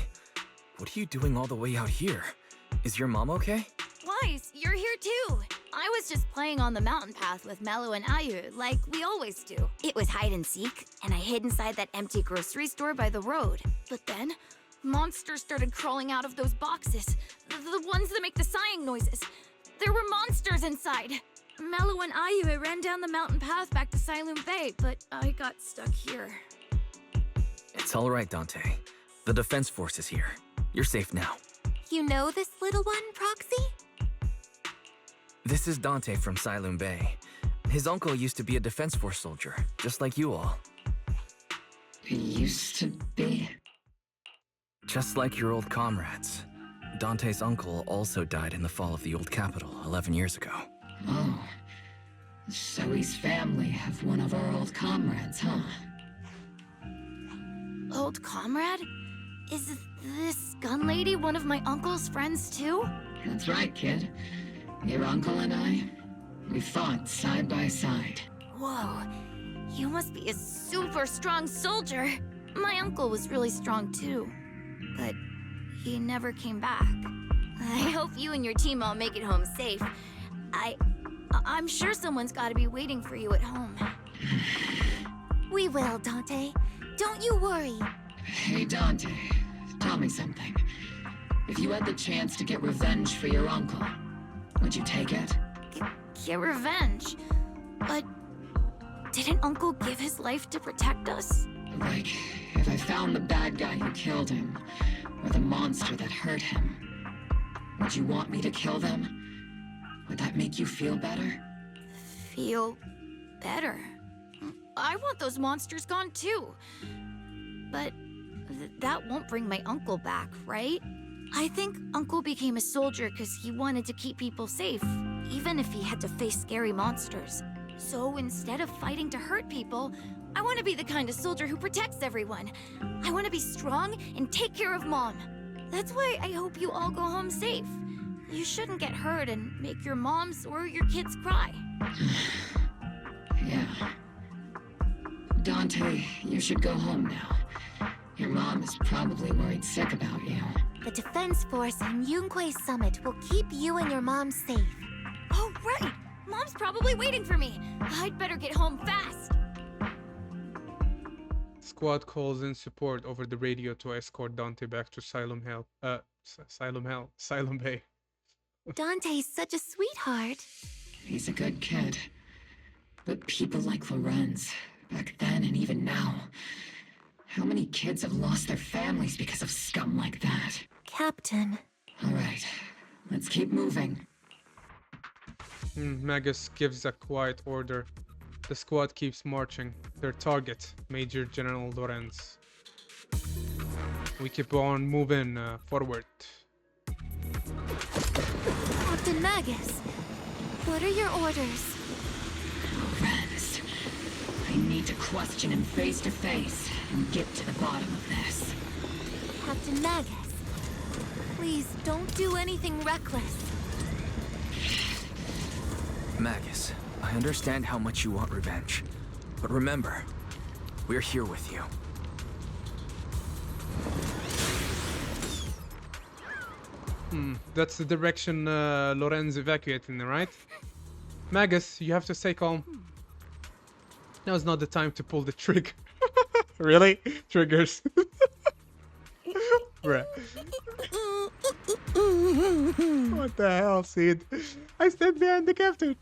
What are you doing all the way out here? Is your mom okay? Wise, you're here too. I was just playing on the mountain path with Mello and Ayu, like we always do. It was hide and seek, and I hid inside that empty grocery store by the road. But then, monsters started crawling out of those boxes. The ones that make the sighing noises. There were monsters inside. Mello and Ayu ran down the mountain path back to Siloon Bay, but I got stuck here. It's all right, Dante. The Defense Force is here. You're safe now. You know this little one, Proxy? This is Dante from Siloon Bay. His uncle used to be a Defense Force soldier, just like you all. Used to be? Just like your old comrades. Dante's uncle also died in the fall of the old capital 11 years ago. Oh. Zoe's family have one of our old comrades, huh? Old comrade? Is this gun lady one of my uncle's friends too? That's right, kid. Your uncle and I, we fought side by side. Whoa, you must be a super strong soldier. My uncle was really strong too, but he never came back. I hope you and your team all make it home safe. I'm sure someone's gotta be waiting for you at home. We will, Dante. Don't you worry. Hey, Dante, tell me something. If you had the chance to get revenge for your uncle, would you take it? Get revenge? But didn't Uncle give his life to protect us? Like, if I found the bad guy who killed him, or the monster that hurt him, would you want me to kill them? Would that make you feel better? Feel better? I want those monsters gone too. But that won't bring my uncle back, right? I think Uncle became a soldier because he wanted to keep people safe, even if he had to face scary monsters. So instead of fighting to hurt people, I want to be the kind of soldier who protects everyone. I want to be strong and take care of Mom. That's why I hope you all go home safe. You shouldn't get hurt and make your moms or your kids cry. Yeah. Dante, you should go home now. Your mom is probably worried sick about you. The Defense Force and Yunque Summit will keep you and your mom safe. Oh, right! Mom's probably waiting for me. I'd better get home fast. Squad calls in support over the radio to escort Dante back to Asylum Bay. Dante's such a sweetheart. He's a good kid. But people like Lorenz, back then and even now, how many kids have lost their families because of scum like that? Captain. All right, let's keep moving. Magus gives a quiet order. The squad keeps marching. Their target, Major General Lorenz. We keep on moving forward. Captain Magus, what are your orders? Lorenz, I need to question him face to face and get to the bottom of this. Captain Magus, please don't do anything reckless. Magus, I understand how much you want revenge. But remember, we're here with you. That's the direction Lorenz evacuating, right? Magus, you have to stay calm. Now's not the time to pull the trigger. Really? Triggers. Bruh. What the hell, Sid? I stand behind the captain.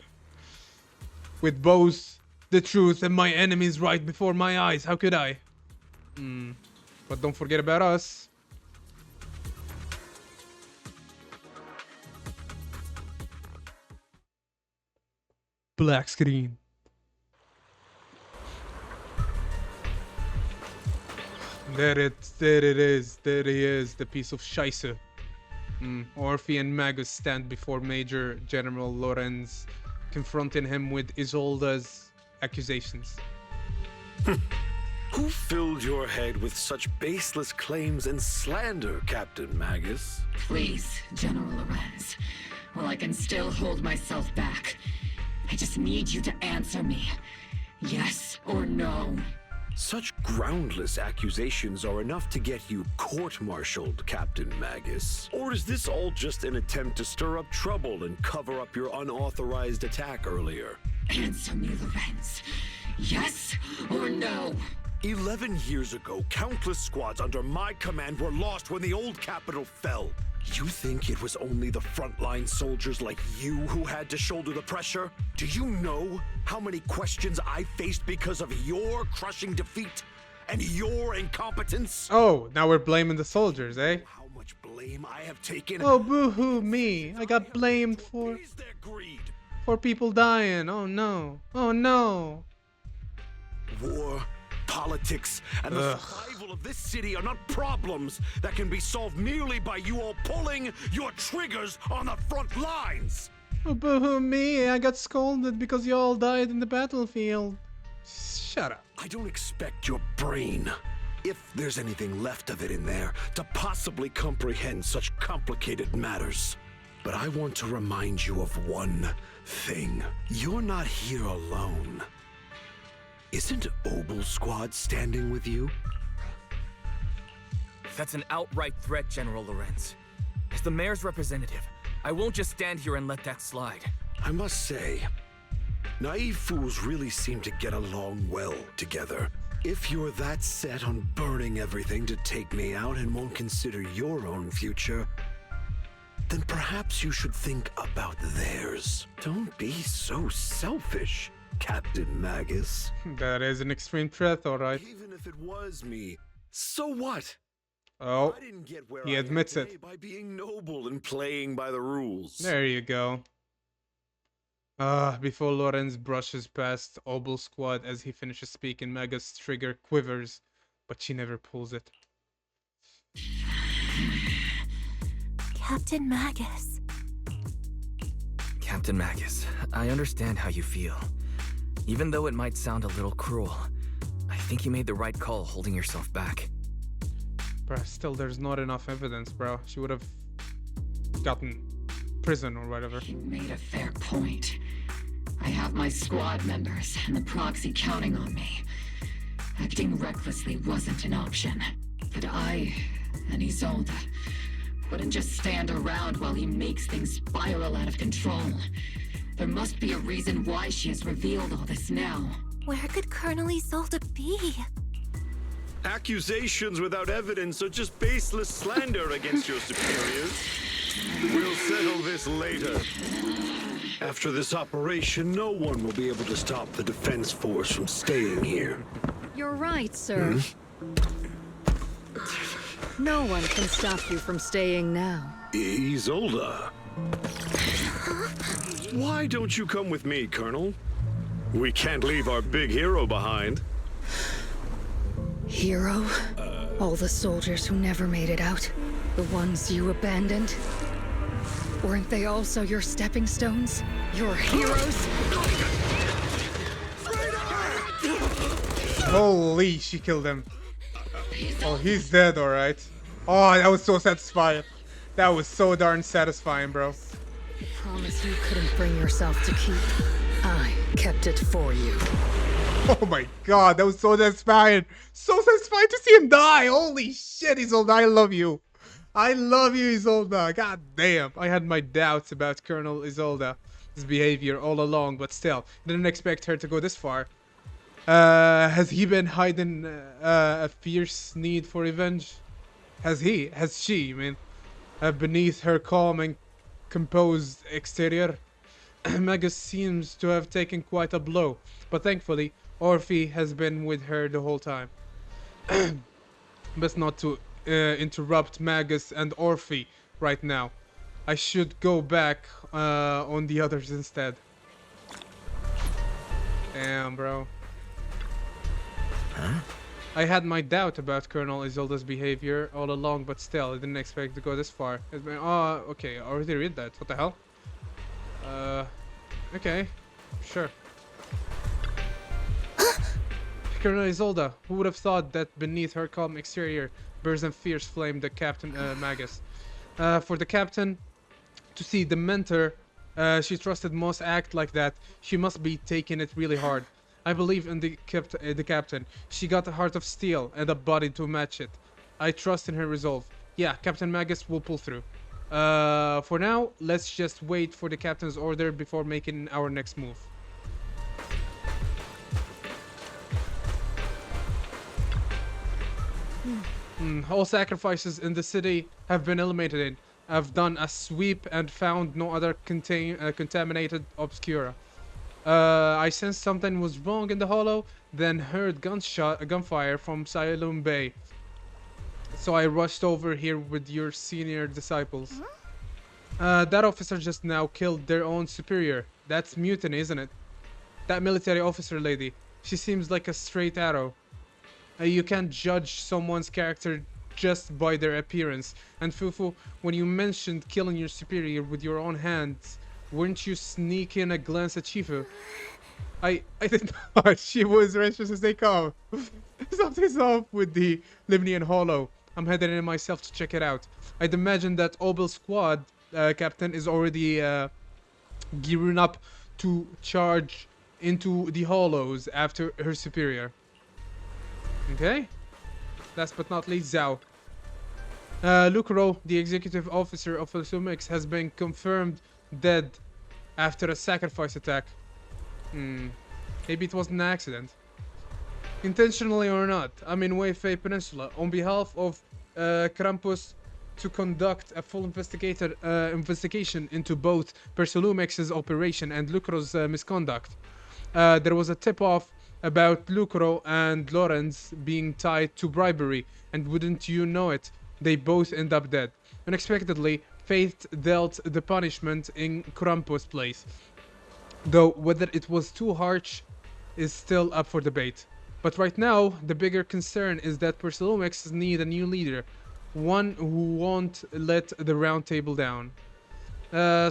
With bows, the truth, and my enemies right before my eyes. How could I? But don't forget about us. Black screen. There it is. There he is, the piece of scheisse. Orphe and Magus stand before Major General Lorenz, confronting him with Isolda's accusations. Who filled your head with such baseless claims and slander, Captain Magus? Please, General Lorenz. While I can still hold myself back, I just need you to answer me. Yes or no? Such groundless accusations are enough to get you court-martialed, Captain Magus. Or is this all just an attempt to stir up trouble and cover up your unauthorized attack earlier? Answer me, Lorenz. Yes or no? 11 years ago, countless squads under my command were lost when the old capital fell. You think it was only the frontline soldiers like you who had to shoulder the pressure? Do you know how many questions I faced because of your crushing defeat and your incompetence? Oh, now we're blaming the soldiers, eh? How much blame I have taken? Oh, boo-hoo me. I got blamed for people dying. Oh no. Oh no. War, politics, and the survival of this city are not problems that can be solved merely by you all pulling your triggers on the front lines. Oh, boo-hoo me. I got scolded because you all died in the battlefield. Shut up. I don't expect your brain, if there's anything left of it in there, to possibly comprehend such complicated matters. But I want to remind you of one thing. You're not here alone. Isn't Obel Squad standing with you? That's an outright threat, General Lorenz. As the mayor's representative, I won't just stand here and let that slide. I must say, naive fools really seem to get along well together. If you're that set on burning everything to take me out and won't consider your own future, then perhaps you should think about theirs. Don't be so selfish, Captain Magus. That is an extreme threat, alright. Even if it was me, so what? Oh, I didn't get where he admits it. By being noble and playing by the rules. There you go. Before Lorenz brushes past Obel Squad as he finishes speaking, Magus' trigger quivers, but she never pulls it. Captain Magus. Captain Magus, I understand how you feel. Even though it might sound a little cruel, I think you made the right call holding yourself back. Bruh, still there's not enough evidence, bro. She would have gotten prison or whatever. You made a fair point. I have my squad members and the proxy counting on me. Acting recklessly wasn't an option. But I and Isolde wouldn't just stand around while he makes things spiral out of control. There must be a reason why she has revealed all this now. Where could Colonel Isolde be? Accusations without evidence are just baseless slander against your superiors. We'll settle this later. After this operation, no one will be able to stop the defense force from staying here. You're right, sir. No one can stop you from staying now. Isolde. Why don't you come with me, Colonel? We can't leave our big hero behind. Hero? All the soldiers who never made it out? The ones you abandoned? Weren't they also your stepping stones? Your heroes? Holy, she killed him. Oh, he's dead, alright. Oh, that was so satisfying. That was so darn satisfying, bro. Promise you couldn't bring yourself to keep. I kept it for you. Oh my god, that was so satisfying. So satisfying to see him die. Holy shit, Isolde, I love you. I love you, Isolde. God damn. I had my doubts about Colonel Isolde's behavior all along, but still, didn't expect her to go this far. Has he been hiding a fierce need for revenge? Has she, I mean, beneath her calm and composed exterior? Magus seems to have taken quite a blow, but thankfully, Orphe has been with her the whole time. Best not to interrupt Magus and Orphe right now. I should go back on the others instead. Damn, bro. Huh? I had my doubt about Colonel Isolde's behavior all along, but still, I didn't expect to go this far. Oh, okay, I already read that. What the hell? Okay, sure. Colonel Isolde, who would have thought that beneath her calm exterior burns and fierce flame the Captain Magus. For the Captain to see the mentor she trusted most act like that, she must be taking it really hard. I believe in the Captain. She got a heart of steel and a body to match it. I trust in her resolve. Yeah, Captain Magus will pull through. For now, let's just wait for the Captain's order before making our next move. All sacrifices in the city have been eliminated. I've done a sweep and found no other contaminated obscura. I sensed something was wrong in the hollow, then heard gunfire from Siloam Bay. So I rushed over here with your senior disciples. That officer just now killed their own superior. That's mutiny, isn't it? That military officer lady. She seems like a straight arrow. You can't judge someone's character just by their appearance. And Fufu, when you mentioned killing your superior with your own hands, weren't you sneaking a glance at Shifu? I did not. She was righteous as they come. Something's up with the Lemnian Hollow. I'm heading in myself to check it out. I'd imagine that Obel's squad captain is already gearing up to charge into the hollows after her superior. Okay. Last but not least, Zhao. Lucro, the executive officer of Sumix, has been confirmed dead after a sacrifice attack. Maybe it was an accident. Intentionally or not, I'm in Weifei Peninsula on behalf of Krampus to conduct a full investigation into both Persolumex's operation and Lucro's misconduct. There was a tip-off about Lucro and Lorenz being tied to bribery, and wouldn't you know it, they both end up dead. Unexpectedly, fate dealt the punishment in Krampus' place, though whether it was too harsh is still up for debate. But right now, the bigger concern is that Persolumex need a new leader, one who won't let the round table down.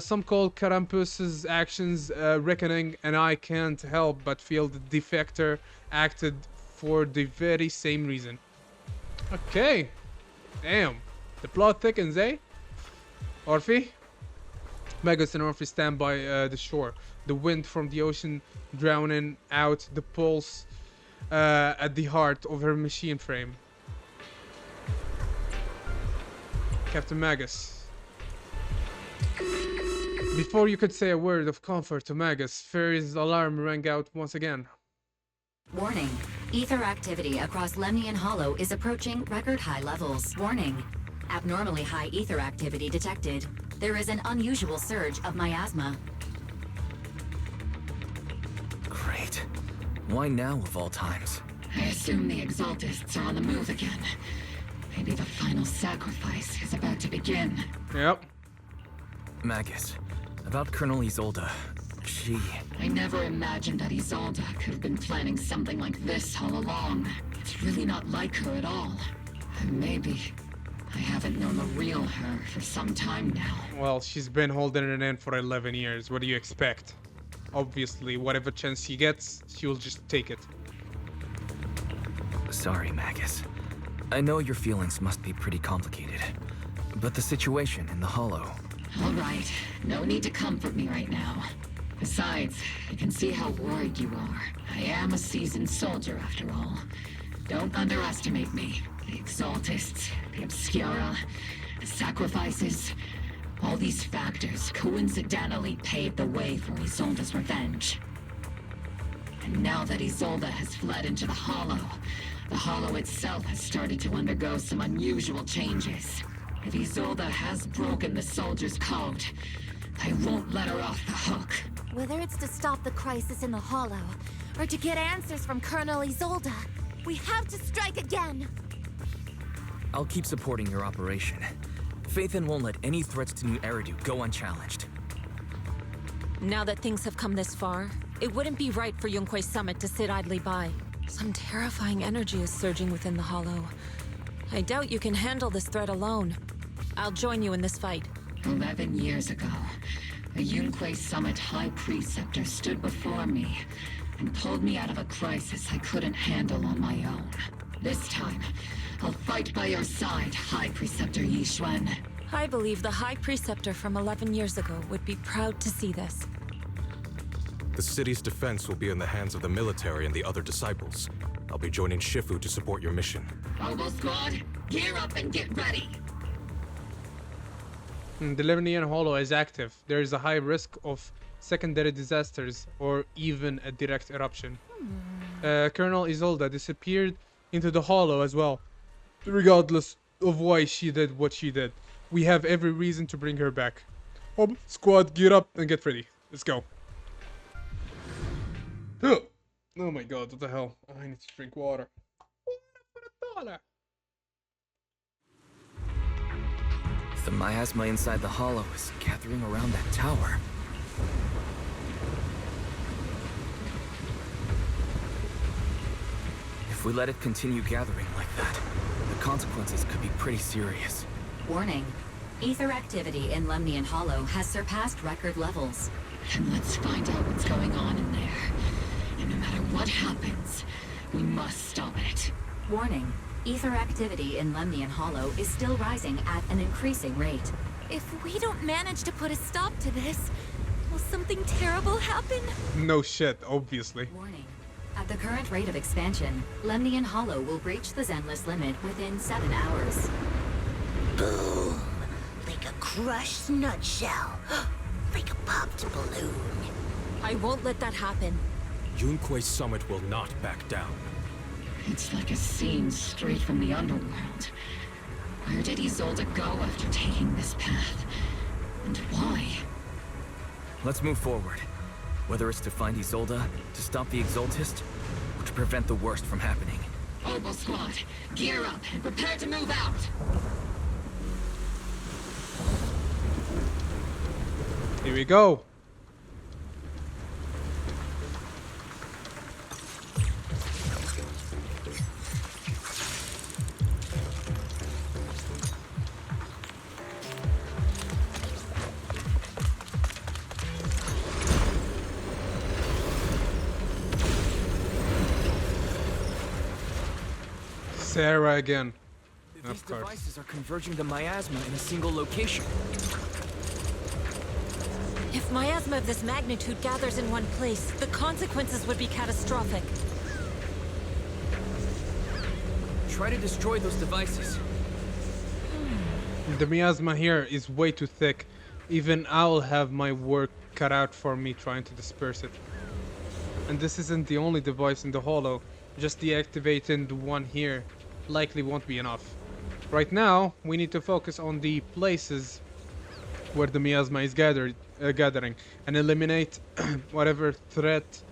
Some call Carampus's actions reckoning, and I can't help but feel the defector acted for the very same reason. Okay. Damn. The plot thickens, eh? Orphe? Magus and Orphe stand by the shore. The wind from the ocean drowning out the pulse at the heart of her machine frame. Captain Magus. Before you could say a word of comfort to Magus, Fairy's alarm rang out once again. Warning. Ether activity across Lemnian Hollow is approaching record high levels. Warning. Abnormally high ether activity detected. There is an unusual surge of miasma. Great. Why now of all times? I assume the Exaltists are on the move again. Maybe the final sacrifice is about to begin. Yep. Magus, about Colonel Isolde. She... I never imagined that Isolde could have been planning something like this all along. It's really not like her at all. Maybe I haven't known the real her for some time now. Well, she's been holding it in for 11 years. What do you expect? Obviously, whatever chance she gets, she will just take it. Sorry, Magus. I know your feelings must be pretty complicated, but the situation in the Hollow... All right, no need to comfort me right now. Besides, I can see how worried you are. I am a seasoned soldier after all. Don't underestimate me. The Exaltists, the Obscura, the sacrifices, all these factors coincidentally paved the way for Isolde's revenge. And now that Isolde has fled into the Hollow itself has started to undergo some unusual changes. If Isolde has broken the soldier's code, I won't let her off the hook. Whether it's to stop the crisis in the Hollow, or to get answers from Colonel Isolde, we have to strike again! I'll keep supporting your operation. Phaethon won't let any threats to New Eridu go unchallenged. Now that things have come this far, it wouldn't be right for Yunque's summit to sit idly by. Some terrifying energy is surging within the Hollow. I doubt you can handle this threat alone. I'll join you in this fight. 11 years ago, a Yunque Summit High Preceptor stood before me and pulled me out of a crisis I couldn't handle on my own. This time, I'll fight by your side, High Preceptor Yixuan. I believe the High Preceptor from 11 years ago would be proud to see this. The city's defense will be in the hands of the military and the other disciples. I'll be joining Shifu to support your mission. Oboe Squad, gear up and get ready! The Lemnian Hollow is active. There is a high risk of secondary disasters or even a direct eruption. Colonel Isolde disappeared into the Hollow as well. Regardless of why she did what she did, we have every reason to bring her back. Squad, gear up and get ready. Let's go. Oh my god, what the hell? I need to drink water. The miasma inside the Hollow is gathering around that tower. If we let it continue gathering like that, the consequences could be pretty serious. Warning. Ether activity in Lemnian Hollow has surpassed record levels. And let's find out what's going on in there. And no matter what happens, we must stop it. Warning. Ether activity in Lemnian Hollow is still rising at an increasing rate. If we don't manage to put a stop to this, will something terrible happen? No shit, obviously. Warning. At the current rate of expansion, Lemnian Hollow will breach the Zenless limit within 7 hours. Boom! Like a crushed nutshell. Like a popped balloon. I won't let that happen. Yunque Summit will not back down. It's like a scene straight from the underworld. Where did Isolde go after taking this path? And why? Let's move forward. Whether it's to find Isolde, to stop the Exaltist, or to prevent the worst from happening. Oboe Squad, gear up and prepare to move out! Here we go. Sarah again. These Of course. devices are converging the miasma in a single location. If miasma of this magnitude gathers in one place, the consequences would be catastrophic. Try to destroy those devices. The miasma here is way too thick. Even I'll have my work cut out for me trying to disperse it. And this isn't the only device in the hollow. Just deactivating the one here likely won't be enough. Right now, we need to focus on the places where the miasma is gathering and eliminate whatever threat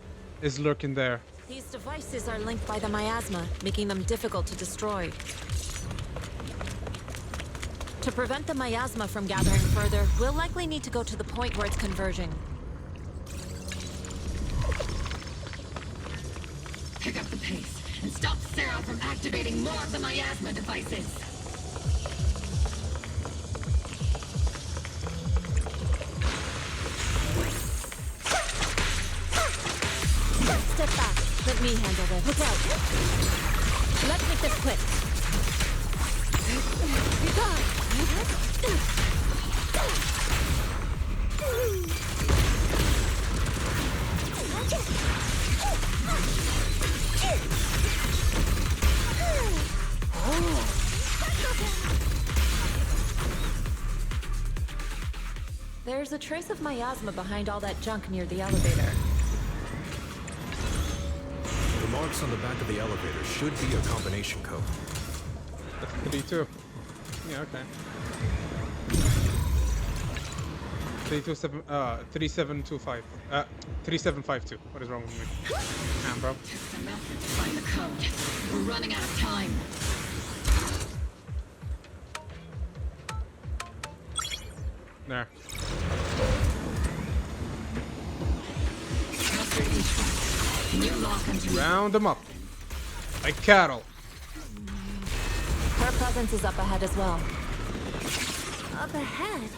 is lurking there. These devices are linked by the miasma, making them difficult to destroy. To prevent the miasma from gathering further, we'll likely need to go to the point where it's converging. Pick up the pace and stop Sarah from activating more of the miasma devices. Step back. Let me handle this. Look out. Let's make this quick. There's a trace of miasma behind all that junk near the elevator. The marks on the back of the elevator should be a combination code. That's 32. Yeah, okay. 3725. 3752. What is wrong with me? Damn, bro. Just a method to find the code. We're running out of time. There. Round them up. Like cattle. Her presence is up ahead as well. Up ahead?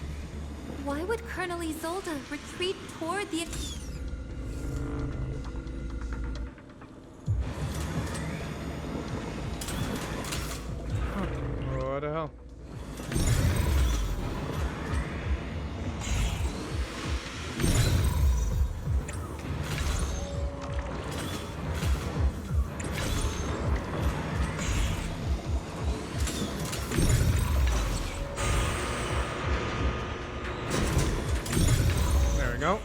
Why would Colonel Isolde retreat toward the... What the hell? There we go.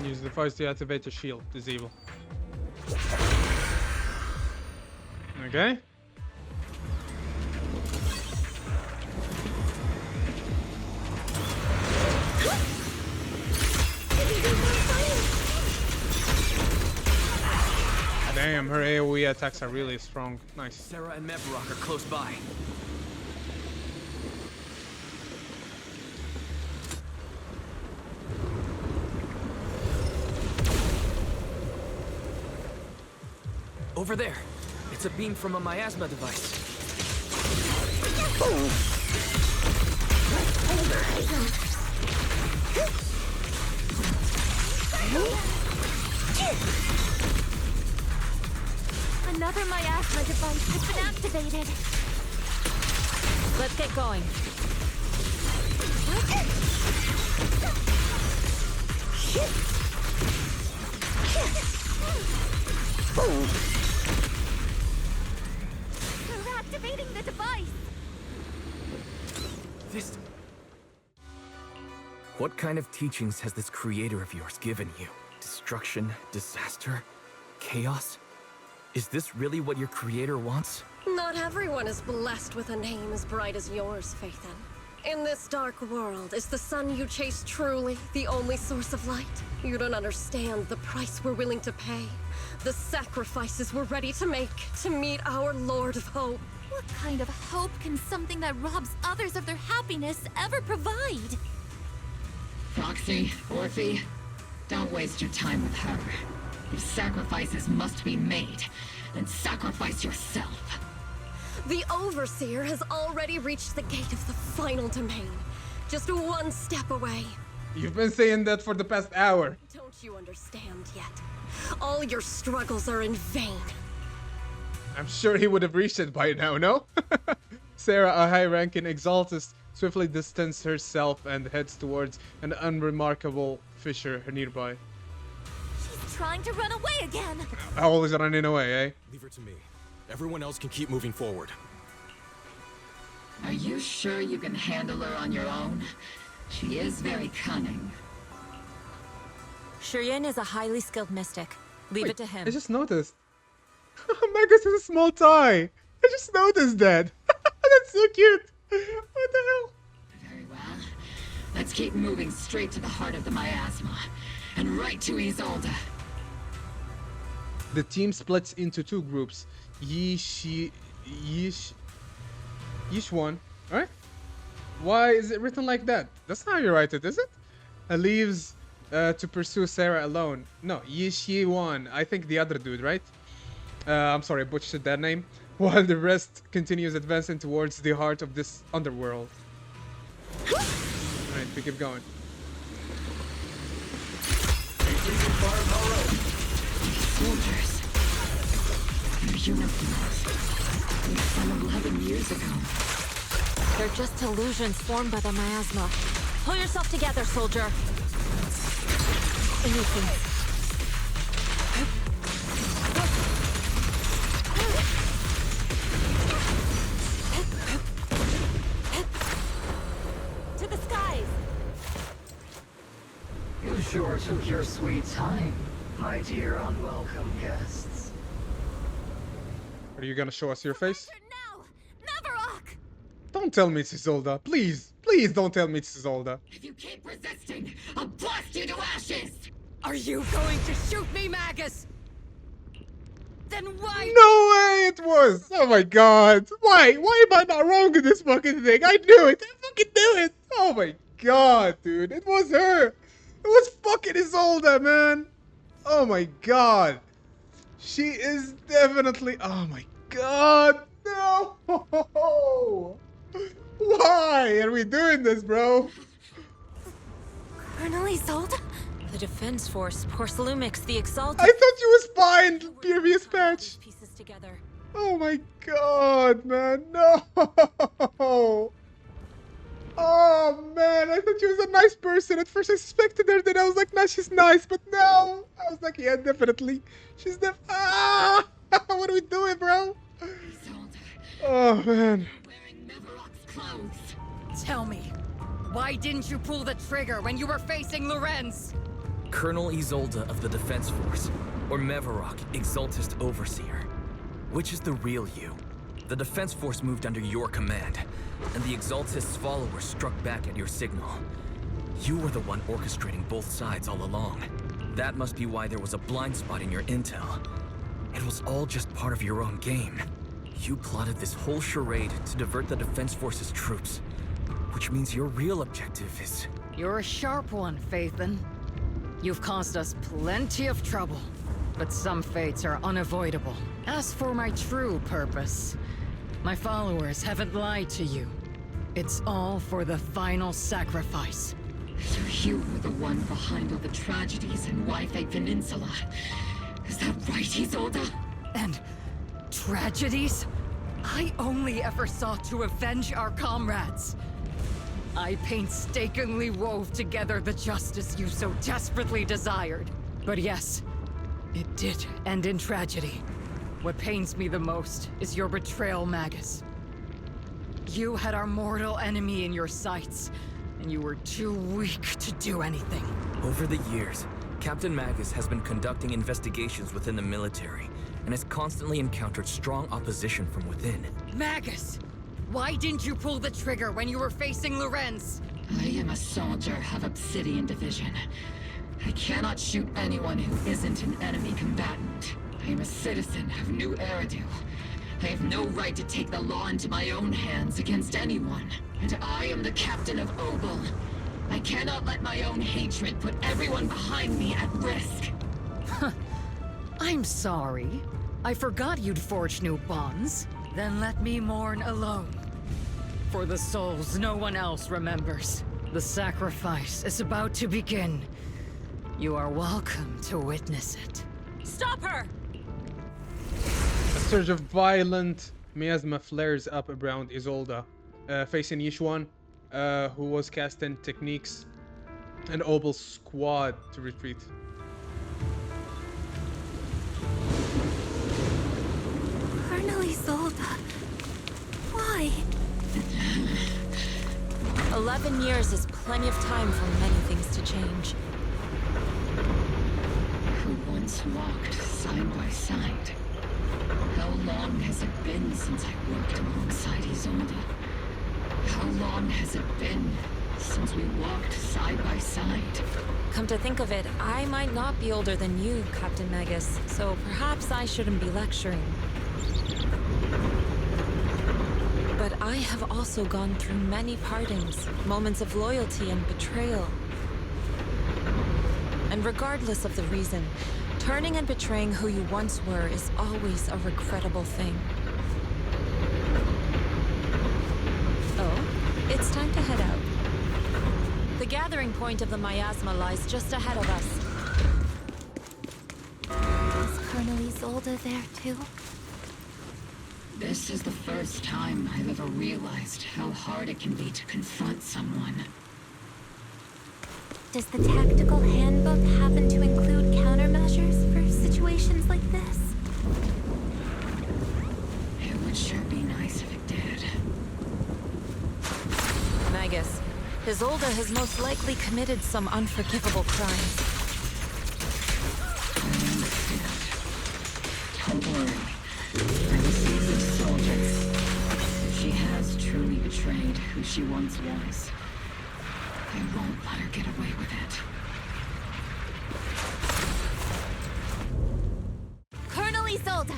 Use the device to activate the shield. Disable. Okay. Damn, her AoE attacks are really strong. Nice. Sarah and Mevarok are close by. Over there. It's a beam from a miasma device. Another miasma device has been activated. Let's get going. They're activating the device. This... What kind of teachings has this creator of yours given you? Destruction, disaster, chaos? Is this really what your creator wants? Not everyone is blessed with a name as bright as yours, Phaethon. In this dark world, is the sun you chase truly the only source of light? You don't understand the price we're willing to pay, the sacrifices we're ready to make to meet our Lord of Hope. What kind of hope can something that robs others of their happiness ever provide? Proxy, Orphe, don't waste your time with her. If sacrifices must be made, then sacrifice yourself. The Overseer has already reached the gate of the final domain. Just one step away. You've been saying that for the past hour. Don't you understand yet? All your struggles are in vain. I'm sure he would have reached it by now, no? Sarah, a high-ranking exaltist, swiftly distances herself and heads towards an unremarkable fissure nearby. She's trying to run away again. Always running away, eh? Leave her to me. Everyone else can keep moving forward. Are you sure you can handle her on your own? She is very cunning. Shireen is a highly skilled mystic. Leave it to him. I just noticed. Magus has a small tie. I just noticed that. That's so cute. What the hell? Very well. Let's keep moving straight to the heart of the miasma. And right to Isolde. The team splits into two groups. Yishwan. Alright? Why is it written like that? That's not how you write it, is it? Leaves to pursue Sarah alone. No, Yishiwan. I think the other dude, right? I'm sorry, I butchered that name. While the rest continues advancing towards the heart of this underworld. Alright, we keep going. Soldiers. Their uniforms. They're from 11 years ago. They're just illusions formed by the miasma. Pull yourself together, soldier. Anything. To the skies. You sure took your sweet time, my dear unwelcome guests. Are you gonna show us your face? No, Mavarok. Don't tell me it's Isolde. Please, please don't tell me it's Isolde. If you keep resisting, I'll blast you to ashes! Are you going to shoot me, Magus? Then why? No way it was! Oh my god! Why? Why am I not wrong in this fucking thing? I knew it! I fucking knew it! Oh my god, dude! It was her! It was fucking Isolde, man! Oh my god! She is definitely... Oh my god! No! Why are we doing this, bro? Colonel Isolde? The Defense Force, Porcelumix, the Exalted. I thought you was fine previous patch. Pieces together. Oh my god, man, no! Oh man, I thought she was a nice person. At first I suspected her, then I was like, nah, she's nice, but no! I was like, yeah, definitely. She's Ah! What are we doing, bro? Oh man. Tell me, why didn't you pull the trigger when you were facing Lorenz? Colonel Isolde of the Defense Force, or Mavarok, Exaltist Overseer. Which is the real you? The Defense Force moved under your command, and the Exaltist's followers struck back at your signal. You were the one orchestrating both sides all along. That must be why there was a blind spot in your intel. It was all just part of your own game. You plotted this whole charade to divert the Defense Force's troops, which means your real objective is... You're a sharp one, Phaethon. You've caused us plenty of trouble, but some fates are unavoidable. As for my true purpose, my followers haven't lied to you. It's all for the final sacrifice. So you were the one behind all the tragedies in Wi-Fi Peninsula. Is that right, Isolde? And tragedies? I only ever sought to avenge our comrades. I painstakingly wove together the justice you so desperately desired. But yes, it did end in tragedy. What pains me the most is your betrayal, Magus. You had our mortal enemy in your sights, and you were too weak to do anything. Over the years, Captain Magus has been conducting investigations within the military, and has constantly encountered strong opposition from within. Magus! Why didn't you pull the trigger when you were facing Lorenz? I am a soldier of Obsidian Division. I cannot shoot anyone who isn't an enemy combatant. I am a citizen of New Eridu. I have no right to take the law into my own hands against anyone. And I am the captain of Obel. I cannot let my own hatred put everyone behind me at risk. I'm sorry. I forgot you'd forged new bonds. Then let me mourn alone. For the souls no one else remembers. The sacrifice is about to begin. You are welcome to witness it. Stop her! A surge of violent miasma flares up around Isolde, facing Yishuan, who was casting techniques, and Opal's squad to retreat. Colonel Isolde. Why? 11 years is plenty of time for many things to change. Who once walked side by side? How long has it been since I worked alongside Isolde? How long has it been since we walked side by side? Come to think of it, I might not be older than you, Captain Magus, so perhaps I shouldn't be lecturing. But I have also gone through many partings, moments of loyalty and betrayal. And regardless of the reason, turning and betraying who you once were is always a regrettable thing. Oh, it's time to head out. The gathering point of the miasma lies just ahead of us. Is Colonel Isolde there too? This is the first time I've ever realized how hard it can be to confront someone. Does the tactical handbook happen to include countermeasures for situations like this? It would sure be nice if it did. Magus, Isolde has most likely committed some unforgivable crimes. Don't worry. I'm a seasoned soldier. If she has truly betrayed who she once was, I won't let her get away with it. Colonel Isolde,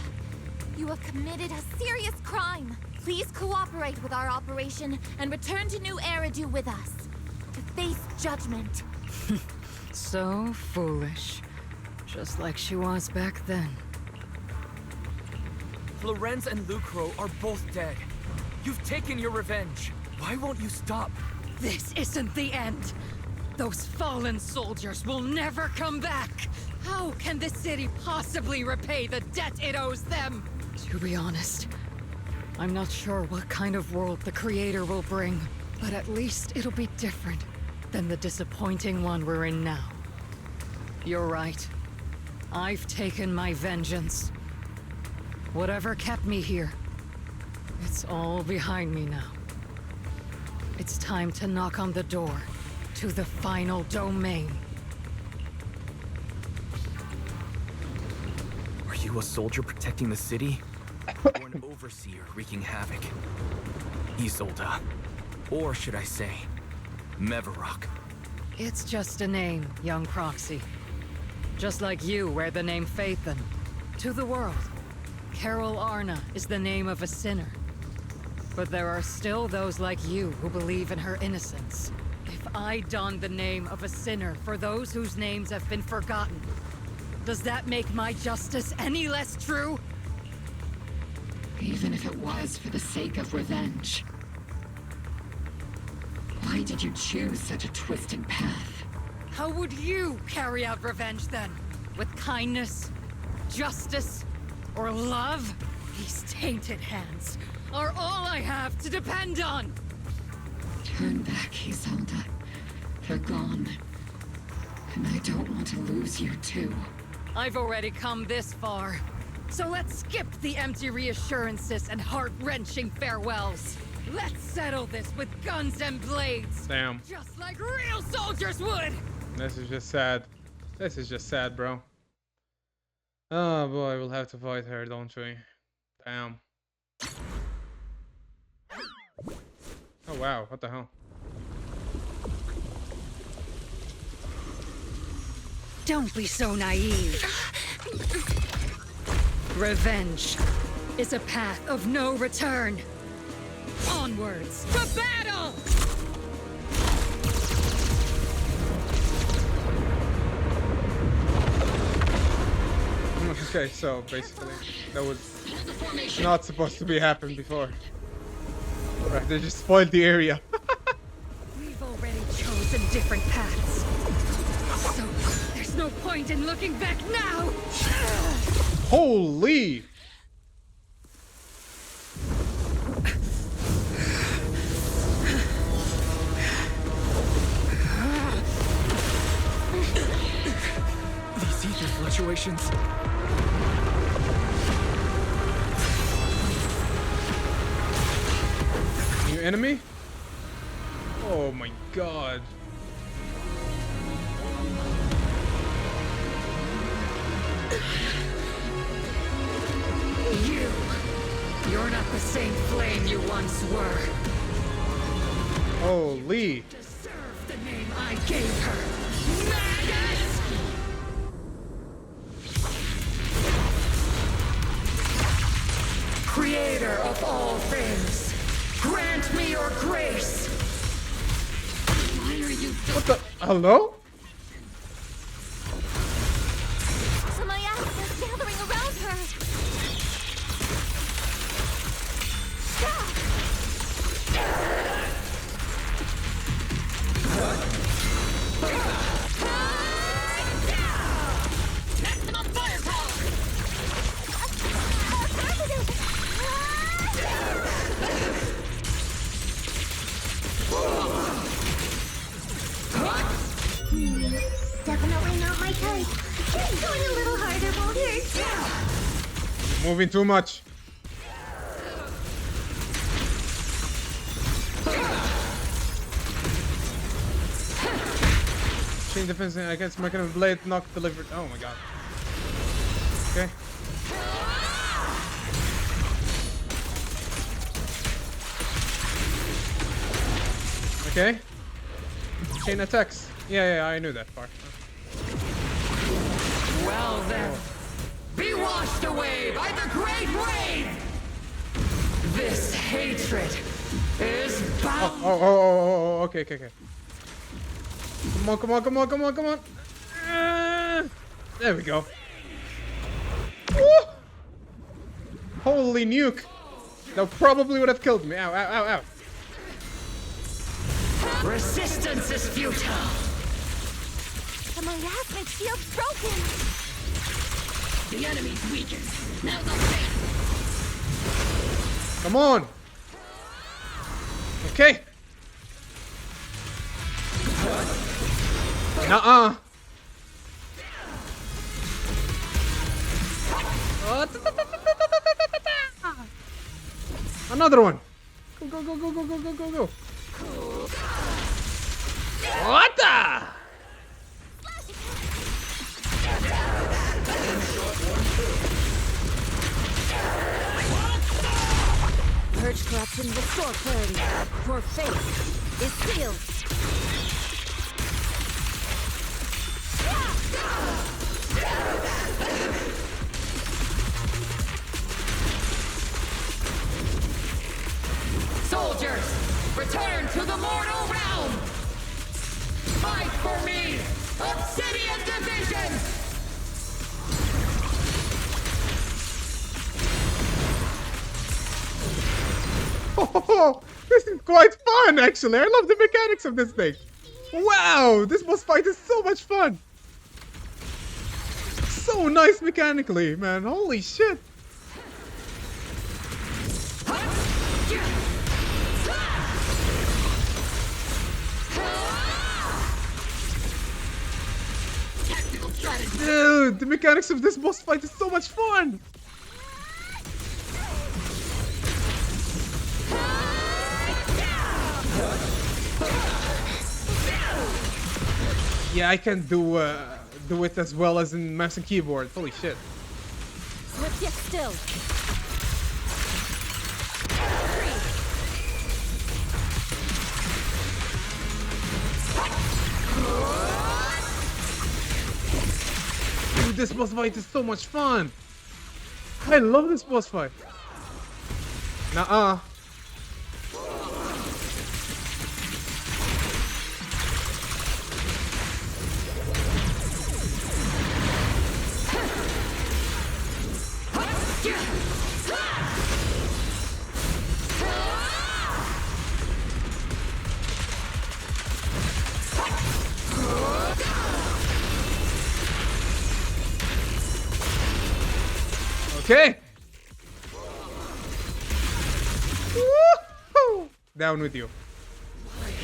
you have committed a serious crime. Please cooperate with our operation and return to New Eridu with us to face judgment. So foolish. Just like she was back then. Lorenz and Lucro are both dead. You've taken your revenge. Why won't you stop? This isn't the end. Those fallen soldiers will never come back. How can the city possibly repay the debt it owes them? To be honest, I'm not sure what kind of world the Creator will bring, but at least it'll be different than the disappointing one we're in now. You're right. I've taken my vengeance. Whatever kept me here, it's all behind me now. It's time to knock on the door to the final domain. Are you a soldier protecting the city? Or an overseer wreaking havoc? Isolde. Or should I say, Mevarok. It's just a name, young Proxy. Just like you wear the name Phaethon. To the world, Carol Arna is the name of a sinner. But there are still those like you who believe in her innocence. If I don the name of a sinner for those whose names have been forgotten, does that make my justice any less true? Even if it was for the sake of revenge. Why did you choose such a twisted path? How would you carry out revenge then? With kindness, justice, or love? These tainted hands are all I have to depend on! Turn back, Isolde. They're gone. And I don't want to lose you too. I've already come this far. So let's skip the empty reassurances and heart-wrenching farewells. Let's settle this with guns and blades. Damn. Just like real soldiers would! This is just sad. This is just sad, bro. Oh boy, we'll have to fight her, don't we? Damn. Oh wow, what the hell? Don't be so naive. Revenge is a path of no return. Onwards to battle! Okay, so basically, that was not supposed to be happening before. Right, they just spoiled the area. We've already chosen different paths. So, there's no point in looking back now! Holy! These ether fluctuations. New enemy? Oh my god. You're not the same flame you once were. Holy. Deserve the name I gave her. Magus! Creator of all things, grant me your grace. Why are you? What the? Hello? So my ass is gathering around her. Maximum firepower! Definitely not my type. Going a little harder won't hurt. Moving too much. Chain defense against mechanical blade knock delivered. Oh my god. Okay. Okay. Chain attacks. Yeah, I knew that part. Well then, be washed away by the great wave! This hatred is bound. Oh, okay. Come on. There we go. Woo! Holy nuke. That probably would have killed me. Ow. Resistance is futile. So my ass makes shield broken. The enemy's weakened. Now they'll face. Come on. Okay. Nuh-uh. Another one. Go. What the? Purge corruption, restore clarity. Your fate is sealed. Soldiers, return to the mortal realm! Fight for me! Obsidian Division! Oh, this is quite fun, actually. I love the mechanics of this thing. Wow, this boss fight is so much fun. So nice mechanically, man. Holy shit. Dude, the mechanics of this boss fight is so much fun. Yeah, I can do it as well as in mouse and keyboard. Holy shit. Swift yet still. Dude, this boss fight is so much fun. I love this boss fight. Nuh-uh. Okay. Woohoo! Down with you.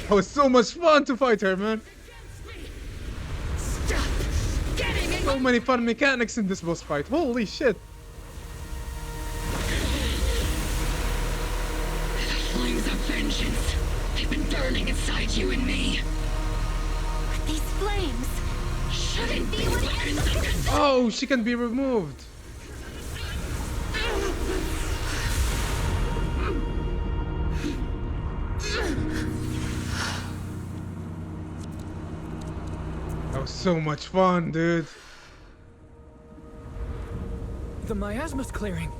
It was so much fun to fight her, man. So many fun mechanics in this boss fight. Holy shit. Flames of vengeance. They've been burning inside you and me. These flames shouldn't be weapons of Oh, she can be removed. That was so much fun, dude. The miasma's clearing.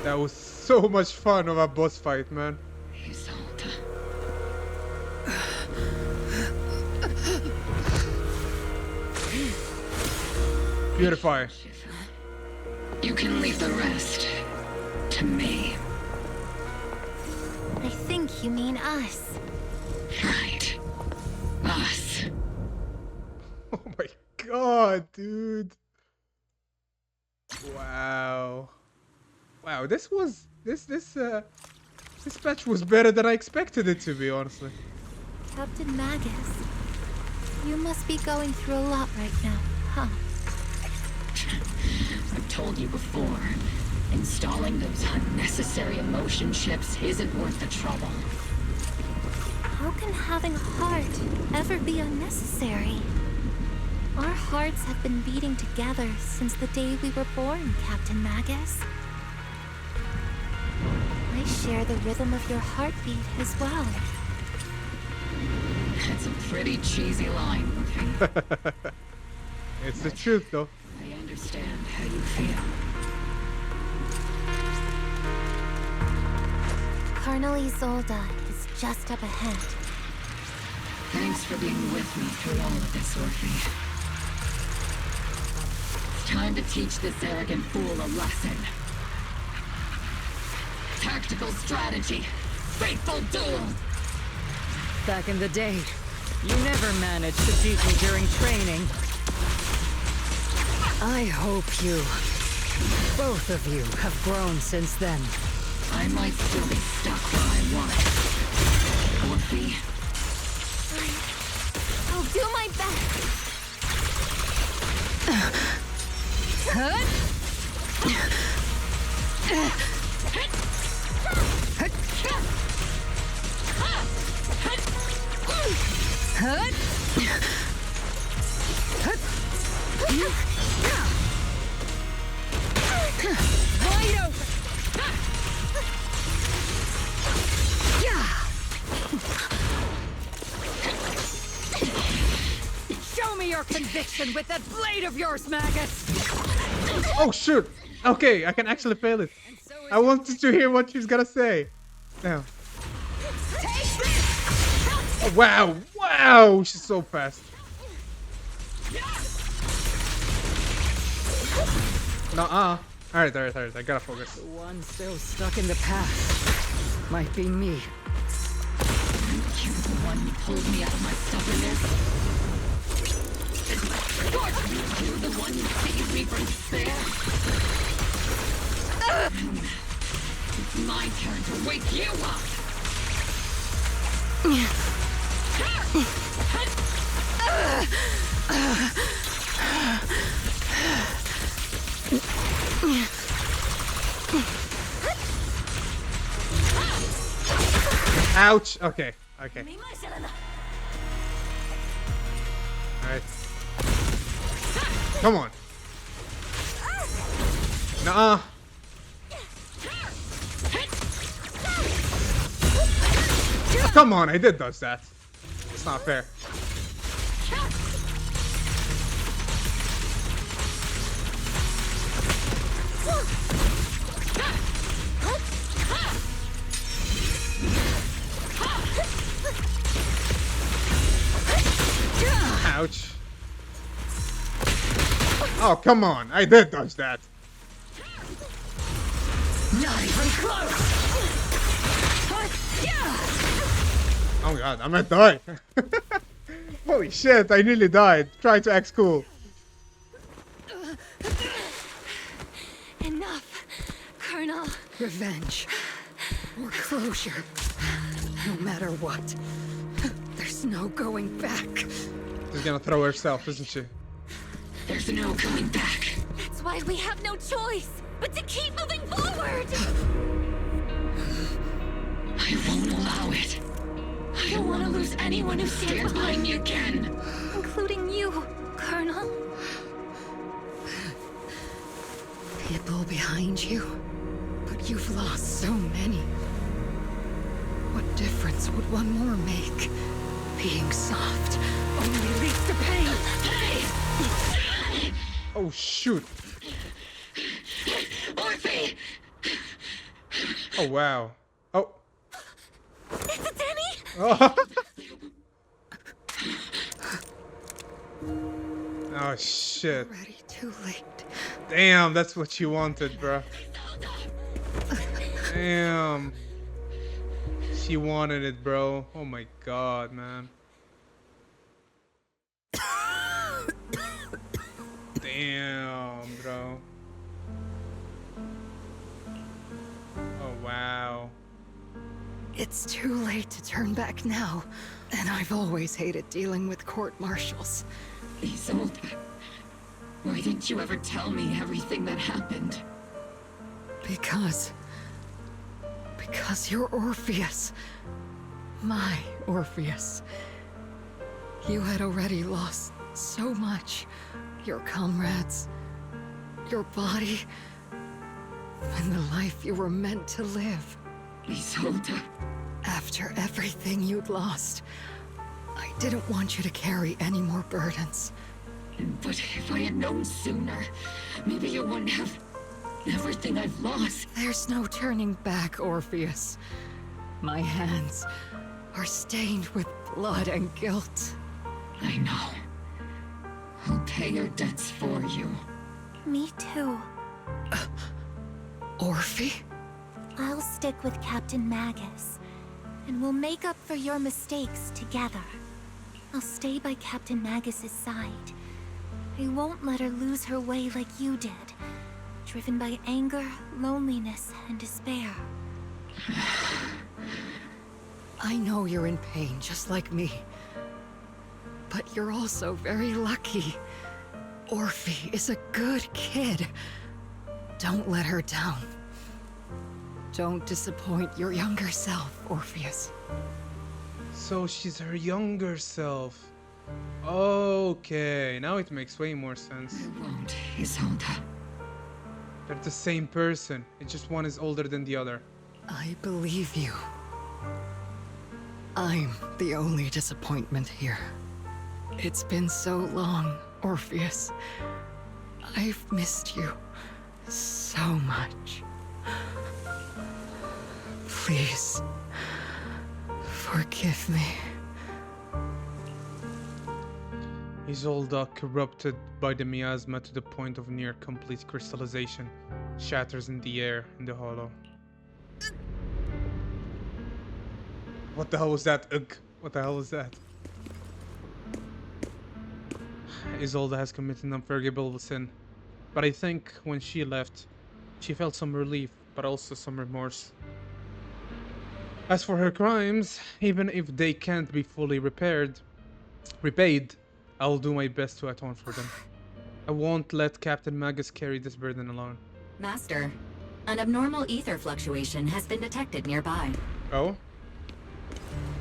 That was so much fun of a boss fight, man. Beautify. You can leave the rest to me. I think you mean us. Right. Us. Oh my god, dude. Wow. Wow, this patch was better than I expected it to be, honestly. Captain Magus, you must be going through a lot right now, huh? I've told you before, installing those unnecessary emotion chips isn't worth the trouble. How can having a heart ever be unnecessary? Our hearts have been beating together since the day we were born, Captain Magus. I share the rhythm of your heartbeat as well. That's a pretty cheesy line, Luffy. It's the truth, though. I understand how you feel. Colonel Isolde is just up ahead. Thanks for being with me through all of this, Orphe. It's time to teach this arrogant fool a lesson. Tactical strategy. Fateful duel. Back in the day, you never managed to beat me during training. I hope you, both of you, have grown since then. I might still be stuck where I was. Orphe. I'll do my best. Wide open! Show me your conviction with that blade of yours, Magus! Oh shoot! Okay, I can actually fail it. I wanted to hear what she's gonna say. Now. Oh, wow! Wow! She's so fast. Nuh-uh. Alright, I gotta focus. The one still stuck in the past might be me. You're the one who pulled me out of my stubbornness. You're the one who saved me from despair. It's my turn to wake you up. Ouch! Okay. Alright. Come on. Nuh-uh. Come on, I did dodge that. It's not fair. Ouch. Oh, come on. I did dodge that. Not even close. Oh god, I'm gonna die. Holy shit, I nearly died. Trying to act cool. Enough, Colonel. Revenge. Or closure. No matter what. There's no going back. She's gonna throw herself, isn't she? There's no going back. That's why we have no choice but to keep moving forward. I won't allow it. I don't want to lose anyone who stands behind me again. Including you, Colonel. People behind you. But you've lost so many. What difference would one more make? Being soft only leads to pain. Oh shoot. Orphe! Oh wow. Oh. It's Denny! Oh. Oh shit. Already too late. Damn, that's what you wanted, bro. Damn. She wanted it, bro. Oh my god, man. Damn, bro. Oh wow. It's too late to turn back now. And I've always hated dealing with court-martials. Isolde, why didn't you ever tell me everything that happened? Because you're Orpheus. My Orpheus. You had already lost so much. Your comrades, your body, and the life you were meant to live. Isolde. After everything you'd lost, I didn't want you to carry any more burdens. But if I had known sooner, maybe you wouldn't have everything I've lost. There's no turning back, Orpheus. My hands are stained with blood and guilt. I know. I'll pay your debts for you. Me too. Orphe? I'll stick with Captain Magus, and we'll make up for your mistakes together. I'll stay by Captain Magus's side. I won't let her lose her way like you did, driven by anger, loneliness, and despair. I know you're in pain, just like me. But you're also very lucky. Orphe is a good kid. Don't let her down. Don't disappoint your younger self, Orpheus. So she's her younger self. Okay, now it makes way more sense. I won't, Isolde. They're the same person. It's just one is older than the other. I believe you. I'm the only disappointment here. It's been so long, Orpheus. I've missed you so much. Please, forgive me. Isolde, corrupted by the miasma to the point of near complete crystallization, shatters in the air in the hollow. What the hell was that? Ugh. What the hell was that? Isolde has committed an unforgivable sin, but I think when she left, she felt some relief, but also some remorse. As for her crimes, even if they can't be fully repaid, I'll do my best to atone for them. I won't let Captain Magus carry this burden alone. Master, an abnormal ether fluctuation has been detected nearby. Oh?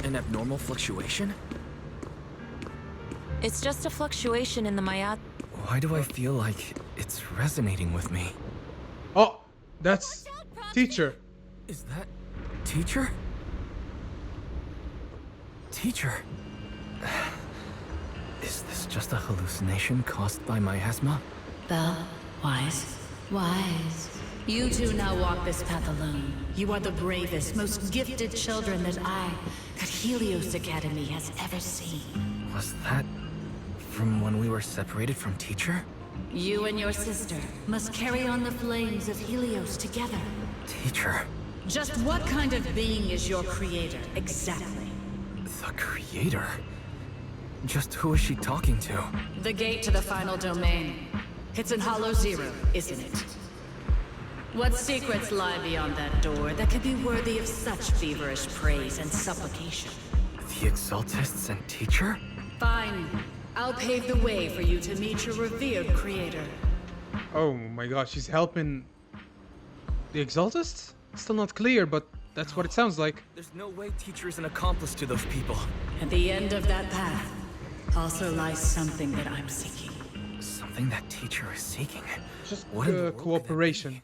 An abnormal fluctuation? It's just a fluctuation in the Mayat. Why do I feel like it's resonating with me? Oh, that's teacher. Is that teacher? Teacher? Is this just a hallucination caused by miasma? Belle, Wise. You two now walk this path alone. You are the bravest, most gifted children that Helios Academy has ever seen. Was that from when we were separated from teacher? You and your sister must carry on the flames of Helios together. Teacher? Just what kind of being is your creator, exactly? The creator? Just who is she talking to? The gate to the final domain. It's in Hollow Zero, isn't it? What secrets lie beyond that door that could be worthy of such feverish praise and supplication? The Exaltists and Teacher? Fine. I'll pave the way for you to meet your revered creator. Oh my god, she's helping the Exaltists? Still not clear, but that's what it sounds like. There's no way Teacher is an accomplice to those people. At the end of that path also lies something that I'm seeking. Something that Teacher is seeking? Just what in the world cooperation.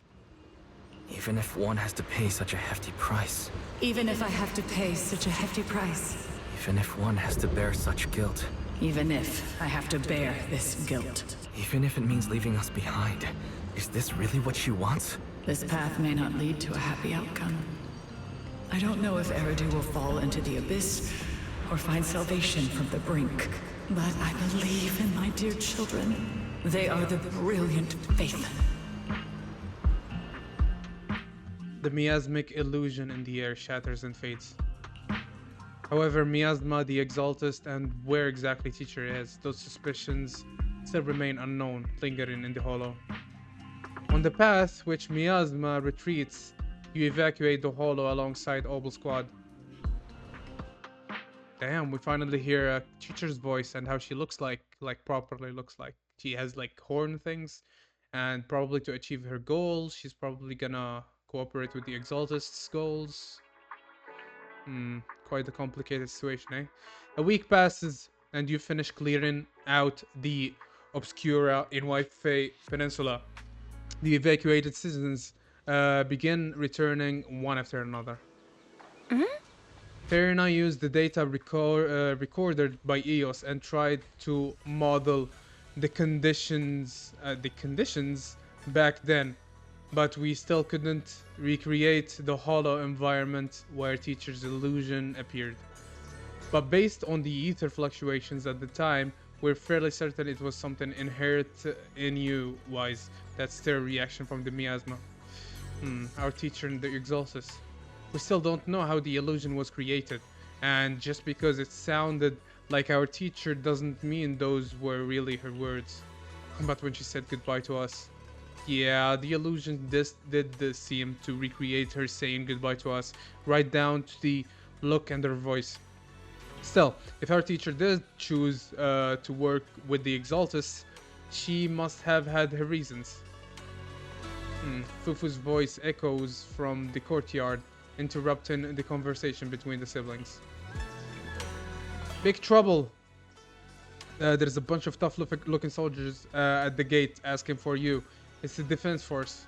Even if one has to pay such a hefty price. Even if I have to pay such a hefty price. Even if one has to bear such guilt. Even if I have to bear this guilt. Even if it means leaving us behind. Is this really what she wants? This path may not lead to a happy outcome. I don't know if Eridu will fall into the abyss or find salvation from the brink. But I believe in my dear children. They are the brilliant faith. The miasmic illusion in the air shatters and fades. However, Miasma, the Exaltist, and where exactly Teacher is, those suspicions still remain unknown, lingering in the hollow. On the path which Miasma retreats, you evacuate the hollow alongside Obel Squad. Damn, we finally hear a Teacher's voice and how she looks like properly looks like. She has like horn things, and probably to achieve her goals, she's probably gonna cooperate with the Exaltist's goals. Quite a complicated situation, eh? A week passes, and you finish clearing out the Obscura in White Peninsula. The evacuated citizens begin returning one after another. Terina used the data recorded by EOS and tried to model the conditions back then, but we still couldn't recreate the hollow environment where Teacher's illusion appeared. But based on the ether fluctuations at the time, we're fairly certain it was something inherent in you, Wise. That's their reaction from the miasma. Our Teacher and the Exaltus. We still don't know how the illusion was created, and just because it sounded like our Teacher doesn't mean those were really her words. But when she said goodbye to us, yeah, the illusion did seem to recreate her saying goodbye to us, right down to the look and her voice. Still, if our Teacher did choose to work with the Exaltus, she must have had her reasons. Fufu's voice echoes from the courtyard, interrupting the conversation between the siblings. Big trouble! There's a bunch of tough-looking soldiers at the gate asking for you. It's the defense force.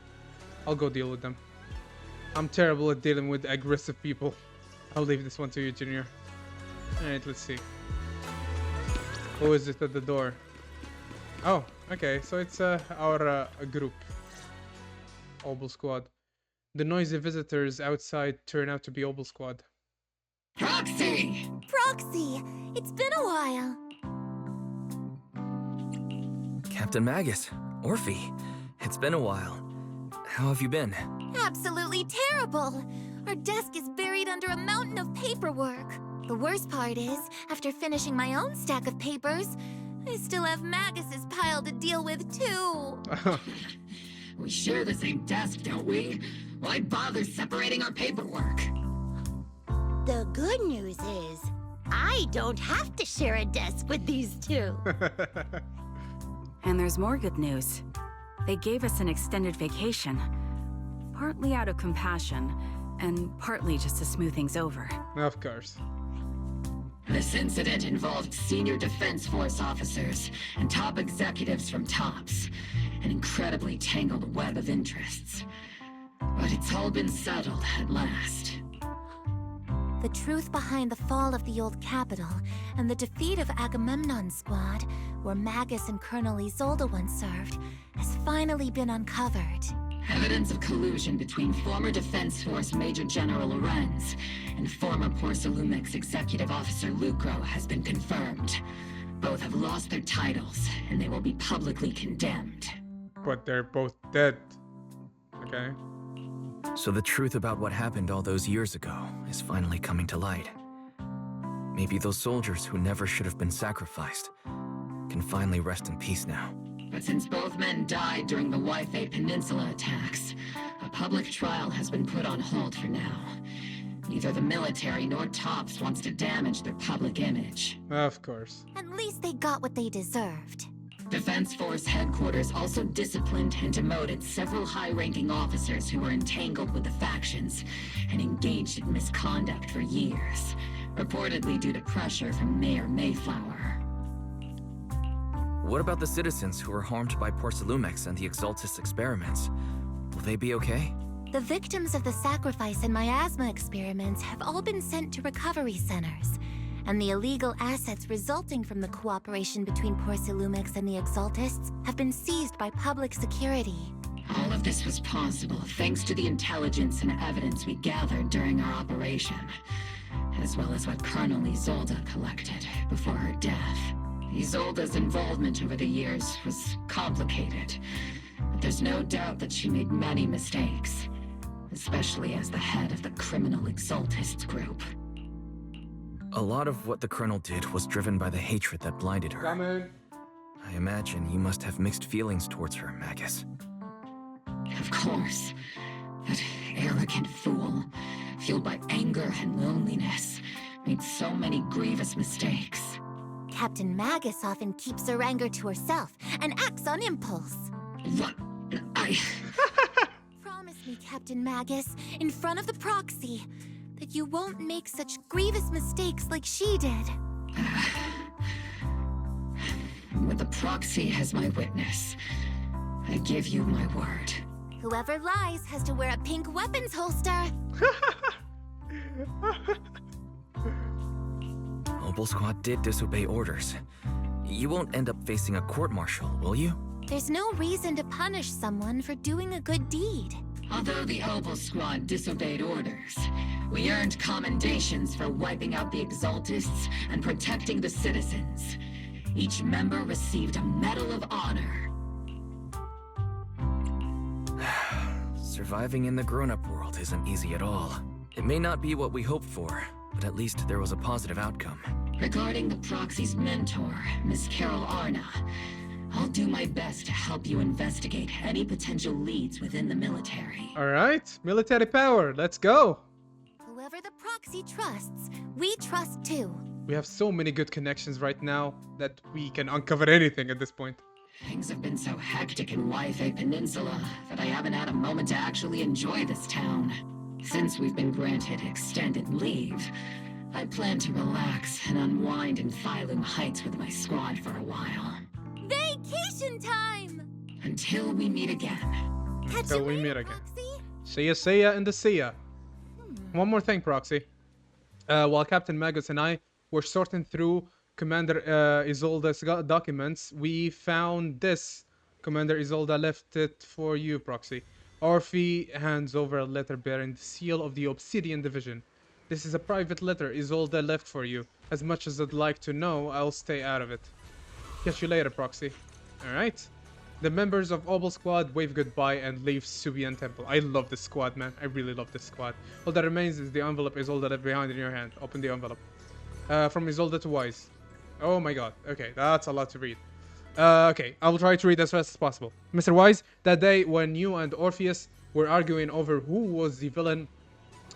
I'll go deal with them. I'm terrible at dealing with aggressive people. I'll leave this one to you, Junior. Alright, let's see. Who is it at the door? Oh, okay, so it's our group. Obel Squad. The noisy visitors outside turn out to be Obel Squad. Proxy! Proxy! It's been a while. Captain Magus, Orphe, it's been a while. How have you been? Absolutely terrible! Our desk is buried under a mountain of paperwork. The worst part is, after finishing my own stack of papers, I still have Magus's pile to deal with too. We share the same desk, don't we? Why bother separating our paperwork? The good news is, I don't have to share a desk with these two. And there's more good news. They gave us an extended vacation. Partly out of compassion, and partly just to smooth things over. Of course. This incident involved senior Defense Force officers and top executives from TOPS. An incredibly tangled web of interests. But it's all been settled at last. The truth behind the fall of the old capital and the defeat of Agamemnon's squad, where Magus and Colonel Isolde once served, has finally been uncovered. Evidence of collusion between former Defense Force Major General Lorenz and former Porcelumex Executive Officer Lucro has been confirmed. Both have lost their titles, and they will be publicly condemned. But they're both dead. Okay. So the truth about what happened all those years ago is finally coming to light. Maybe those soldiers who never should have been sacrificed can finally rest in peace now. But since both men died during the Wi-Fi Peninsula attacks, a public trial has been put on hold for now. Neither the military nor TOPS wants to damage their public image. Of course. At least they got what they deserved. Defense Force headquarters also disciplined and demoted several high-ranking officers who were entangled with the factions and engaged in misconduct for years, reportedly due to pressure from Mayor Mayflower. What about the citizens who were harmed by Porcelumex and the Exaltis experiments? Will they be okay? The victims of the sacrifice and miasma experiments have all been sent to recovery centers, and the illegal assets resulting from the cooperation between Porcelumex and the Exaltists have been seized by public security. All of this was possible thanks to the intelligence and evidence we gathered during our operation, as well as what Colonel Isolde collected before her death. Isolde's involvement over the years was complicated, but there's no doubt that she made many mistakes, especially as the head of the criminal Exaltists group. A lot of what the Colonel did was driven by the hatred that blinded her. I imagine you must have mixed feelings towards her, Magus. Of course. That arrogant fool, fueled by anger and loneliness, made so many grievous mistakes. Captain Magus often keeps her anger to herself and acts on impulse. What? Promise me, Captain Magus, in front of the proxy, that you won't make such grievous mistakes like she did. With the proxy as my witness, I give you my word. Whoever lies has to wear a pink weapons holster. Obel Squad did disobey orders. You won't end up facing a court-martial, will you? There's no reason to punish someone for doing a good deed. Although the Obel Squad disobeyed orders, we earned commendations for wiping out the Exaltists and protecting the citizens. Each member received a Medal of Honor. Surviving in the grown-up world isn't easy at all. It may not be what we hoped for, but at least there was a positive outcome. Regarding the proxy's mentor, Miss Carol Arna, I'll do my best to help you investigate any potential leads within the military. Alright, military power, let's go! Whoever the proxy trusts, we trust too. We have so many good connections right now that we can uncover anything at this point. Things have been so hectic in Wi-Fi Peninsula that I haven't had a moment to actually enjoy this town. Since we've been granted extended leave, I plan to relax and unwind in Phylum Heights with my squad for a while. Vacation time! Until we meet again. Until we meet again. See ya in the sea ya. One more thing, Proxy. While Captain Magus and I were sorting through Commander Isolde's documents, we found this. Commander Isolde left it for you, Proxy. Orphe hands over a letter bearing the seal of the Obsidian Division. This is a private letter Isolde left for you. As much as I'd like to know, I'll stay out of it. Catch you later, Proxy. Alright. The members of Obel Squad wave goodbye and leave Subian Temple. I love this squad, man. I really love this squad. All that remains is the envelope Isolde left behind in your hand. Open the envelope. From Isolde to Wise. Oh my god. Okay, that's a lot to read. Okay, I will try to read as fast as possible. Mr. Wise, that day when you and Orpheus were arguing over who was the villain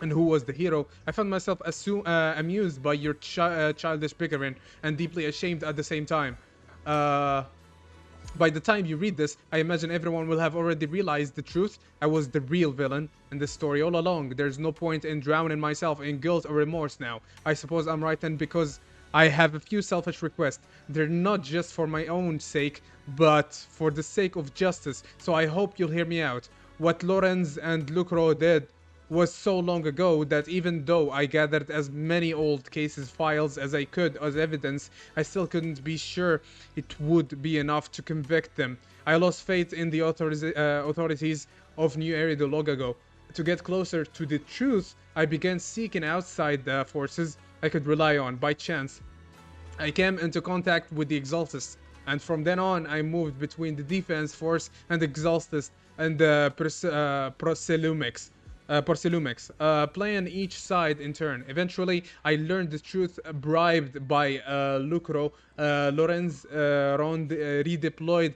and who was the hero, I found myself amused by your childish bickering and deeply ashamed at the same time. By the time you read this, I imagine everyone will have already realized the truth. I was the real villain in this story all along. There's no point in drowning myself in guilt or remorse now. I suppose I'm right then because I have a few selfish requests. They're not just for my own sake, but for the sake of justice. So I hope you'll hear me out. What Lorenz and Lucro did was so long ago that even though I gathered as many old cases files as I could as evidence, I still couldn't be sure it would be enough to convict them. I lost faith in the authorities of New Erido long ago. To get closer to the truth, I began seeking outside forces I could rely on. By chance, I came into contact with the Exaltists, and from then on I moved between the Defense Force and the Exaltists and the Porcelumex. Porcelumix, playing each side in turn. Eventually, I learned the truth, bribed by Lucro. Lorenz redeployed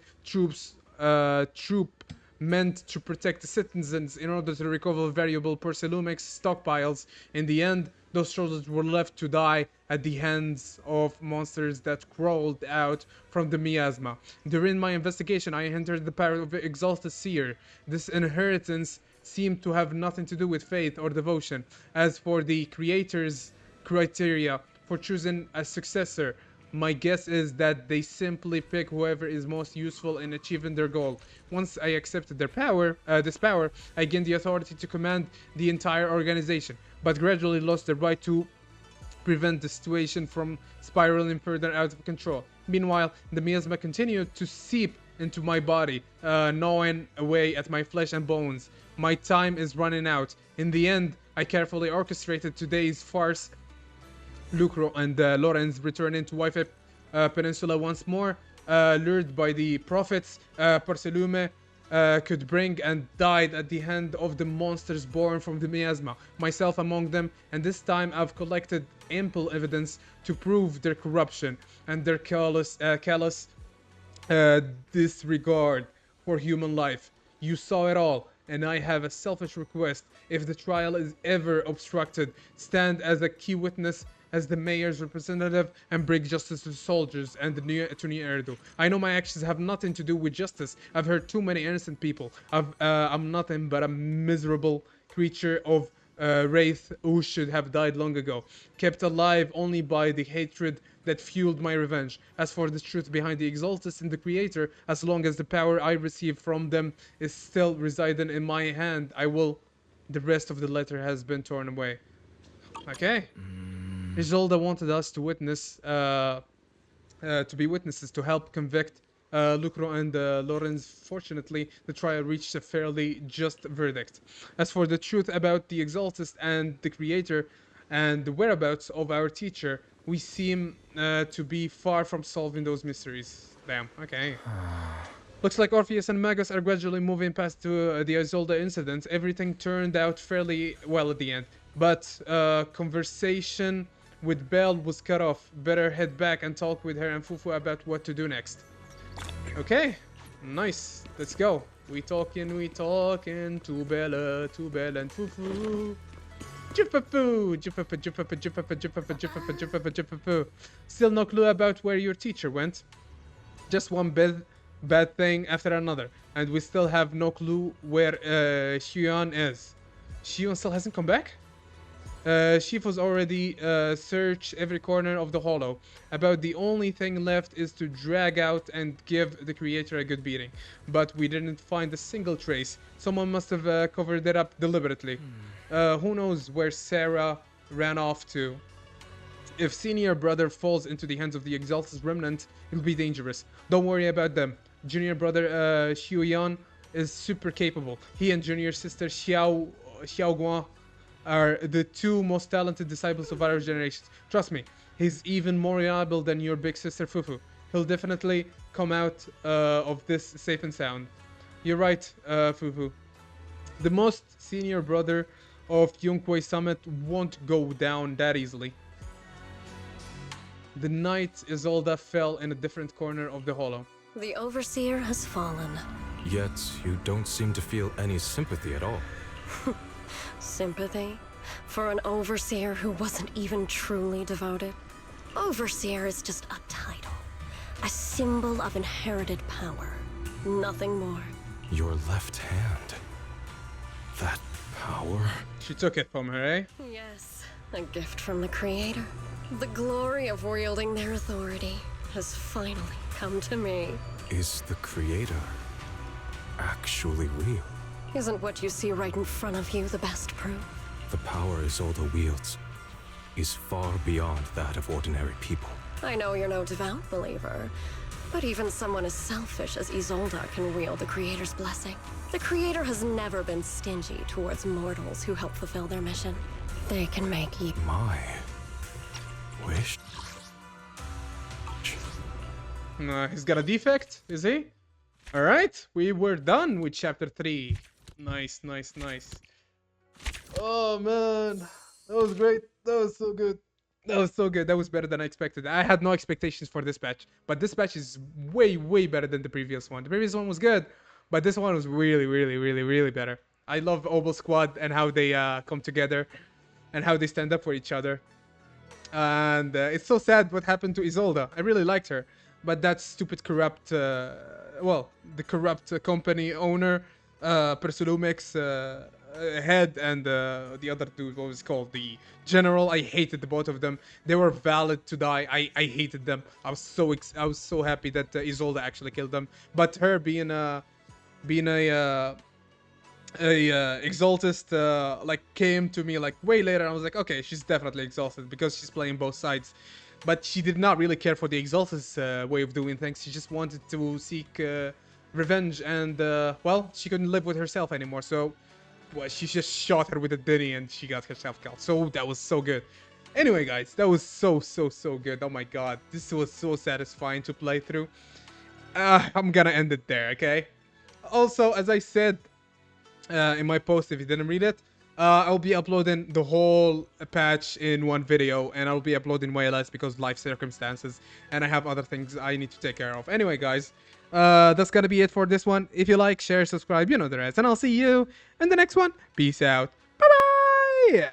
troop meant to protect the citizens in order to recover valuable Porcelumix stockpiles. In the end, those soldiers were left to die at the hands of monsters that crawled out from the miasma. During my investigation, I entered the power of Exalted Seer. This inheritance seemed to have nothing to do with faith or devotion. As for the creator's criteria for choosing a successor, my guess is that they simply pick whoever is most useful in achieving their goal. Once I accepted their power, this power, I gained the authority to command the entire organization, but gradually lost the right to prevent the situation from spiraling further out of control. Meanwhile, the miasma continued to seep into my body, gnawing away at my flesh and bones. My time is running out. In the end, I carefully orchestrated today's farce. Lucro and Lorenz returning to Wi-Fi Peninsula once more, lured by the prophets Porcelume could bring, and died at the hand of the monsters born from the miasma, myself among them, and this time I've collected ample evidence to prove their corruption and their callous disregard for human life. You saw it all, and I have a selfish request. If the trial is ever obstructed, stand as a key witness as the mayor's representative and bring justice to the soldiers and the new to Erdo. I know my actions have nothing to do with justice. I've hurt too many innocent people. I'm nothing but a miserable creature of wraith who should have died long ago, kept alive only by the hatred that fueled my revenge. As for the truth behind the Exaltus and the Creator, as long as the power I receive from them is still residing in my hand, I will. The rest of the letter has been torn away. Okay. Isolda wanted us to witness, to be witnesses to help convict Lucro and Lorenz. Fortunately, the trial reached a fairly just verdict. As for the truth about the Exaltist and the Creator and the whereabouts of our teacher, we seem to be far from solving those mysteries. Damn, okay. Looks like Orpheus and Magus are gradually moving past the Isolda incident. Everything turned out fairly well at the end, but conversation with Belle was cut off. Better head back and talk with her and Fufu about what to do next. Okay, nice. Let's go. We talking to Bella and Fufu. Jiffapoo. Still no clue about where your teacher went. Just one bad thing after another, and we still have no clue where Xion is. Xion still hasn't come back? Sheaf was already searched every corner of the hollow. About the only thing left is to drag out and give the Creator a good beating. But we didn't find a single trace. Someone must have covered it up deliberately. Who knows where Sarah ran off to? If senior brother falls into the hands of the Exalted Remnant, it'll be dangerous. Don't worry about them. Junior brother Xiuyan is super capable. He and junior sister Xiaoguan are the two most talented disciples of our generation. Trust me, he's even more reliable than your big sister Fufu. He'll definitely come out of this safe and sound. You're right, Fufu. The most senior brother of Yunkwei Summit won't go down that easily. The night Isolda fell in a different corner of the hollow. The Overseer has fallen. Yet you don't seem to feel any sympathy at all. Sympathy? For an Overseer who wasn't even truly devoted? Overseer is just a title. A symbol of inherited power. Nothing more. Your left hand. That power? She took it from her, eh? Yes, a gift from the Creator. The glory of wielding their authority has finally come to me. Is the Creator actually real? Isn't what you see right in front of you the best proof? The power Isolda wields is far beyond that of ordinary people. I know you're no devout believer, but even someone as selfish as Isolda can wield the Creator's blessing. The Creator has never been stingy towards mortals who help fulfill their mission. They can make My wish. He's got a defect, is he? Alright, we were done with chapter 3. Nice. Oh man, that was great. That was so good. That was so good. That was better than I expected. I had no expectations for this patch, but this patch is way, way better than the previous one. The previous one was good, but this one was really, really, really, really better. I love Obel Squad and how they come together and how they stand up for each other. And it's so sad what happened to Isolda. I really liked her, but that stupid corrupt, well, the corrupt company owner, Persulumex head, and the other dude, what was it called, the general. I hated the both of them. They were valid to die. I hated them. I was so happy that Isolda actually killed them. But her being a exaltist like came to me like way later. I was like, okay, she's definitely exalted because she's playing both sides, but she did not really care for the exaltist way of doing things. She just wanted to seek revenge, and well, she couldn't live with herself anymore, so well, she just shot her with a diddy and she got herself killed. So that was so good. Anyway, guys, that was so good. Oh my god, this was so satisfying to play through. I'm gonna end it there, okay? Also, as I said in my post, if you didn't read it, I'll be uploading the whole patch in one video, and I'll be uploading way less because life circumstances, and I have other things I need to take care of. Anyway, guys, that's gonna be it for this one. If you like, share, subscribe, you know the rest, and I'll see you in the next one. Peace out. Bye bye.